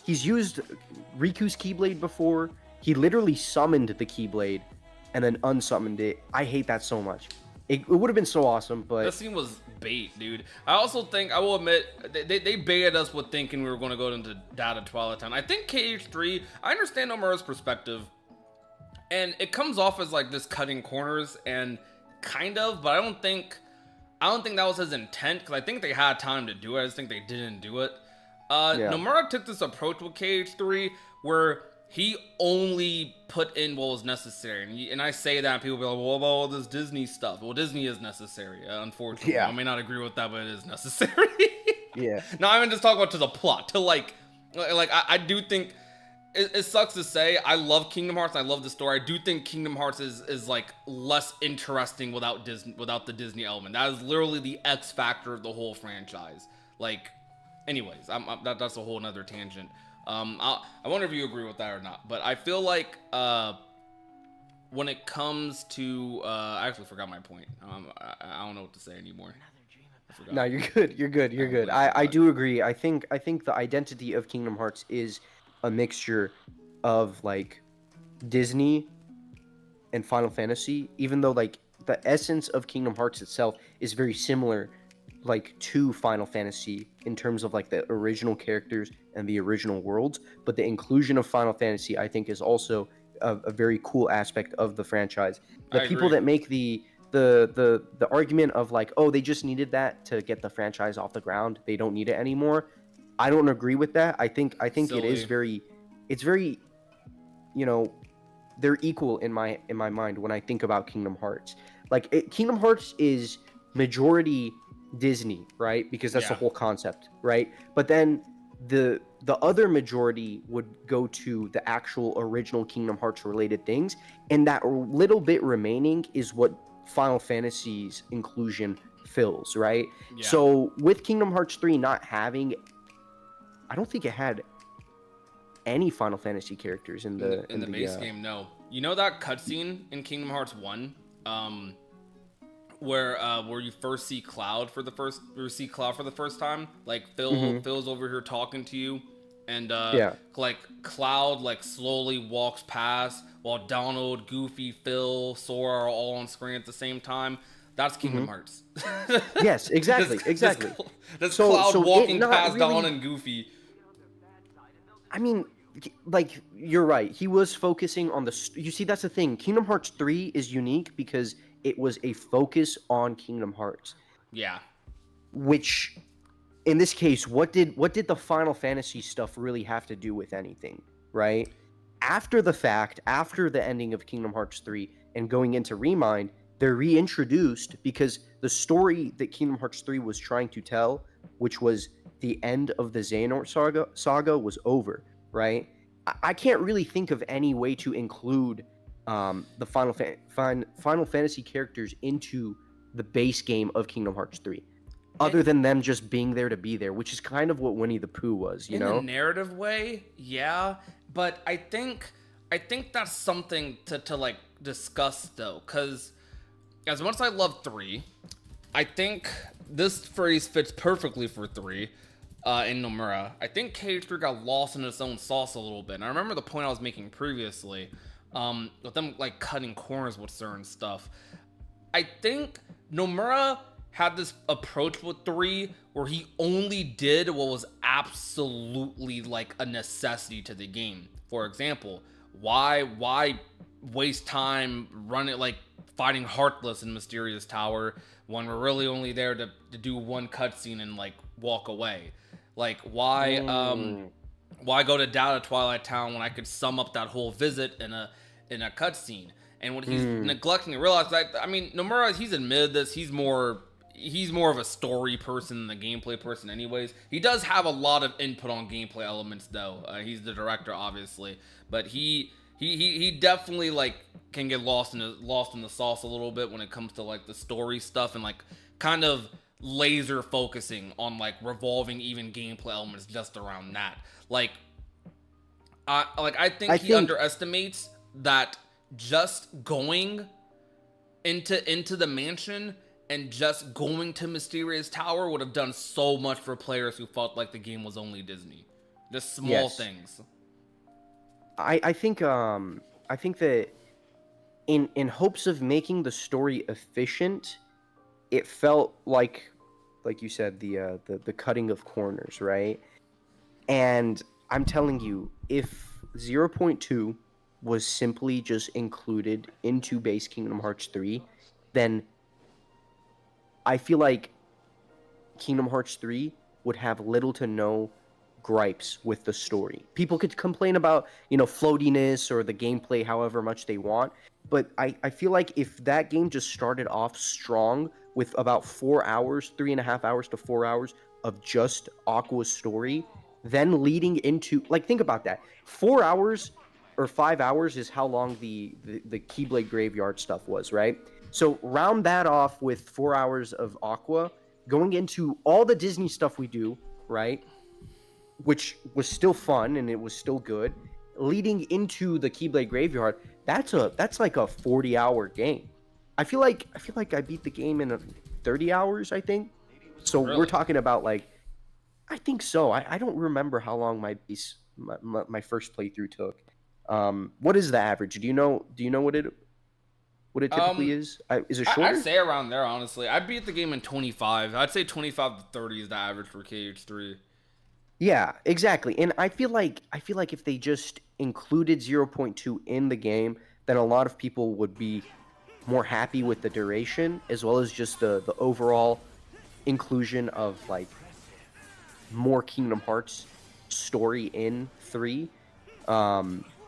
He's used Riku's Keyblade before. He literally summoned the Keyblade and then unsummoned it. I hate that so much. It would have been so awesome, but That scene was bait, dude. I also think, I will admit, they baited us with thinking we were going to go into Data Twilight Town. I think KH3, I understand Omura's perspective, and it comes off as like this cutting corners, and kind of, but I don't think that was his intent, because I think they had time to do it. I just think they didn't do it. Yeah. Nomura took this approach with KH3 where he only put in what was necessary. And I say that, and people be like, well, about all this Disney stuff. Well, Disney is necessary, unfortunately. Yeah. I may not agree with that, but it is necessary. yeah. No, I mean, just talk about to the plot. To I do think it sucks to say. I love Kingdom Hearts. I love the story. I do think Kingdom Hearts is like less interesting without the Disney element. That is literally the X factor of the whole franchise. Like, anyways, that's a whole nother tangent. I wonder if you agree with that or not. But I feel like when it comes to I actually forgot my point. I don't know what to say anymore. No, you're good. You're good. You're good. I do agree. I think the identity of Kingdom Hearts is a mixture of like Disney and Final Fantasy, even though like the essence of Kingdom Hearts itself is very similar like to Final Fantasy in terms of like the original characters and the original worlds, but the inclusion of Final Fantasy I think is also a very cool aspect of the franchise. The I people agree. that make the argument of like, oh, they just needed that to get the franchise off the ground, they don't need it anymore, I don't agree with that. I think it is Silly. very, you know, they're equal in my mind when I think about Kingdom Hearts. Like Kingdom Hearts is majority Disney, right? Because that's the Yeah. whole concept, right? But then the other majority would go to the actual original Kingdom Hearts related things, and that little bit remaining is what Final Fantasy's inclusion fills, right? Yeah. So with Kingdom Hearts 3 not having, I don't think it had any Final Fantasy characters in the base game. No, you know that cutscene in Kingdom Hearts 1, where you first see Cloud for the first time. Like Phil's over here talking to you, and Yeah. like Cloud like slowly walks past while Donald, Goofy, Phil, Sora are all on screen at the same time. That's Kingdom Hearts. Yes, exactly, exactly. That's So- Cloud so it walking not past really- Donald and Goofy. I mean, like, you're right. He was focusing on you see, that's the thing. Kingdom Hearts 3 is unique because it was a focus on Kingdom Hearts, Yeah. which, in this case, what did the Final Fantasy stuff really have to do with anything, right? After the fact, after the ending of Kingdom Hearts 3 and going into Remind, they're reintroduced because the story that Kingdom Hearts 3 was trying to tell, which was the end of the Xehanort saga was over, right? I can't really think of any way to include the Final Fantasy characters into the base game of Kingdom Hearts 3, other than them just being there to be there, which is kind of what Winnie the Pooh was, you know? In a narrative way, yeah, but I think that's something to like discuss though, because as much as I love 3, I think this phrase fits perfectly for 3 in Nomura. I think KH3 got lost in its own sauce a little bit. And I remember the point I was making previously, with them like cutting corners with certain stuff. I think Nomura had this approach with 3 where he only did what was absolutely like a necessity to the game. For example, why waste time running like fighting Heartless in Mysterious Tower when we're really only there to do one cutscene and like walk away? Like why go to Data Twilight Town when I could sum up that whole visit in a cutscene? and what he's neglecting to realize that, I mean, Nomura, he's admitted this, he's more of a story person than a gameplay person anyways. He does have a lot of input on gameplay elements though. He's the director obviously, but he definitely like can get lost in the sauce a little bit when it comes to like the story stuff and like kind of laser focusing on like revolving even gameplay elements just around that. I think he underestimates that just going into the mansion and just going to Mysterious Tower would have done so much for players who felt like the game was only Disney. Just small things. I think that in hopes of making the story efficient, it felt like you said, the cutting of corners, right? And I'm telling you, if 0.2 was simply just included into base Kingdom Hearts 3, then I feel like Kingdom Hearts 3 would have little to no gripes with the story. People could complain about, floatiness or the gameplay however much they want, but I feel like if that game just started off strong with about 4 hours, 3.5 hours to 4 hours of just Aqua's story, then leading into, like, think about that. 4 hours or 5 hours is how long the Keyblade Graveyard stuff was, right? So round that off with 4 hours of Aqua, going into all the Disney stuff we do, right? Which was still fun and it was still good. Leading into the Keyblade Graveyard, that's like a 40-hour game. I feel like I beat the game in 30 hours, I think. So Really? we're talking about like, I think so. I don't remember how long my first playthrough took. What is the average? Do you know what it typically is? Is it shorter? I'd say around there, honestly. I beat the game in 25. I'd say 25 to 30 is the average for KH3. Yeah, exactly. And I feel like if they just included 0.2 in the game, then a lot of people would be more happy with the duration as well as just the overall inclusion of like more Kingdom Hearts story in 3.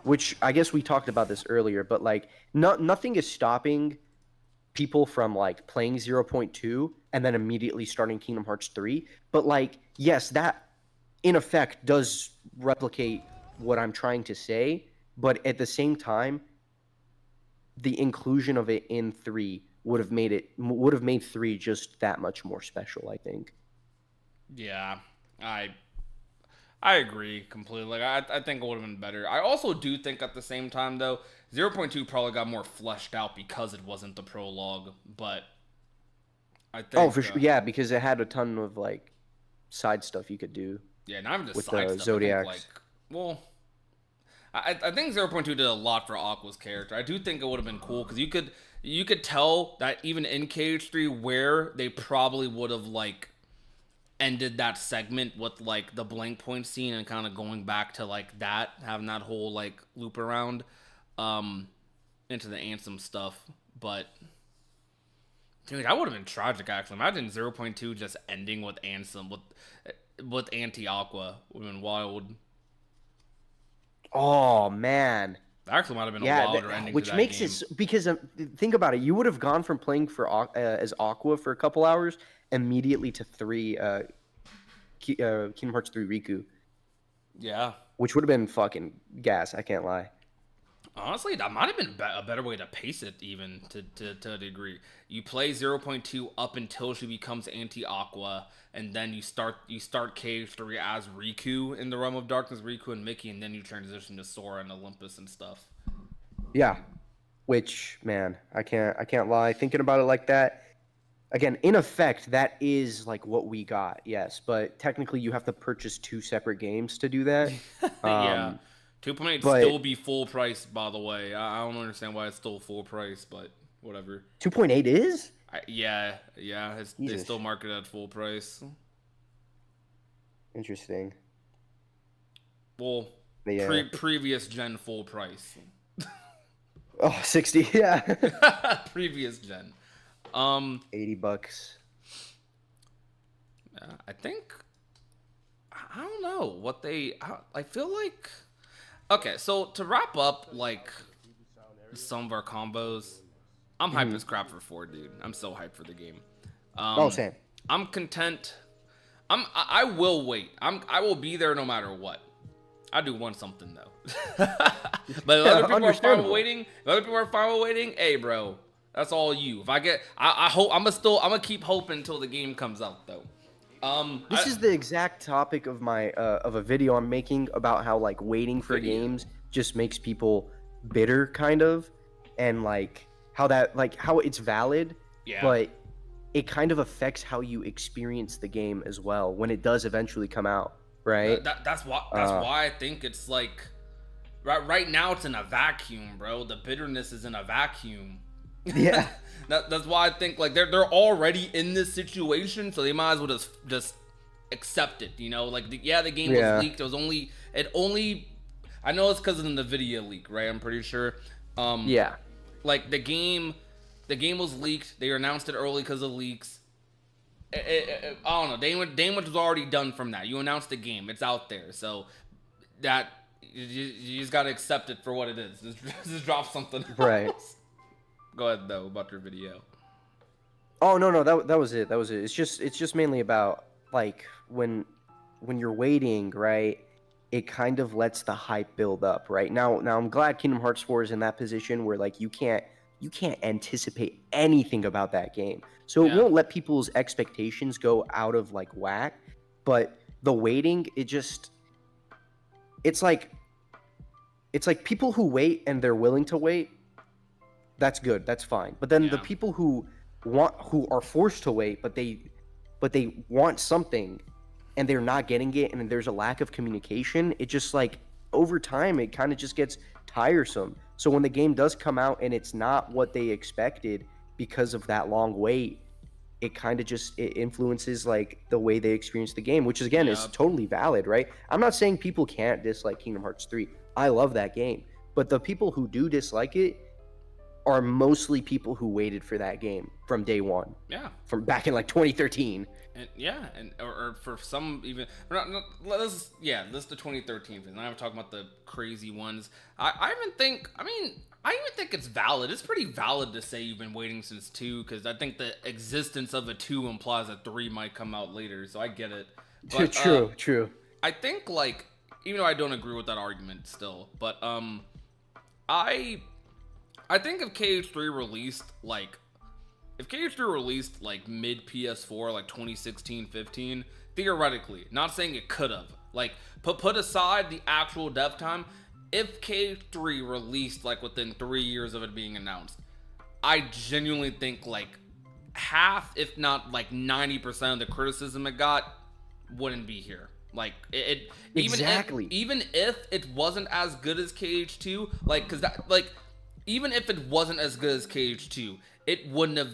Which I guess we talked about this earlier, but like nothing is stopping people from like playing 0.2 and then immediately starting Kingdom Hearts 3. But like, yes, that in effect does replicate what I'm trying to say, but at the same time, the inclusion of it in 3 would have made 3 just that much more special, I think. Yeah, I agree completely. Like, I think it would have been better. I also do think at the same time, though, 0.2 probably got more fleshed out because it wasn't the prologue. But I think... Oh, for sure. Yeah, because it had a ton of, like, side stuff you could do. Yeah, not even just with side the stuff. Zodiacs. I think, like, well, I think 0.2 did a lot for Aqua's character. I do think it would have been cool because you could tell that even in KH3 where they probably would have, like, ended that segment with like the blank point scene and kind of going back to like that, having that whole like loop around into the Ansem stuff. But dude, that would have been tragic actually. Imagine 0.2 just ending with Ansem with anti-Aqua. Would have been wild. Oh man. That actually might have been a wilder ending which to that makes game. it because think about it, you would have gone from playing for as Aqua for a couple hours immediately to 3 Kingdom Hearts 3 Riku. Yeah. Which would have been fucking gas, I can't lie. Honestly, that might have been a better way to pace it, even to a degree. You play 0.2 up until she becomes anti-Aqua, and then you start KH3 as Riku in the Realm of Darkness, Riku and Mickey, and then you transition to Sora and Olympus and stuff. Yeah, which man, I can't lie. Thinking about it like that, again, in effect, that is like what we got. Yes, but technically, you have to purchase 2 separate games to do that. Yeah. 2.8 still be full price, by the way. I don't understand why it's still full price, but whatever. 2.8 is? Yeah. They still market it at full price. Interesting. Well, previous gen full price. Oh, 60, yeah. Previous gen. $80. I think... I don't know what they... I feel like... Okay, so to wrap up, like, some of our combos. I'm hyped as crap for 4, dude. I'm so hyped for the game. Oh, same. I'm content. I will wait. I will be there no matter what. I do want something though. But if other people are fine with waiting. If other people are fine with waiting, hey, bro, that's all you. If I get, I hope I'm gonna keep hoping until the game comes out though. This is the exact topic of my of a video I'm making about how like waiting for games just makes people bitter, kind of, and like how that like how it's valid, but it kind of affects how you experience the game as well when it does eventually come out, right? That's why I think it's like right now it's in a vacuum, bro. The bitterness is in a vacuum. Yeah. That's why I think like they're already in this situation, so they might as well just accept it, you know? Like the game was leaked. It only I know it's because of the NVIDIA leak, right? I'm pretty sure. Like the game was leaked. They announced it early because of leaks. I don't know. Damage was already done from that. You announced the game. It's out there. So that you just gotta accept it for what it is. Just drop something else. Right. Go ahead though about your video. Oh no, that was it. It's just mainly about like when you're waiting, right? It kind of lets the hype build up, right? Now I'm glad Kingdom Hearts 4 is in that position where like you can't anticipate anything about that game. So it won't let people's expectations go out of like whack, but the waiting, it's like people who wait and they're willing to wait, that's good, that's fine. But then the people who are forced to wait, but they want something and they're not getting it, and there's a lack of communication, it just like over time it kind of just gets tiresome. So when the game does come out and it's not what they expected because of that long wait, it kind of just it influences like the way they experience the game, which is again is totally valid, right? I'm not saying people can't dislike Kingdom Hearts 3. I love that game, but the people who do dislike it are mostly people who waited for that game from day one. Yeah. From back in like 2013. And or for some even let's the 2013 thing. I'm talking about the crazy ones. I even think it's valid. It's pretty valid to say you've been waiting since 2, because I think the existence of a 2 implies a 3 might come out later. So I get it. But, true. I think like even though I don't agree with that argument still, but I think if KH3 released like mid PS4, like 2016, 15, theoretically, not saying it could have, like put aside the actual dev time, if KH3 released like within 3 years of it being announced, I genuinely think like half, if not like 90% of the criticism it got wouldn't be here. Like it even if it wasn't as good as KH2, like because that like even if it wasn't as good as KH2, it wouldn't have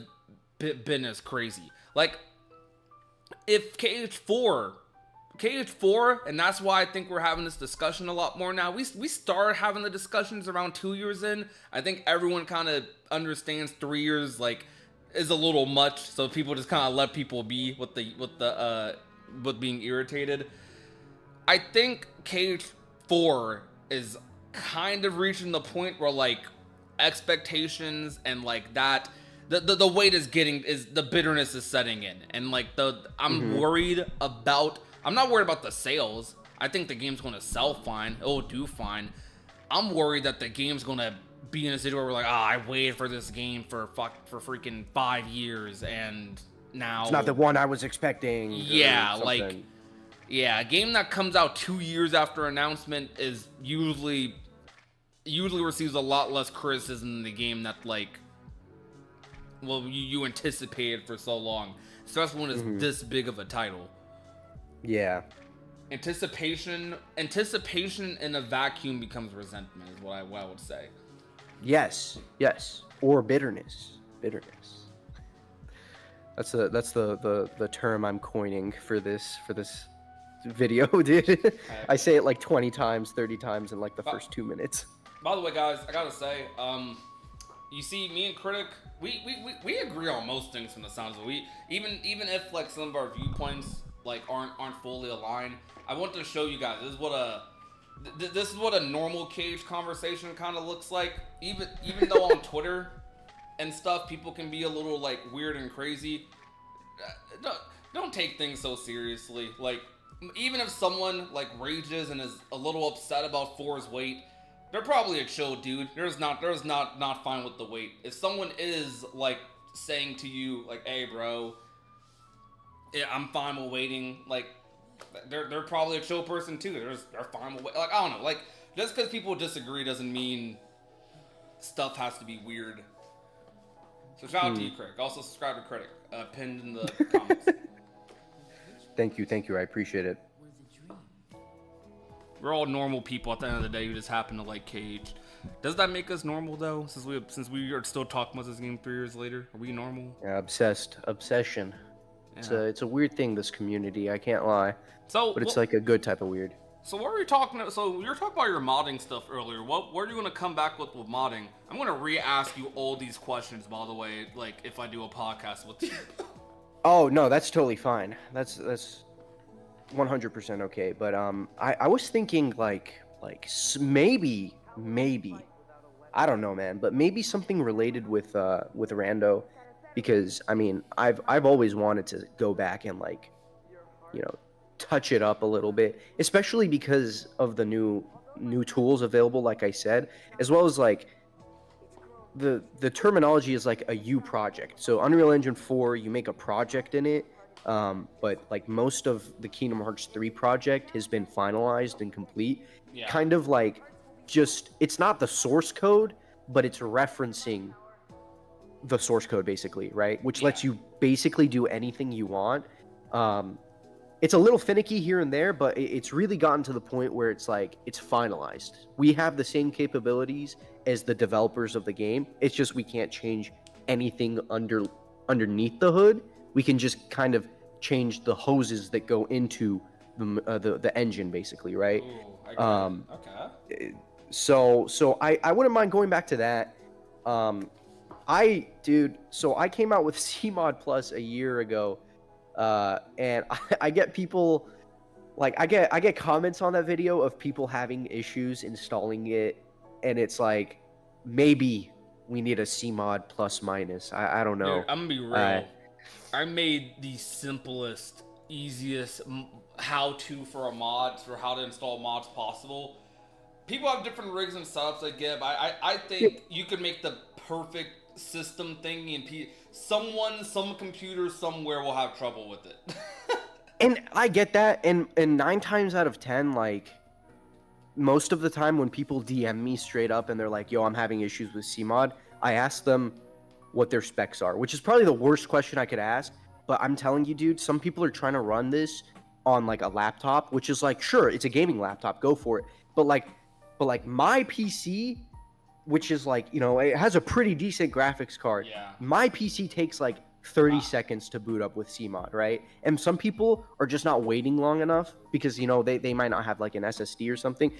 been as crazy. Like if KH4, and that's why I think we're having this discussion a lot more now. We started having the discussions around 2 years in. I think everyone kind of understands 3 years like is a little much, so people just kind of let people be with being irritated. I think KH4 is kind of reaching the point where like expectations and like that the weight is the bitterness is setting in, and like I'm not worried about the sales. I think the game's going to sell fine. It'll do fine. I'm worried that the game's going to be in a situation where we're like, I waited for this game for freaking 5 years, and now it's not the one I was expecting. A game that comes out 2 years after announcement is usually receives a lot less criticism than the game that like you anticipated for so long, especially when it's this big of a title. Yeah. Anticipation in a vacuum becomes resentment, is what I would say. Yes. Or bitterness. That's the term I'm coining for this video, dude. I say it like 20 times, 30 times in like the first 2 minutes. By the way, guys, I gotta say, you see, me and Critic, we agree on most things from the sounds of it. Even if like some of our viewpoints like aren't fully aligned, I want to show you guys. This is what this is what a normal cage conversation kind of looks like. Even though on Twitter and stuff, people can be a little like weird and crazy. Don't take things so seriously. Like, even if someone like rages and is a little upset about 4's weight, they're probably a chill dude. There's not fine with the weight. If someone is like saying to you like, "Hey, bro, yeah, I'm fine with waiting," like they're probably a chill person too. They're fine with like, I don't know. Like, just because people disagree doesn't mean stuff has to be weird. So shout out to you, Craig. Also subscribe to Critic, pinned in the comments. Thank you. I appreciate it. We're all normal people at the end of the day who just happen to like KH. Does that make us normal though? Since we are still talking about this game 3 years later, are we normal? Yeah, obsession. Yeah. It's a weird thing, this community. I can't lie. So, but it's like a good type of weird. So what were you talking about? So you were talking about your modding stuff earlier. What are you gonna come back with modding? I'm gonna re-ask you all these questions, by the way. Like if I do a podcast with you. Oh no, that's totally fine. That's 100% okay. But I was thinking like maybe I don't know, man, but maybe something related with Rando, because I mean I've always wanted to go back and like, you know, touch it up a little bit, especially because of the new tools available, like I said, as well as like the terminology is like a U project. So Unreal Engine 4, you make a project in it, but like most of the Kingdom Hearts 3 project has been finalized and complete. Yeah. Kind of like just, it's not the source code, but it's referencing the source code basically, right? Which lets you basically do anything you want. It's a little finicky here and there, but it's really gotten to the point where it's like, it's finalized. We have the same capabilities as the developers of the game. It's just we can't change anything underneath the hood. We can just kind of change the hoses that go into the engine, basically, right? Ooh, okay. So I wouldn't mind going back to that. I came out with CMod Plus a year ago. And I get people, like, I get comments on that video of people having issues installing it, and it's like, maybe we need a CMod plus minus. I don't know. Dude, I'm gonna be real. I made the simplest, easiest how-to for a mod, for how to install mods possible. People have different rigs and setups they give. I think you could make the perfect system thing, and some computer somewhere will have trouble with it. And I get that, and 9 times out of 10, like, most of the time when people DM me straight up and they're like, yo, I'm having issues with CMod, I ask them what their specs are, which is probably the worst question I could ask. But I'm telling you, dude, some people are trying to run this on like a laptop, which is like, sure, it's a gaming laptop, go for it. But like my PC, which is like, you know, it has a pretty decent graphics card. Yeah. My PC takes like 30 seconds to boot up with CMod, right? And some people are just not waiting long enough because, you know, they might not have like an SSD or something.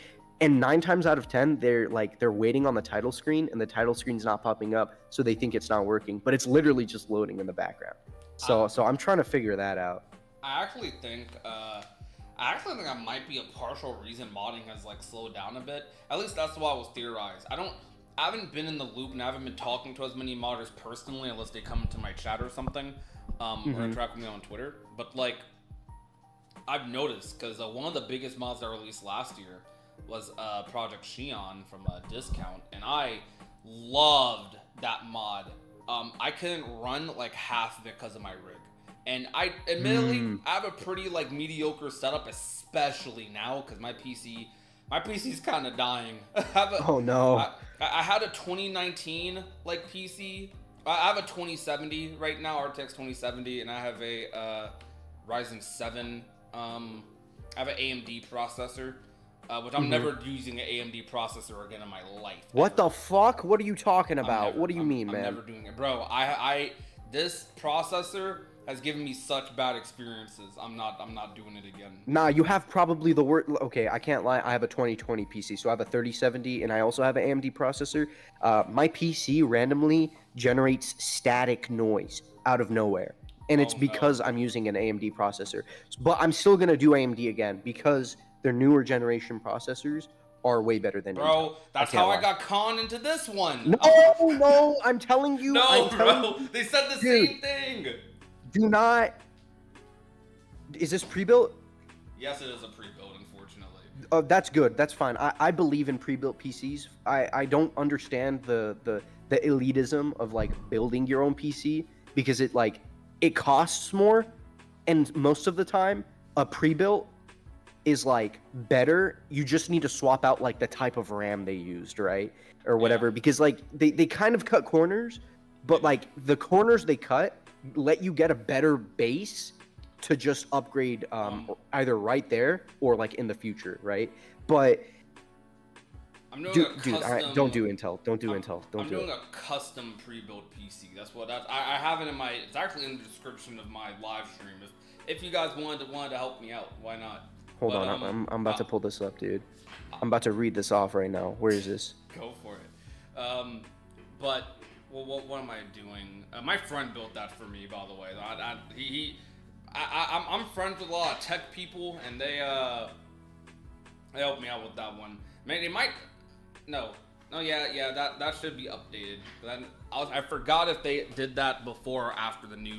And 9 times out of 10, they're waiting on the title screen, and the title screen's not popping up, so they think it's not working, but it's literally just loading in the background. So I'm trying to figure that out. I actually think that might be a partial reason modding has like slowed down a bit. At least that's what was theorized. I haven't been in the loop, and I haven't been talking to as many modders personally, unless they come into my chat or something, or interact with me on Twitter. But like, I've noticed, because one of the biggest mods that released last year was Project Xion from a discount, and I loved that mod. I couldn't run like half of it because of my rig, and I admittedly I have a pretty like mediocre setup, especially now because my PC's kind of dying. Oh no! I had a 2019 like PC. I have a 2070 right now, RTX 2070, and I have a Ryzen 7. I have an AMD processor. Which I'm never using an AMD processor again in my life. What the fuck? What are you talking about? What do you mean, man? I'm never doing it, bro. This processor has given me such bad experiences. I'm not doing it again. Nah, you have probably the worst. Okay, I can't lie. I have a 2020 PC, so I have a 3070, and I also have an AMD processor. My PC randomly generates static noise out of nowhere, and it's because I'm using an AMD processor. But I'm still gonna do AMD again because their newer generation processors are way better than Intel. Bro, that's can't how I lie. got conned into this one. No, I'm telling you. No, I'm telling bro. you, They said the dude, same thing. do not. Is this pre-built? Yes, it is a pre-built, unfortunately. That's good. That's fine. I believe in pre-built PCs. I don't understand the elitism of like building your own PC because it costs more, and most of the time a pre-built is like better. You just need to swap out like the type of RAM they used, right? Or whatever, Yeah. because like they kind of cut corners, but like the corners they cut let you get a better base to just upgrade either right there or like in the future, right? But I'm doing dude, a dude, custom. don't do Intel. Don't do I'm, Intel. Don't I'm do doing it. a custom pre-built PC. I have it in my. It's actually in the description of my live stream. If you guys wanted to help me out, why not? Hold on, I'm about to pull this up, dude. I'm about to read this off right now. Where is this? Go for it. But what am I doing? My friend built that for me, by the way. I'm friends with a lot of tech people, and they helped me out with that one. Man, they might. No, yeah, that should be updated. Then I forgot if they did that before or after the new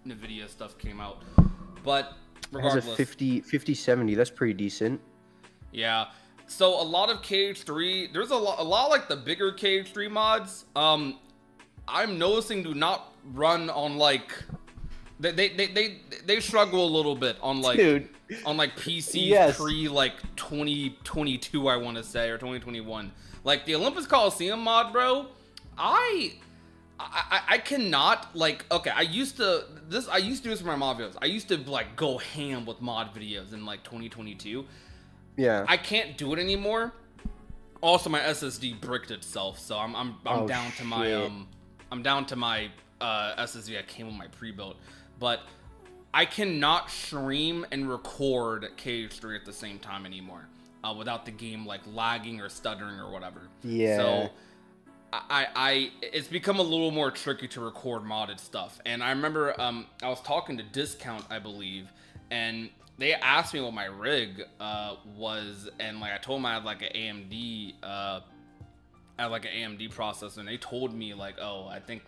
NVIDIA stuff came out. But regardless, it has a 5070. That's pretty decent. Yeah. So a lot of KH3, there's a lot like the bigger KH3 mods. I'm noticing do not run on like they struggle a little bit on like Dude. on like PCs Yes. pre like 2022 I want to say, or 2021. Like the Olympus Coliseum mod, bro. I cannot like, okay, I used to do this for my mod videos. I used to like go ham with mod videos in like 2022. Yeah. I can't do it anymore. Also, my SSD bricked itself, so I'm Oh, down to my SSD that came with my pre-built. But I cannot stream and record KH3 at the same time anymore without the game like lagging or stuttering or whatever. Yeah. So it's become a little more tricky to record modded stuff. And I remember I was talking to Discount, I believe, and they asked me what my rig was, and like I told them I had like an AMD processor, and they told me like, oh, I think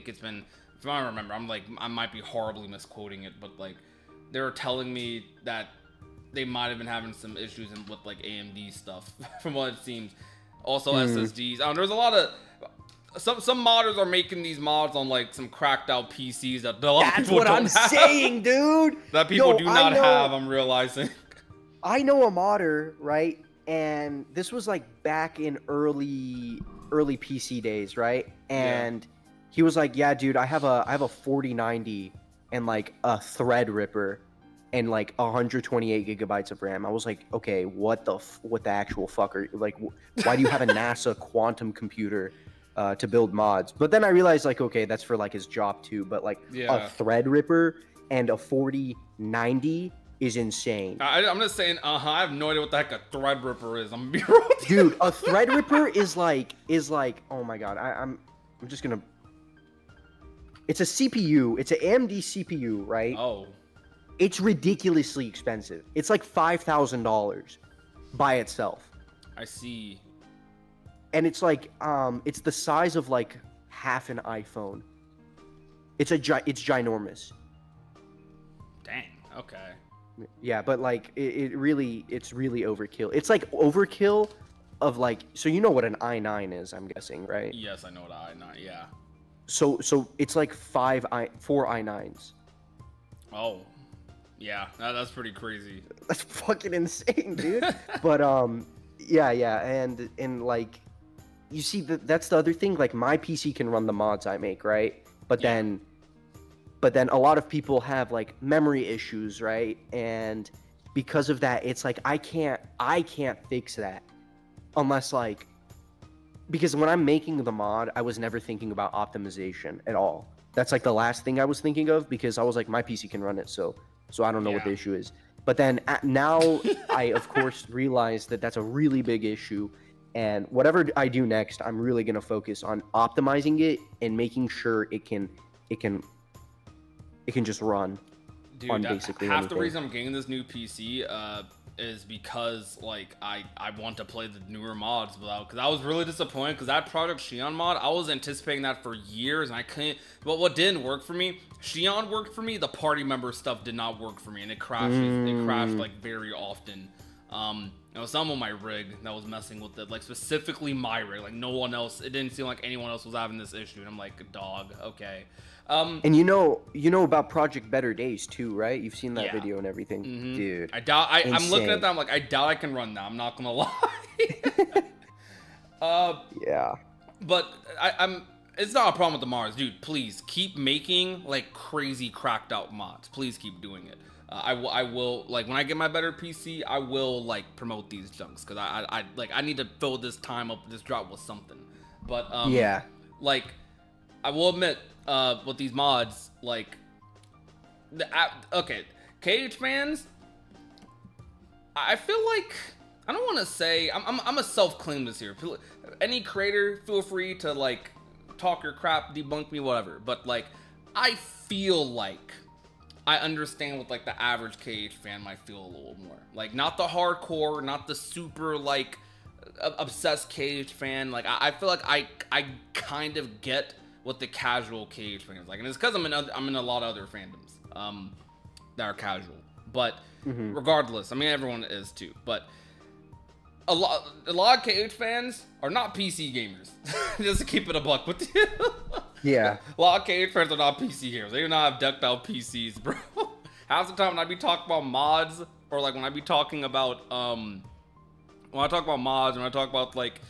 it's been, if I remember, I might be horribly misquoting it, but like they were telling me that they might have been having some issues with like AMD stuff from what it seems. Also SSDs. There's a lot of some modders are making these mods on like some cracked out PCs that a lot of That's people what don't I'm have. saying, dude. That people Yo, do I not know- have, I'm realizing. I know a modder, right? And this was like back in early PC days, right? And he was like, "Yeah, dude, I have a 4090 and like a Threadripper and like 128 gigabytes of RAM." I was like, "Okay, what the actual fuck are like? Why do you have a NASA quantum computer to build mods?" But then I realized like, okay, that's for like his job too. But like a Threadripper and a 4090 is insane. I'm just saying, I have no idea what the heck a Threadripper is. I'm gonna be real with you. Dude, a Threadripper is like, oh my god, I'm just gonna. It's a CPU. It's an AMD CPU, right? Oh. It's ridiculously expensive. It's like $5,000 by itself, I see. and it's like it's the size of like half an iPhone. It's ginormous. Dang. Okay. Yeah, but like it's really overkill. It's like overkill of like, so you know what an i9 is, I'm guessing, right? Yes, I know what yeah. So it's like four i9s. Oh. Yeah, that's pretty crazy. That's fucking insane, dude. But yeah, and like, you see that's the other thing. Like my PC can run the mods I make, right? But then a lot of people have like memory issues, right? And because of that, it's like I can't fix that unless like, because when I'm making the mod, I was never thinking about optimization at all. That's like the last thing I was thinking of, because I was like, my PC can run it, so I don't know what the issue is. But then now I of course realize that that's a really big issue, and whatever I do next, I'm really gonna focus on optimizing it and making sure it can just run. Dude, on basically half the anything. reason I'm getting this new PC, is because like I want to play the newer mods without, because I was really disappointed because that Project Xion mod, I was anticipating that for years and I couldn't. But what didn't work for me, Xion worked for me, the party member stuff did not work for me, and it crashed like very often. It was some of my rig that was messing with it, like specifically my rig, like no one else. It didn't seem like anyone else was having this issue, and I'm like, dog, okay. And you know about Project Better Days too, right? You've seen that Yeah. video and everything, dude. I doubt. I'm looking at insane. that. I'm like, I doubt I can run that. I'm not gonna lie. Yeah. But I'm. It's not a problem with the Mars, dude. Please keep making like crazy cracked out mods. Please keep doing it. I will like when I get my better PC, I will like promote these junks because I need to fill this time up, this drop with something. But Yeah. like I will admit, with these mods, like okay, KH fans, I feel like I don't want to say I'm a self-claim this here. Any creator, feel free to like talk your crap, debunk me, whatever. But like, I feel like I understand what like the average KH fan might feel a little more. Like not the hardcore, not the super like obsessed KH fan. Like I feel like I kind of get what the casual KH fan is like, and it's because I'm in a lot of other fandoms that are casual. But regardless, I mean everyone is too. But a lot of KH fans are not PC gamers. Just to keep it a buck with you. Yeah. A lot of KH fans are not PC gamers. They do not have decked out PCs, bro. Half the time when I be talking about mods, or like when I be talking about when I talk about mods, when I talk about like,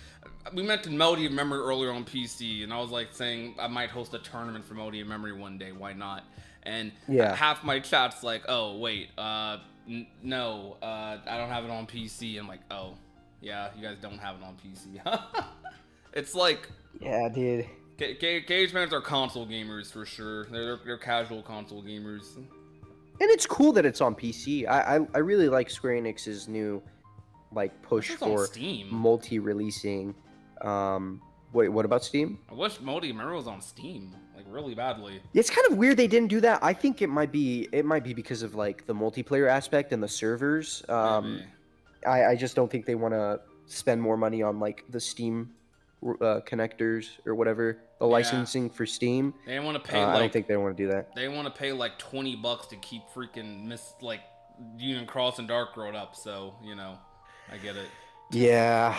we mentioned Melody of Memory earlier on PC, and I was like saying I might host a tournament for Melody of Memory one day. Why not? And half my chat's like, oh wait, no, I don't have it on PC. I'm like, oh yeah, you guys don't have it on PC. It's like, Yeah, dude. KH fans are console gamers for sure. They're casual console gamers. And it's cool that it's on PC. I really like Square Enix's new like push It's on for Steam. multi-releasing. Wait, what about Steam? I wish Melody of Memory was on Steam, like really badly. It's kind of weird they didn't do that. I think it might be because of like the multiplayer aspect and the servers. Maybe. I just don't think they want to spend more money on like the Steam connectors or whatever, the licensing for Steam. They didn't want to pay. I don't think they want to do that. They want to pay like $20 to keep freaking like Union Cross and Dark Road up. So you know, I get it. Yeah,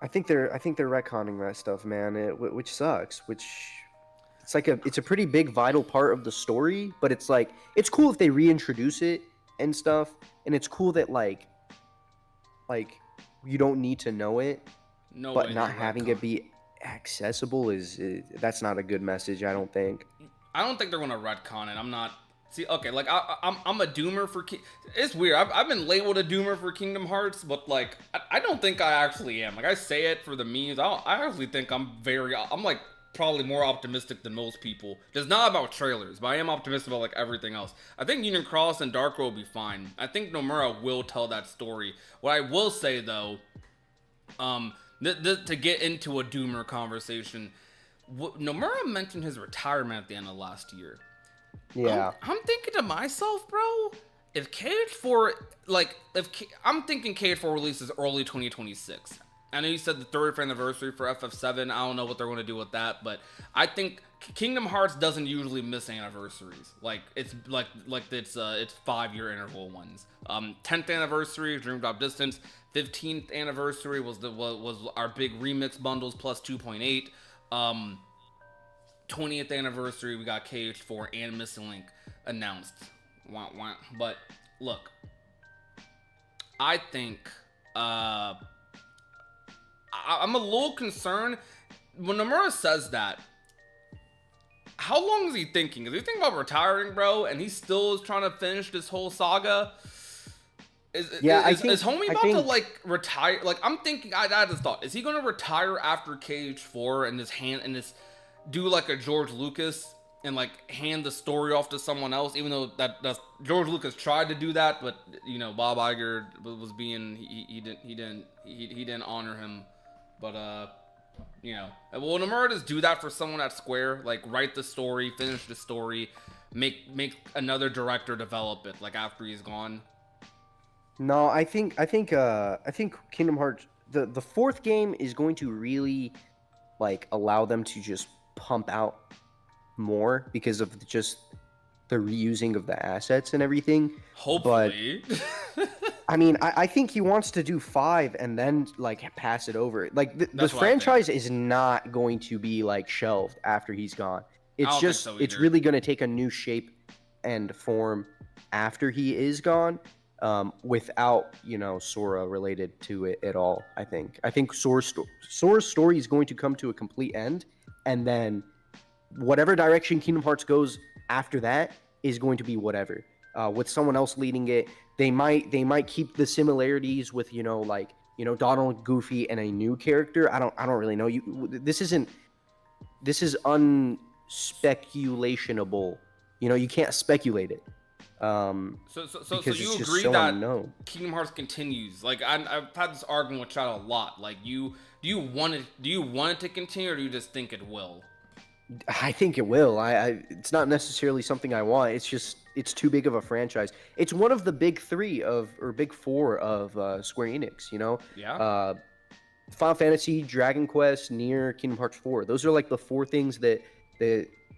I think they're retconning that stuff, man. Which sucks. It's like it's a pretty big vital part of the story, but it's like it's cool if they reintroduce it and stuff, and it's cool that like you don't need to know it. No, but not having it be accessible is that's not a good message, I don't think. I don't think they're gonna retcon it. I'm not. See, okay, like I'm a doomer for. It's weird. I've been labeled a doomer for Kingdom Hearts, but like I don't think I actually am. Like I say it for the memes. I actually think I'm like probably more optimistic than most people. It's not about trailers, but I am optimistic about like everything else. I think Union Cross and Dark Road will be fine. I think Nomura will tell that story. What I will say though, to get into a doomer conversation, Nomura mentioned his retirement at the end of last year. Yeah. I'm thinking to myself, bro, if KH4, I'm thinking KH4 releases early 2026. I know you said the 30th anniversary for FF7. I don't know what they're going to do with that, but I think Kingdom Hearts doesn't usually miss anniversaries. Like it's 5-year interval ones. 10th anniversary, Dream Drop Distance. 15th anniversary was our big remix bundles plus 2.8. 20th anniversary, we got KH4 and Missing Link announced. Wah, wah. But look, I think I'm a little concerned when Nomura says that. How long is he thinking? Is he thinking about retiring, bro? And he still is trying to finish this whole saga? Is homie about to like retire? Like I'm thinking, I had this thought. Is he gonna retire after KH4 and do like a George Lucas and like hand the story off to someone else? Even though that's George Lucas tried to do that, but you know Bob Iger was being he didn't honor him. But you know, will Nomura just do that for someone at Square? Like write the story, finish the story, make another director develop it like after he's gone. No, I think Kingdom Hearts the fourth game is going to really like allow them to just pump out more because of just the reusing of the assets and everything. But Hopefully. I mean, I think he wants to do five and then like pass it over. Like the That's what I think. franchise is not going to be like shelved after he's gone. I It's don't think just so it's either. really going to take a new shape and form after he is gone, without Sora related to it at all. I think Sora's story is going to come to a complete end, and then whatever direction Kingdom Hearts goes after that is going to be whatever. With someone else leading it, they might keep the similarities with like Donald, Goofy, and a new character. I don't really know. This is unspeculationable. You can't speculate it. So Because you it's just agree so that unknown. Kingdom Hearts continues? Like I've had this argument with Chad a lot. Like do you want it to continue, or do you just think it will? I think it will. It's not necessarily something I want. It's just it's too big of a franchise. It's one of the big three of or big four of Square Enix. Yeah. Final Fantasy, Dragon Quest, Nier, Kingdom Hearts 4. Those are like the four things that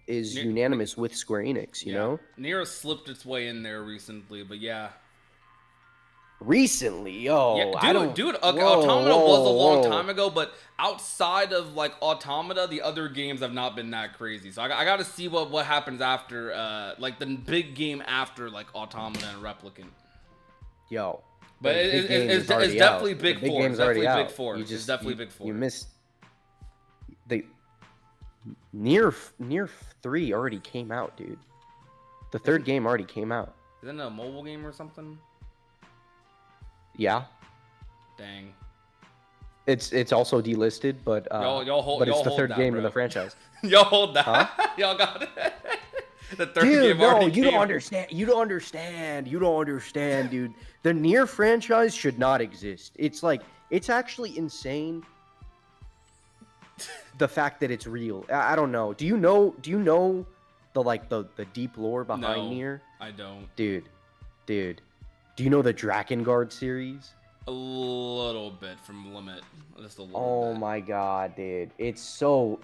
is Nier- unanimous with Square Enix. You Yeah. know, Nier slipped its way in there recently, but yeah. recently, Yeah, I don't. dude. Whoa, Automata was a long whoa. time ago, but outside of like Automata, the other games have not been that crazy. So I got to see what happens after, like the big game after like Automata and Replicant. Yo, But the big game it's is already definitely out. The big big four. It's game's already definitely big out. four. You It's just definitely you, big four. you missed the Near 3 already came out, dude. The third game already came out. Isn't it a mobile game or something? Yeah, Dang. it's also delisted, but Y'all hold. but it's Y'all the hold third that, game bro. in the franchise. Y'all hold that. Huh? Y'all got it. The third Dude, game no, already you don't came. understand. You don't understand. You don't understand, dude. The Nier franchise should not exist. It's like it's actually insane. The fact that it's real. I don't know. Do you know? Do you know the deep lore behind No, Nier? I don't. Dude. Do you know the Drakengard series? A little bit from Limit, just a little Oh bit. my god, dude. It's so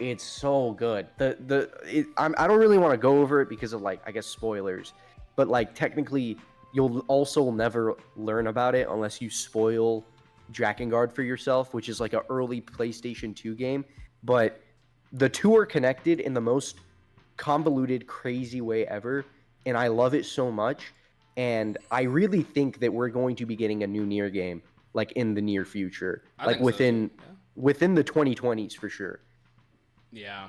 good. I don't really want to go over it because of like I guess spoilers. But like technically you'll also never learn about it unless you spoil Drakengard for yourself, which is like an early PlayStation 2 game. But the two are connected in the most convoluted, crazy way ever, and I love it so much. And I really think that we're going to be getting a new Nier game, like in the near future, I like think so too. within the 2020s for sure. Yeah.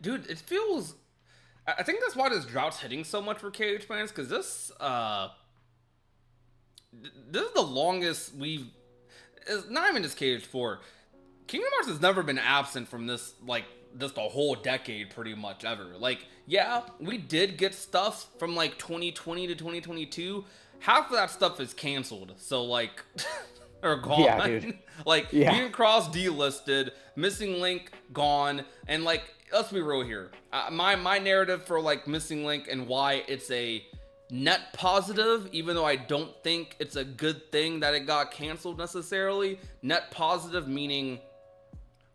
Dude, it feels. I think that's why this drought's hitting so much for KH fans, because this is the longest we've. It's not even just KH4. Kingdom Hearts has never been absent from this, like, just a whole decade, pretty much, ever. Like, yeah, we did get stuff from, like, 2020 to 2022. Half of that stuff is canceled, so, like, or gone. Yeah, dude. Like, Yeah. Mutant Cross delisted, Missing Link gone, and, like, let's be real here. My narrative for, like, Missing Link and why it's a net positive, even though I don't think it's a good thing that it got canceled necessarily. Net positive meaning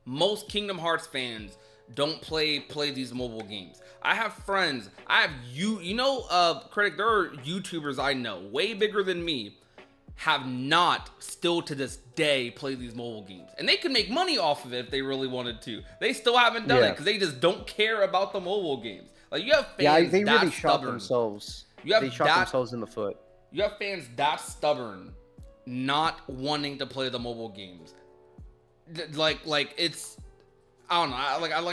most Kingdom Hearts fans don't play these mobile games. I have friends. I have Critic, there are YouTubers I know way bigger than me have not still to this day played these mobile games, and they could make money off of it if they really wanted to. They still haven't done it because they just don't care about the mobile games. Like, you have fans Yeah, they that really shot stubborn. themselves. You have They shot that- themselves in the foot. You have fans that stubborn, not wanting to play the mobile games. Like it's, I don't know.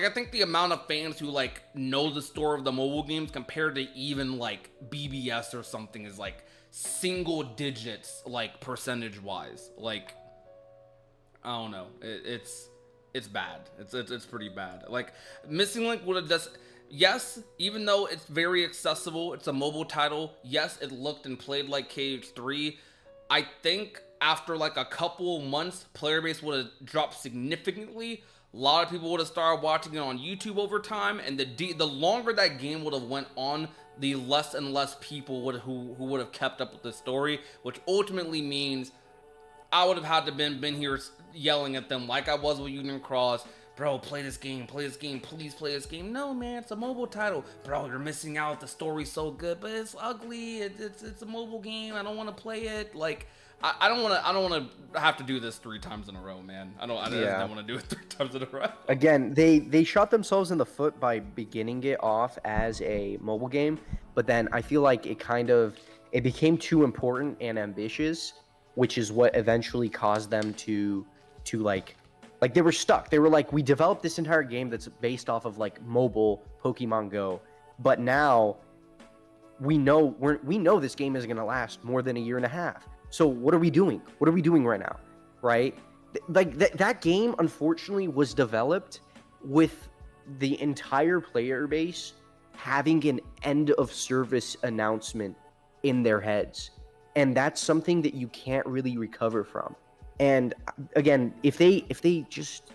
I think the amount of fans who like know the story of the mobile games compared to even like BBS or something is like single digits, like percentage wise. Like, I don't know. It's bad. It's pretty bad. Like, Missing Link would have just. Yes, even though it's very accessible, it's a mobile title. Yes, it looked and played like KH3. I think after like a couple months, player base would have dropped significantly, A lot of people would have started watching it on YouTube over time, and the longer that game would have went on, the less and less people who would have kept up with the story, which ultimately means I would have had to been here yelling at them like I was with Union Cross. Bro, play this game, please play this game. No, man, it's a mobile title. Bro, you're missing out. The story's so good, but it's ugly. It's a mobile game. I don't want to play it. Like, I don't want to have to do this 3 times in a row, man. I don't want to do it 3 times in a row. Again, they shot themselves in the foot by beginning it off as a mobile game, but then I feel like it became too important and ambitious, which is what eventually caused them to like they were stuck. They were like, we developed this entire game that's based off of like mobile Pokemon Go, but now we know this game isn't going to last more than a year and a half. So what are we doing? What are we doing right now? Right? Like that game, unfortunately, was developed with the entire player base having an end of service announcement in their heads. And that's something that you can't really recover from. And again, if they just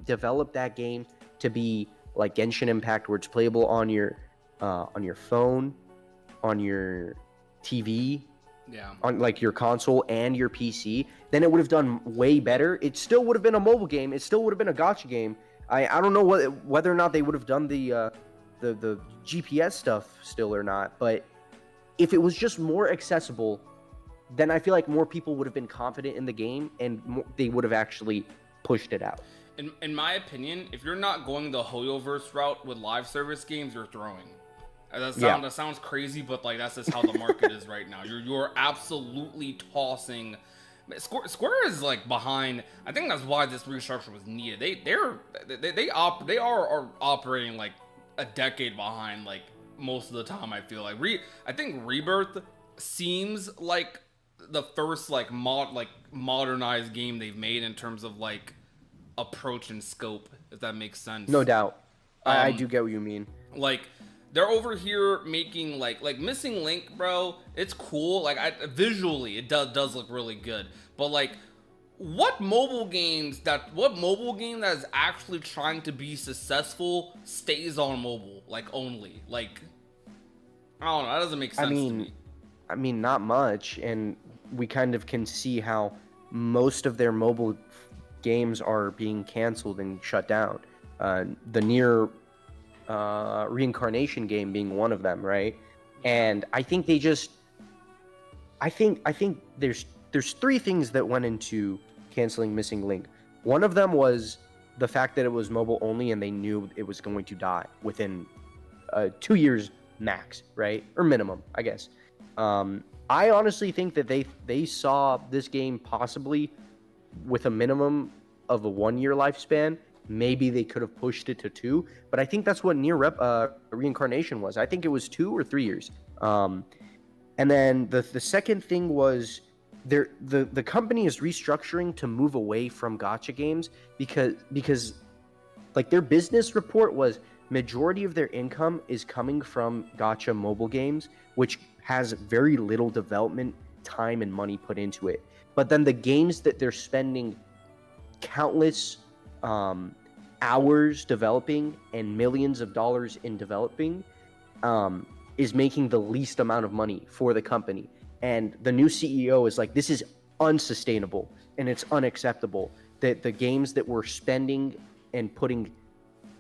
develop that game to be like Genshin Impact, where it's playable on your phone, on your TV, on like your console and your PC, then it would have done way better. It still would have been a mobile game. It still would have been a gacha game. I don't know whether or not they would have done the GPS stuff still or not, but if it was just more accessible, then I feel like more people would have been confident in the game and they would have actually pushed it out. In my opinion, if you're not going the Hoyoverse route with live service games, you're throwing. That sounds crazy, but like that's just how the market is right now. You're absolutely tossing. Square is like behind. I think that's why this restructure was needed. They are operating like a decade behind, like most of the time. I feel like I think Rebirth seems like the first like modernized game they've made in terms of like approach and scope, if that makes sense. No doubt. I do get what you mean. Like they're over here making like Missing Link, bro. It's cool. Like visually it does look really good. But like what mobile game that is actually trying to be successful stays on mobile like only? Like I don't know, that doesn't make sense to me. I mean, not much, and we kind of can see how most of their mobile games are being canceled and shut down. The Nier Reincarnation game being one of them, right? And I think they just, I think there's 3 things that went into canceling Missing Link. One of them was the fact that it was mobile only, and they knew it was going to die within 2 years max, right? Or minimum, I guess. I honestly think that they saw this game possibly with a minimum of a 1-year lifespan. Maybe they could have pushed it to 2, but I think that's what Nier Reincarnation was. I think it was 2 or 3 years. And then the second thing was the company is restructuring to move away from gacha games because like their business report was majority of their income is coming from gacha mobile games, which has very little development time and money put into it. But then the games that they're spending countless hours developing and millions of dollars in developing is making the least amount of money for the company. And the new CEO is like, this is unsustainable and it's unacceptable that the games that we're spending and putting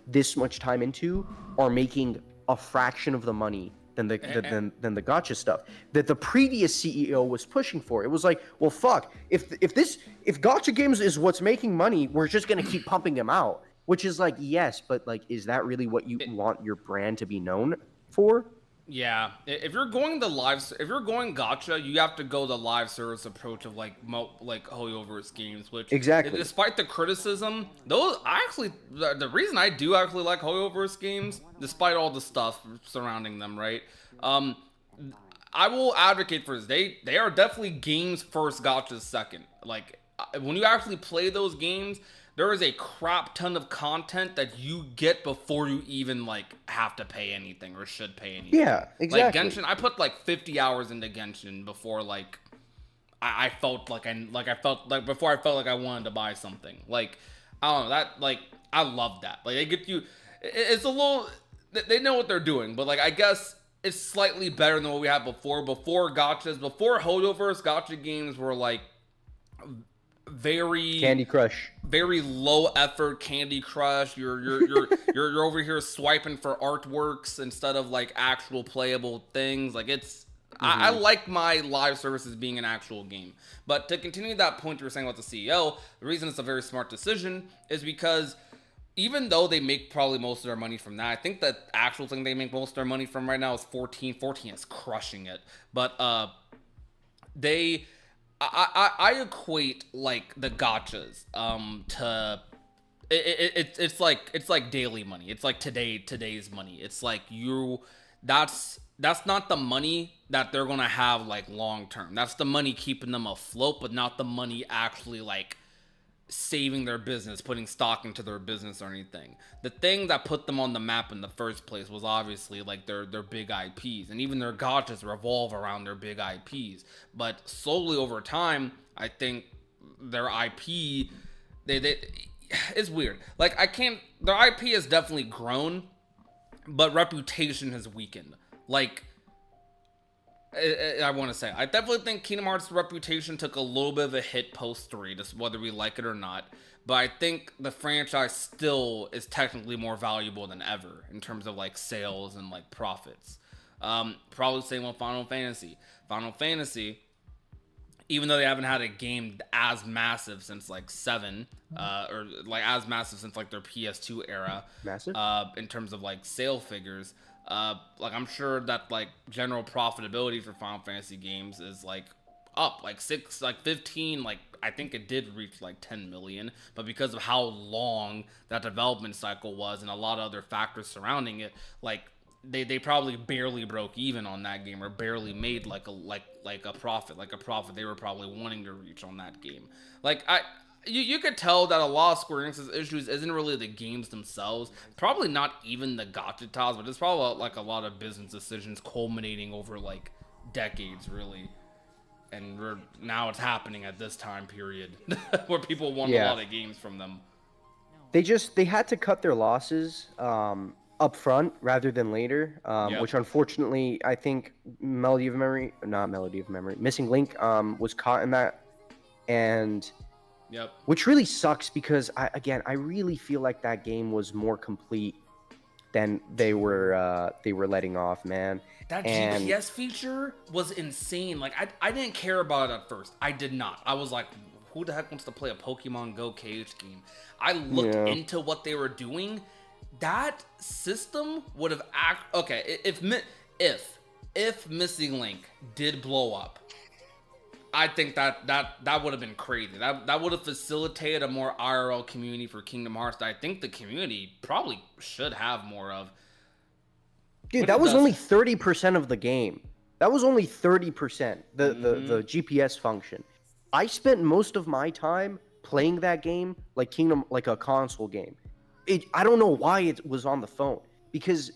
this much time into are making a fraction of the money than the gacha stuff that the previous CEO was pushing for. It was like, well, fuck, if gacha games is what's making money, we're just gonna keep pumping them out. Which is like, yes, but like, is that really what you want your brand to be known for? Yeah, if you're going gacha, you have to go the live service approach of like Hoyoverse games, which exactly, despite the criticism, the reason I do actually like Hoyoverse games, despite all the stuff surrounding them, right? I will advocate for this. They are definitely games first, gachas second. Like when you actually play those games, there is a crap ton of content that you get before you even like have to pay anything or should pay anything. Yeah, exactly. Like Genshin, I put like 50 hours into Genshin before like before I felt like I wanted to buy something. Like I don't know, that like I love that. Like, they get you. It's a little. They know what they're doing, but like I guess it's slightly better than what we had before. Before Hodoverse gotcha games were like very Candy Crush. very low effort Candy Crush. You're over here swiping for artworks instead of like actual playable things. Like it's I like my live services being an actual game. But to continue that point you were saying about the CEO, the reason it's a very smart decision is because even though they make probably most of their money from that, I think the actual thing they make most of their money from right now is 14. 14 is crushing it. But they I equate like the gotchas to it's like daily money. It's like today's money. It's like that's not the money that they're gonna have like long term. That's the money keeping them afloat, but not the money actually like saving their business, putting stock into their business or anything. The thing that put them on the map in the first place was obviously like their big IPs, and even their gotchas revolve around their big IPs. But slowly over time, I think their IP they it's weird. Like their IP has definitely grown, but reputation has weakened. Like I want to say, I definitely think Kingdom Hearts' reputation took a little bit of a hit post 3, just whether we like it or not. But I think the franchise still is technically more valuable than ever in terms of like sales and like profits. Probably the same with Final Fantasy. Final Fantasy, even though they haven't had a game as massive since like 7, or like as massive since like their PS2 era, Massive? in terms of like sale figures. Like I'm sure that like general profitability for Final Fantasy games is like up like 15, like I think it did reach like 10 million, but because of how long that development cycle was and a lot of other factors surrounding it, like they probably barely broke even on that game, or barely made like a profit they were probably wanting to reach on that game. Like you could tell that a lot of Square Enix's issues isn't really the games themselves, probably not even the gacha tiles, but it's probably like a lot of business decisions culminating over like decades, really. And now it's happening at this time period where people want a lot of games from them. They had to cut their losses up front rather than later, which unfortunately I think Missing Link was caught in that, and which really sucks because I really feel like that game was more complete than they were letting off, man. That GPS feature was insane. Like I didn't care about it at first. I did not. I was like, who the heck wants to play a Pokemon Go KH game? I looked into what they were doing. That system would have if Missing Link did blow up, I think that would have been crazy. That would have facilitated a more IRL community for Kingdom Hearts that I think the community probably should have more of. Dude, that was only 30% of the game. That was only 30%, the GPS function. I spent most of my time playing that game like a console game. I don't know why it was on the phone, because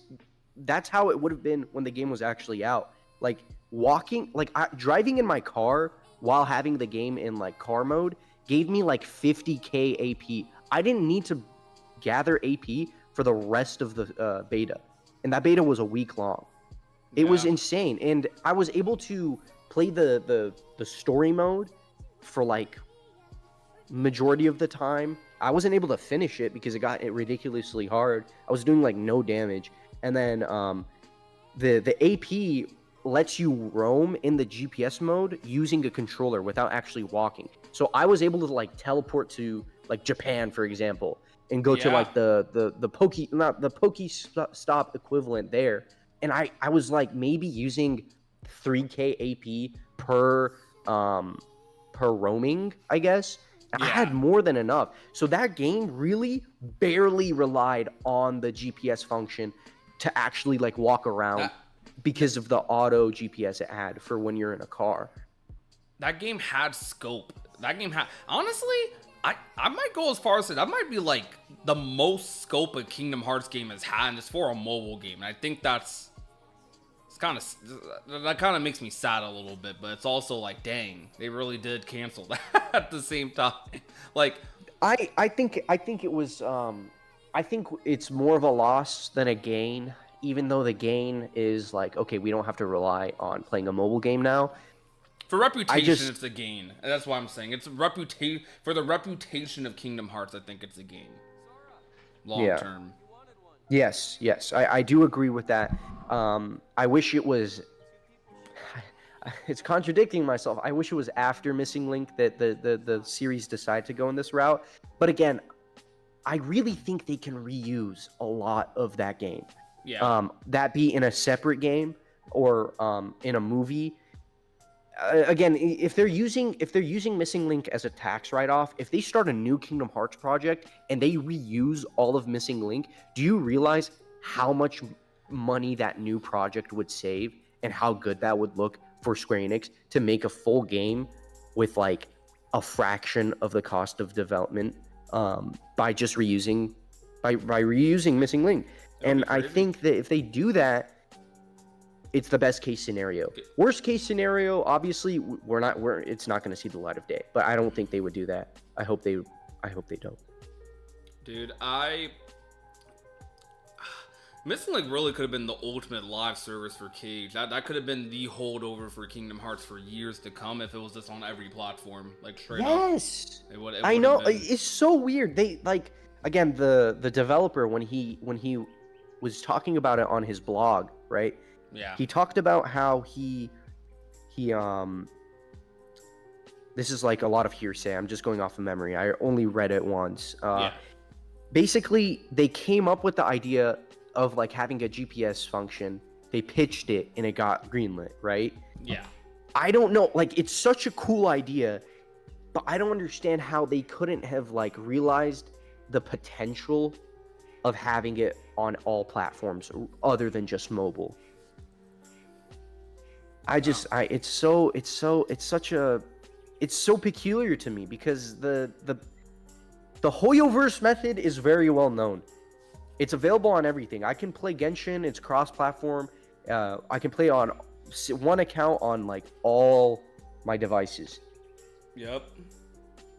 that's how it would have been when the game was actually out. Like driving in my car while having the game in like car mode gave me like 50k AP. I didn't need to gather AP for the rest of the beta, and that beta was a week long. It was insane, and I was able to play the story mode for like majority of the time. I wasn't able to finish it because it got ridiculously hard. I was doing like no damage, and then the AP lets you roam in the GPS mode using a controller without actually walking. So I was able to like teleport to like Japan, for example, and go to like the Pokestop equivalent there. And I was like maybe using 3k AP per roaming, I guess. I had more than enough. So that game really barely relied on the GPS function to actually like walk around because of the auto GPS it had for when you're in a car. That game had scope. That game had, honestly, I might go as far as say that might be like the most scope a Kingdom Hearts game has had, and it's for a mobile game. And I think that kind of makes me sad a little bit, but it's also like, dang, they really did cancel that at the same time. Like, I think it was I think it's more of a loss than a gain, even though the gain is like, okay, we don't have to rely on playing a mobile game now. For reputation, just- it's a gain. And that's why I'm saying it's for the reputation of Kingdom Hearts. I think it's a gain, long Yeah. term. Yes, I do agree with that. I wish it was. It's contradicting myself. I wish it was after Missing Link that the series decided to go in this route. But again, I really think they can reuse a lot of that game. Yeah. That be in a separate game or in a movie. Again, if they're using Missing Link as a tax write-off, if they start a new Kingdom Hearts project and they reuse all of Missing Link, do you realize how much money that new project would save and how good that would look for Square Enix to make a full game with like a fraction of the cost of development by just reusing Missing Link? And I think that if they do that, it's the best case scenario. Worst case scenario, obviously, it's not going to see the light of day. But I don't think they would do that. I hope they don't. Dude, Missing Link really could have been the ultimate live service for Cage. That could have been the holdover for Kingdom Hearts for years to come if it was just on every platform, like straight up. Yes, It I know. been. It's so weird. They like again the developer when he was talking about it on his blog, right? Yeah. He talked about how he this is like a lot of hearsay. I'm just going off of memory. I only read it once. Yeah. Basically, they came up with the idea of like having a GPS function. They pitched it and it got greenlit, right? Yeah. I don't know. Like, it's such a cool idea, but I don't understand how they couldn't have like realized the potential of having it on all platforms other than just mobile. It's so peculiar to me because the Hoyoverse method is very well known. It's available on everything. I can play Genshin. It's cross-platform. I can play on one account on like all my devices. Yep.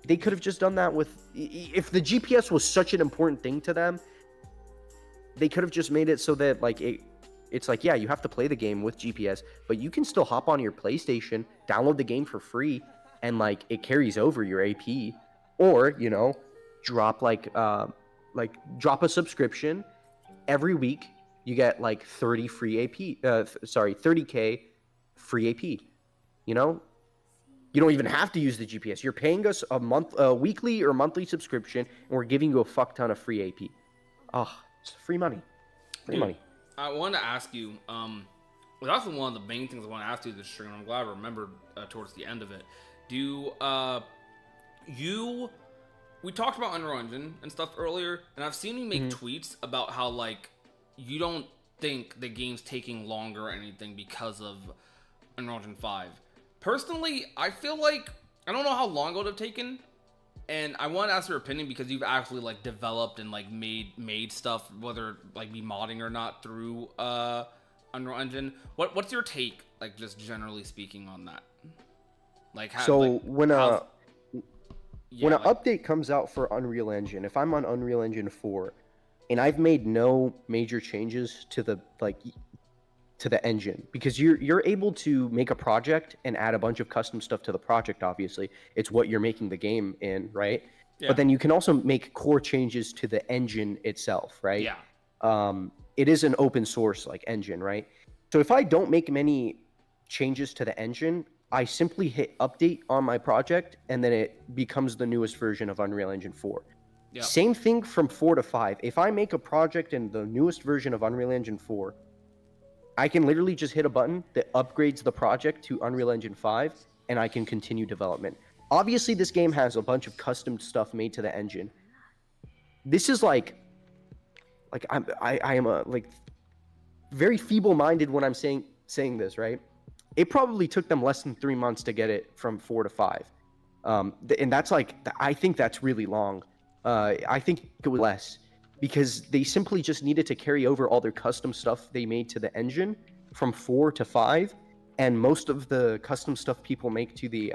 They could have just done that with if the GPS was such an important thing to them. They could have just made it so that like it's like, yeah, you have to play the game with GPS, but you can still hop on your PlayStation, download the game for free, and like it carries over your AP, or drop drop a subscription every week. You get like 30 free AP. 30K free AP. You don't even have to use the GPS. You're paying us a weekly or monthly subscription, and we're giving you a fuck ton of free AP. Oh, it's free money. Free money. I wanted to ask you, that's one of the main things I want to ask you this stream. I'm glad I remembered towards the end of it. We talked about Unreal Engine and stuff earlier, and I've seen you make tweets about how, like, you don't think the game's taking longer or anything because of Unreal Engine 5. Personally, I feel like, I don't know how long it would have taken, and I want to ask your opinion because you've actually, like, developed and, like, made stuff, whether, like, be modding or not through Unreal Engine. What's your take, like, just generally speaking on that? Like, when an update comes out for Unreal Engine, if I'm on Unreal Engine 4 and I've made no major changes to the engine, because you're able to make a project and add a bunch of custom stuff to the project. Obviously, it's what you're making the game in, right? Yeah. But then you can also make core changes to the engine itself, right? Yeah. It is an open source like engine, right? So if I don't make many changes to the engine, I simply hit update on my project, and then it becomes the newest version of Unreal Engine 4. Yep. Same thing from 4 to 5. If I make a project in the newest version of Unreal Engine 4, I can literally just hit a button that upgrades the project to Unreal Engine 5, and I can continue development. Obviously, this game has a bunch of custom stuff made to the engine. This is I am very feeble-minded when I'm saying this, right? It probably took them less than 3 months to get it from 4 to 5. And that's I think that's really long. I think it was less because they simply just needed to carry over all their custom stuff they made to the engine from 4 to 5. And most of the custom stuff people make to the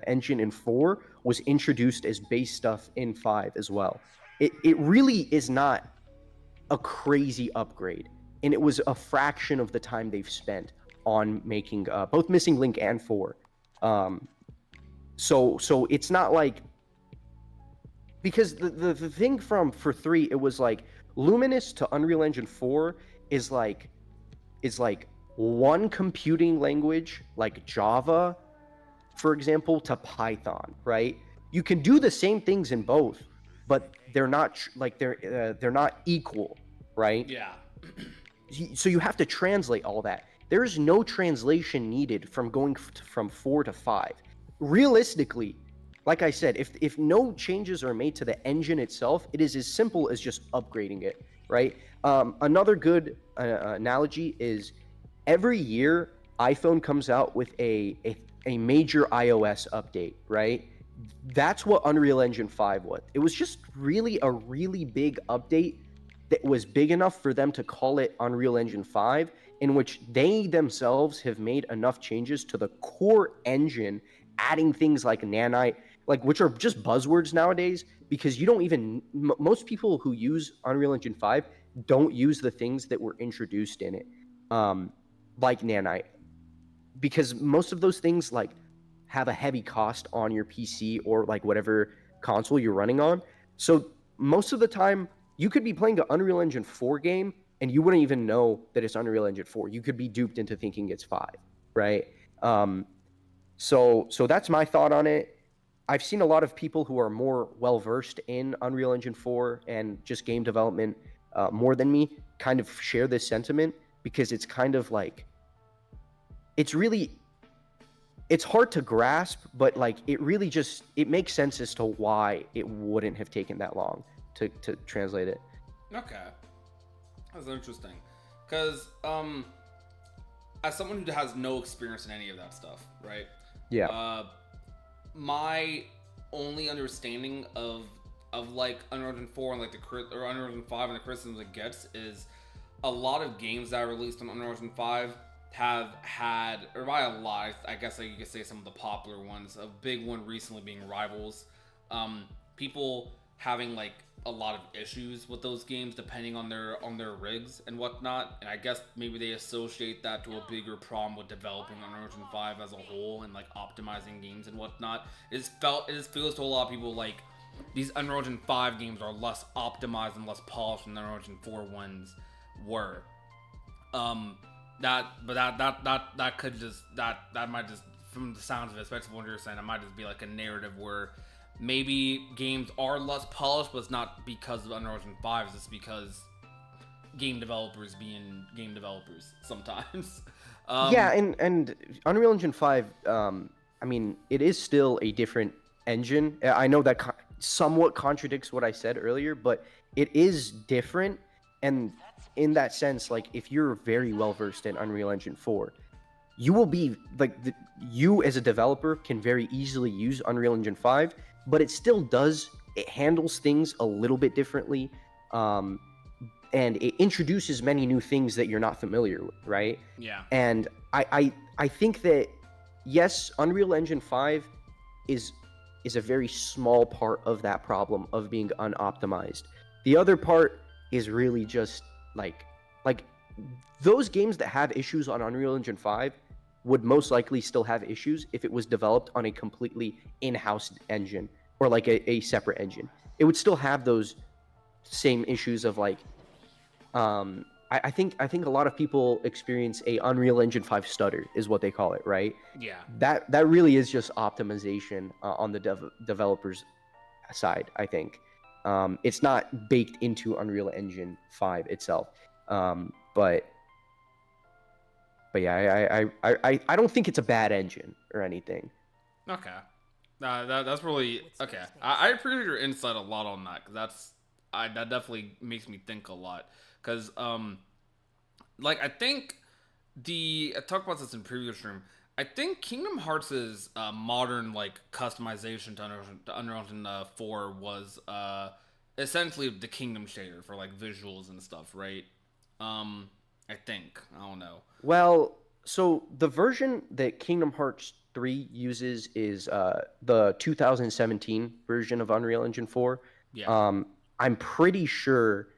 engine in 4 was introduced as base stuff in 5 as well. It really is not a crazy upgrade, and it was a fraction of the time they've spent on making both Missing Link and 4. So it's not like, because the thing for 3, it was like Luminous to Unreal Engine 4 is like one computing language like Java, for example, to Python, right? You can do the same things in both, but they're not they're not equal, right? Yeah. So you have to translate all that. There is no translation needed from going from 4 to 5. Realistically, like I said, if no changes are made to the engine itself, it is as simple as just upgrading it, right? Another good analogy is every year iPhone comes out with a major iOS update, right? That's what Unreal Engine 5 was. It was just really a really big update that was big enough for them to call it Unreal Engine 5, in which they themselves have made enough changes to the core engine, adding things like nanite, like, which are just buzzwords nowadays, because you don't even most people who use Unreal Engine 5 don't use the things that were introduced in it, like nanite, because most of those things like have a heavy cost on your PC or like whatever console you're running on. So most of the time you could be playing an Unreal Engine 4 game and you wouldn't even know that it's Unreal Engine 4. You could be duped into thinking it's 5, right? So that's my thought on it. I've seen a lot of people who are more well versed in Unreal Engine 4 and just game development more than me kind of share this sentiment, because it's kind of like, it's hard to grasp, but like it makes sense as to why it wouldn't have taken that long to translate it. Okay, that's interesting, because as someone who has no experience in any of that stuff, right? Yeah. My only understanding of like Unreal Engine 4 and like or Unreal Engine 5 and the criticisms it gets is a lot of games that are released on Unreal Engine 5 have had, or by a lot, I guess you could say some of the popular ones. A big one recently being Rivals. People having like a lot of issues with those games depending on their rigs and whatnot, and I guess maybe they associate that to a bigger problem with developing Unreal Engine 5 as a whole and like optimizing games and whatnot. It just feels to a lot of people like these Unreal Engine 5 games are less optimized and less polished than the Unreal Engine 4 ones were. That could just that might just, from the sounds of it, especially what you're saying, it might just be like a narrative where maybe games are less polished, but it's not because of Unreal Engine 5, it's just because game developers being game developers sometimes. Yeah, and Unreal Engine 5, I mean, it is still a different engine. I know that somewhat contradicts what I said earlier, but it is different. And in that sense, like, if you're very well versed in Unreal Engine 4, you will be like, you as a developer can very easily use Unreal Engine 5, but it still it handles things a little bit differently, and it introduces many new things that you're not familiar with, right? Yeah. And I think that, yes, Unreal Engine 5 is a very small part of that problem of being unoptimized. The other part is really just like those games that have issues on Unreal Engine 5 would most likely still have issues if it was developed on a completely in-house engine or like a separate engine. It would still have those same issues of like, I think a lot of people experience a Unreal Engine 5 stutter, is what they call it, right? Yeah. That really is just optimization on the developer's side, I think. It's not baked into Unreal Engine 5 itself. But yeah, I don't think it's a bad engine or anything. Okay. That's really okay. I appreciate your insight a lot on that, because that definitely makes me think a lot. Because like I think I talked about this in previous stream. I think Kingdom Hearts' modern like customization to Unreal Engine 4 was essentially the Kingdom shader for like visuals and stuff, right? I think, I don't know. Well, so the version that Kingdom Hearts 3 uses is the 2017 version of Unreal Engine 4. Yeah. I'm pretty sure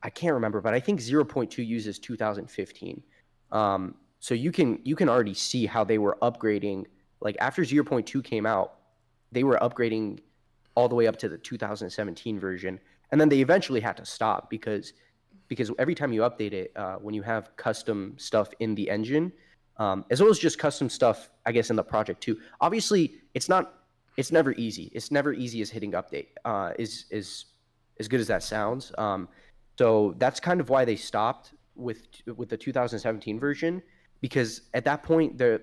I can't remember, but I think 0.2 uses 2015. So you can already see how they were upgrading. Like after 0.2 came out, they were upgrading all the way up to the 2017 version, and then they eventually had to stop because every time you update it, when you have custom stuff in the engine, as well as just custom stuff, I guess in the project too. Obviously, it's never easy. It's never easy as hitting update. Is as good as that sounds. So that's kind of why they stopped with the 2017 version, because at that point the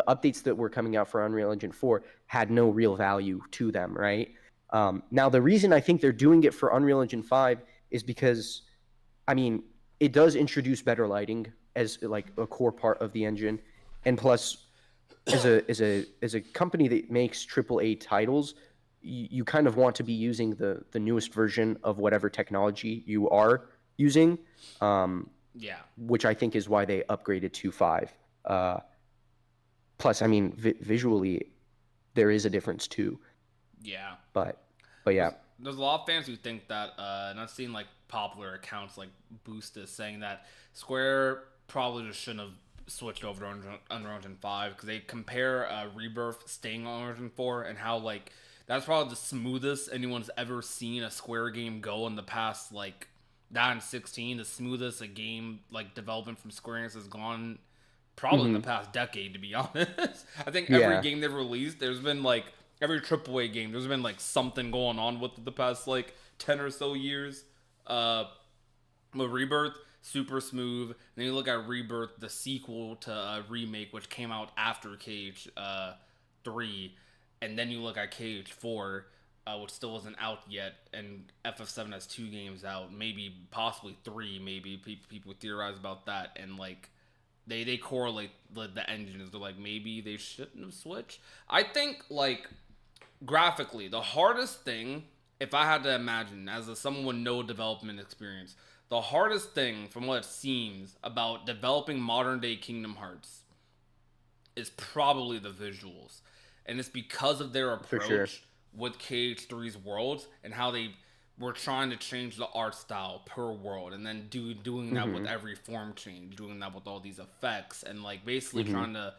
updates that were coming out for Unreal Engine 4 had no real value to them, right? Now the reason I think they're doing it for Unreal Engine 5 is because, I mean, it does introduce better lighting as like a core part of the engine, and plus, as a company that makes AAA titles, you kind of want to be using the newest version of whatever technology you are using, Yeah. which I think is why they upgraded to 5. Plus, I mean, visually, there is a difference too. Yeah. But yeah. There's a lot of fans who think that, and I've seen like popular accounts like Boost is saying that Square probably just shouldn't have switched over to Unreal Engine 5 because they compare Rebirth staying on Unreal Engine 4 and how like that's probably the smoothest anyone's ever seen a Square game go in the past, like that and 16. The smoothest a game like development from Square Enix has gone probably in the past decade, to be honest. I think every game they've released, there's been like every AAA game, there's been like something going on with the past like 10 or so years. With Rebirth, super smooth. Then you look at Rebirth, the sequel to Remake, which came out after KH3, and then you look at KH4, which still wasn't out yet, and FF7 has 2 games out, maybe possibly 3, maybe people theorize about that, and like they correlate the engines. They're like maybe they shouldn't have switched. I think like graphically, the hardest thing, if I had to imagine as someone with no development experience, the hardest thing from what it seems about developing modern day Kingdom Hearts is probably the visuals. And it's because of their approach with KH3's worlds and how they were trying to change the art style per world, and then doing that with every form change, doing that with all these effects, and like basically trying to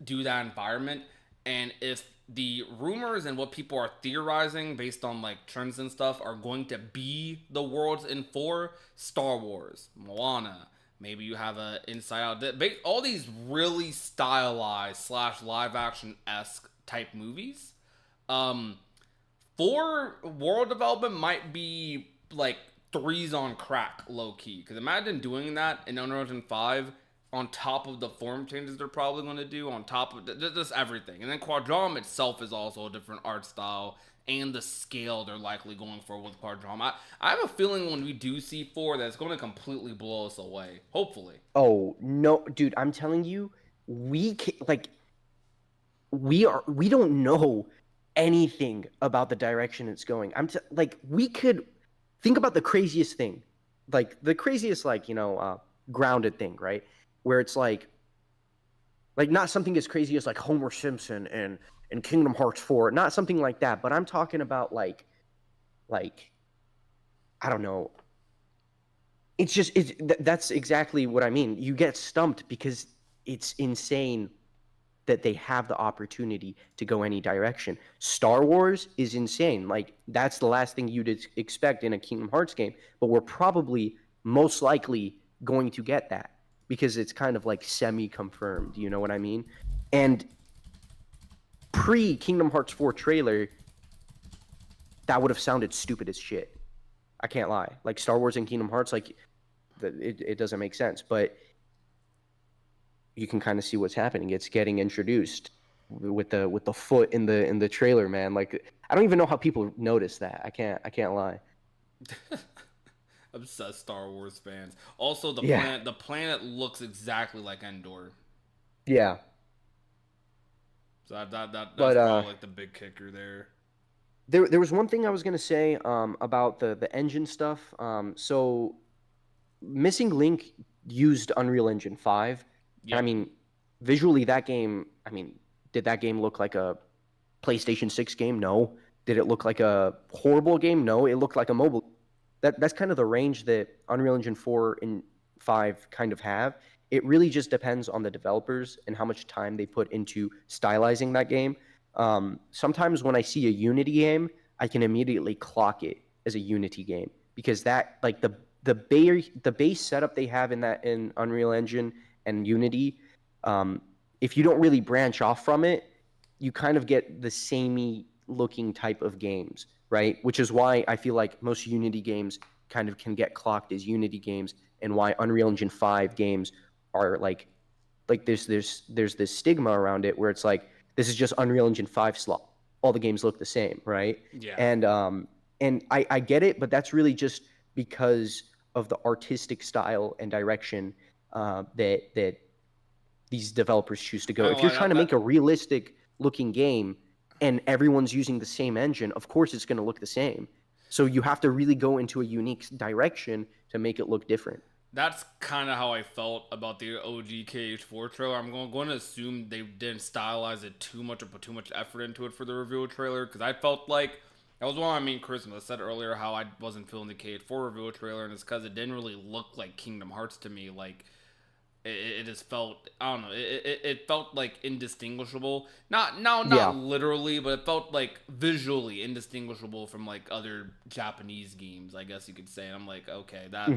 do that environment. And if the rumors and what people are theorizing based on like trends and stuff are going to be the worlds in 4, Star Wars, Moana, maybe you have a Inside Out, all these really stylized / live action-esque type movies, 4 world development might be like 3's on crack, low key. Because imagine doing that in Unreal Engine 5 on top of the form changes they're probably going to do, on top of just everything. And then Quadrom itself is also a different art style, and the scale they're likely going for with Quadrom. I have a feeling when we do see 4 that it's going to completely blow us away. Hopefully. Oh no, dude! I'm telling you, we don't know anything about the direction it's going. Like we could think about the craziest thing, like the craziest grounded thing, right? Where it's like not something as crazy as like Homer Simpson and Kingdom Hearts 4, not something like that, but I'm talking about like I don't know. That's exactly what I mean. You get stumped because it's insane that they have the opportunity to go any direction. Star Wars is insane. Like that's the last thing you'd expect in a Kingdom Hearts game, but we're probably most likely going to get that because it's kind of like semi-confirmed, you know what I mean? And pre-Kingdom Hearts 4 trailer, that would have sounded stupid as shit. I can't lie. Like Star Wars and Kingdom Hearts, like it doesn't make sense, but you can kind of see what's happening. It's getting introduced with the foot in the trailer, man. Like I don't even know how people notice that. I can't lie. Obsessed Star Wars fans. Also, the planet looks exactly like Endor. Yeah. So that's probably like the big kicker there. There was one thing I was gonna say about the engine stuff. So Missing Link used Unreal Engine 5. Yep. And I mean, visually that game, I mean, did that game look like a PlayStation 6 game? No. Did it look like a horrible game? No. It looked like a mobile. that's kind of the range that Unreal Engine 4 and 5 kind of have. It really just depends on the developers and how much time they put into stylizing that game. Sometimes when I see a Unity game, I can immediately clock it as a Unity game because that like the base setup they have in Unreal Engine and Unity, if you don't really branch off from it, you kind of get the samey looking type of games, right? Which is why I feel like most Unity games kind of can get clocked as Unity games, and why Unreal Engine 5 games are like there's this stigma around it where it's like this is just Unreal Engine 5 slot. All the games look the same, right? Yeah. And I get it, but that's really just because of the artistic style and direction that these developers choose to go. I If don't you're lie, trying to make a realistic looking game and everyone's using the same engine, of course it's going to look the same. So you have to really go into a unique direction to make it look different. that's kind of how I felt about the OG KH4 trailer. I'm going to assume they didn't stylize it too much or put too much effort into it for the reveal trailer, because I felt like that was one of my main criticisms. I said earlier how I wasn't feeling the KH4 reveal trailer, and it's because it didn't really look like Kingdom Hearts to me. Like, it just felt, I don't know, it felt like indistinguishable. Not literally, but it felt like visually indistinguishable from like other Japanese games, I guess you could say. And I'm like, okay, that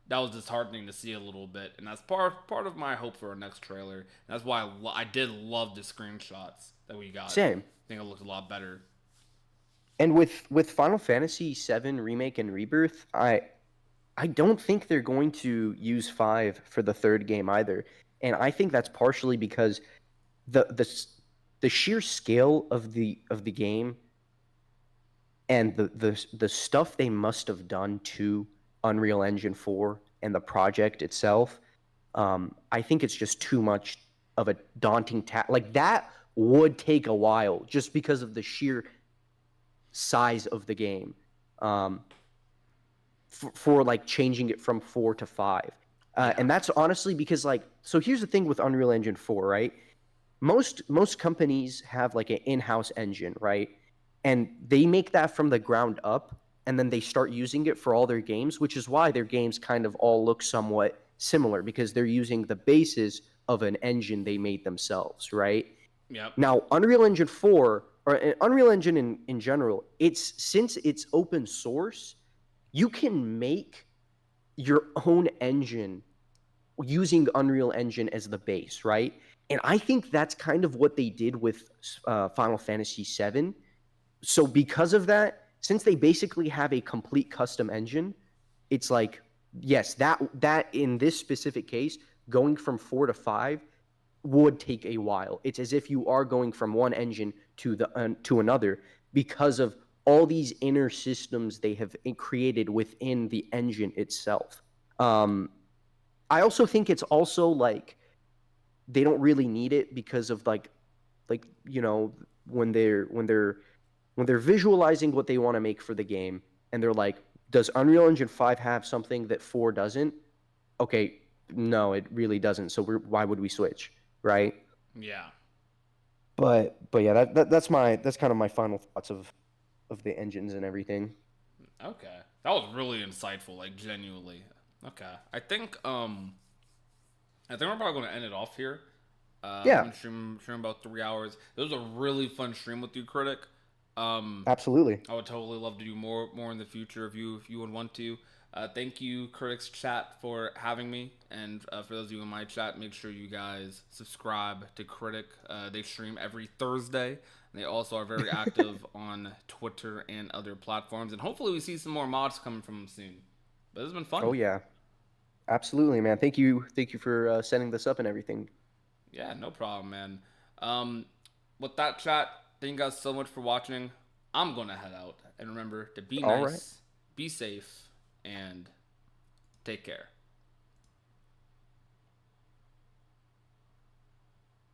was disheartening to see a little bit, and that's part of my hope for our next trailer. And that's why I did love the screenshots that we got. Same. I think it looked a lot better. And with Final Fantasy VII Remake and Rebirth, I don't think they're going to use 5 for the third game either. And I think that's partially because the sheer scale of the game and the stuff they must have done to Unreal Engine 4 and the project itself, I think it's just too much of a daunting task. Like that would take a while just because of the sheer size of the game. For like changing it from 4 to 5. And that's honestly because like, so here's the thing with Unreal Engine 4, right? Most companies have like an in-house engine, right? And they make that from the ground up, and then they start using it for all their games, which is why their games kind of all look somewhat similar because they're using the basis of an engine they made themselves, right? Yep. Now, Unreal Engine 4 or Unreal Engine in general, since it's open source, you can make your own engine using Unreal Engine as the base, right? And I think that's kind of what they did with Final Fantasy VII. So because of that, since they basically have a complete custom engine, it's like, yes, that in this specific case, going from 4 to 5 would take a while. It's as if you are going from one engine to another because of all these inner systems they have created within the engine itself. I also think it's also like they don't really need it because of like you know when they're visualizing what they want to make for the game and they're like, does Unreal Engine 5 have something that 4 doesn't? Okay, no, it really doesn't. So why would we switch, right? Yeah. But yeah, that's kind of my final thoughts of the engines and everything. Okay. That was really insightful, like genuinely. Okay. I think we're probably going to end it off here. Yeah. I've been streaming about 3 hours. It was a really fun stream with you, Critic. Absolutely. I would totally love to do more in the future if you would want to. Thank you, Critics Chat, for having me. And for those of you in my chat, make sure you guys subscribe to Critic. They stream every Thursday. And they also are very active on Twitter and other platforms. And hopefully we see some more mods coming from them soon. But this has been fun. Oh yeah, absolutely, man. Thank you for setting this up and everything. Yeah, no problem, man. With that, chat, thank you guys so much for watching. I'm going to head out. And remember to be All nice, right. be safe, and take care.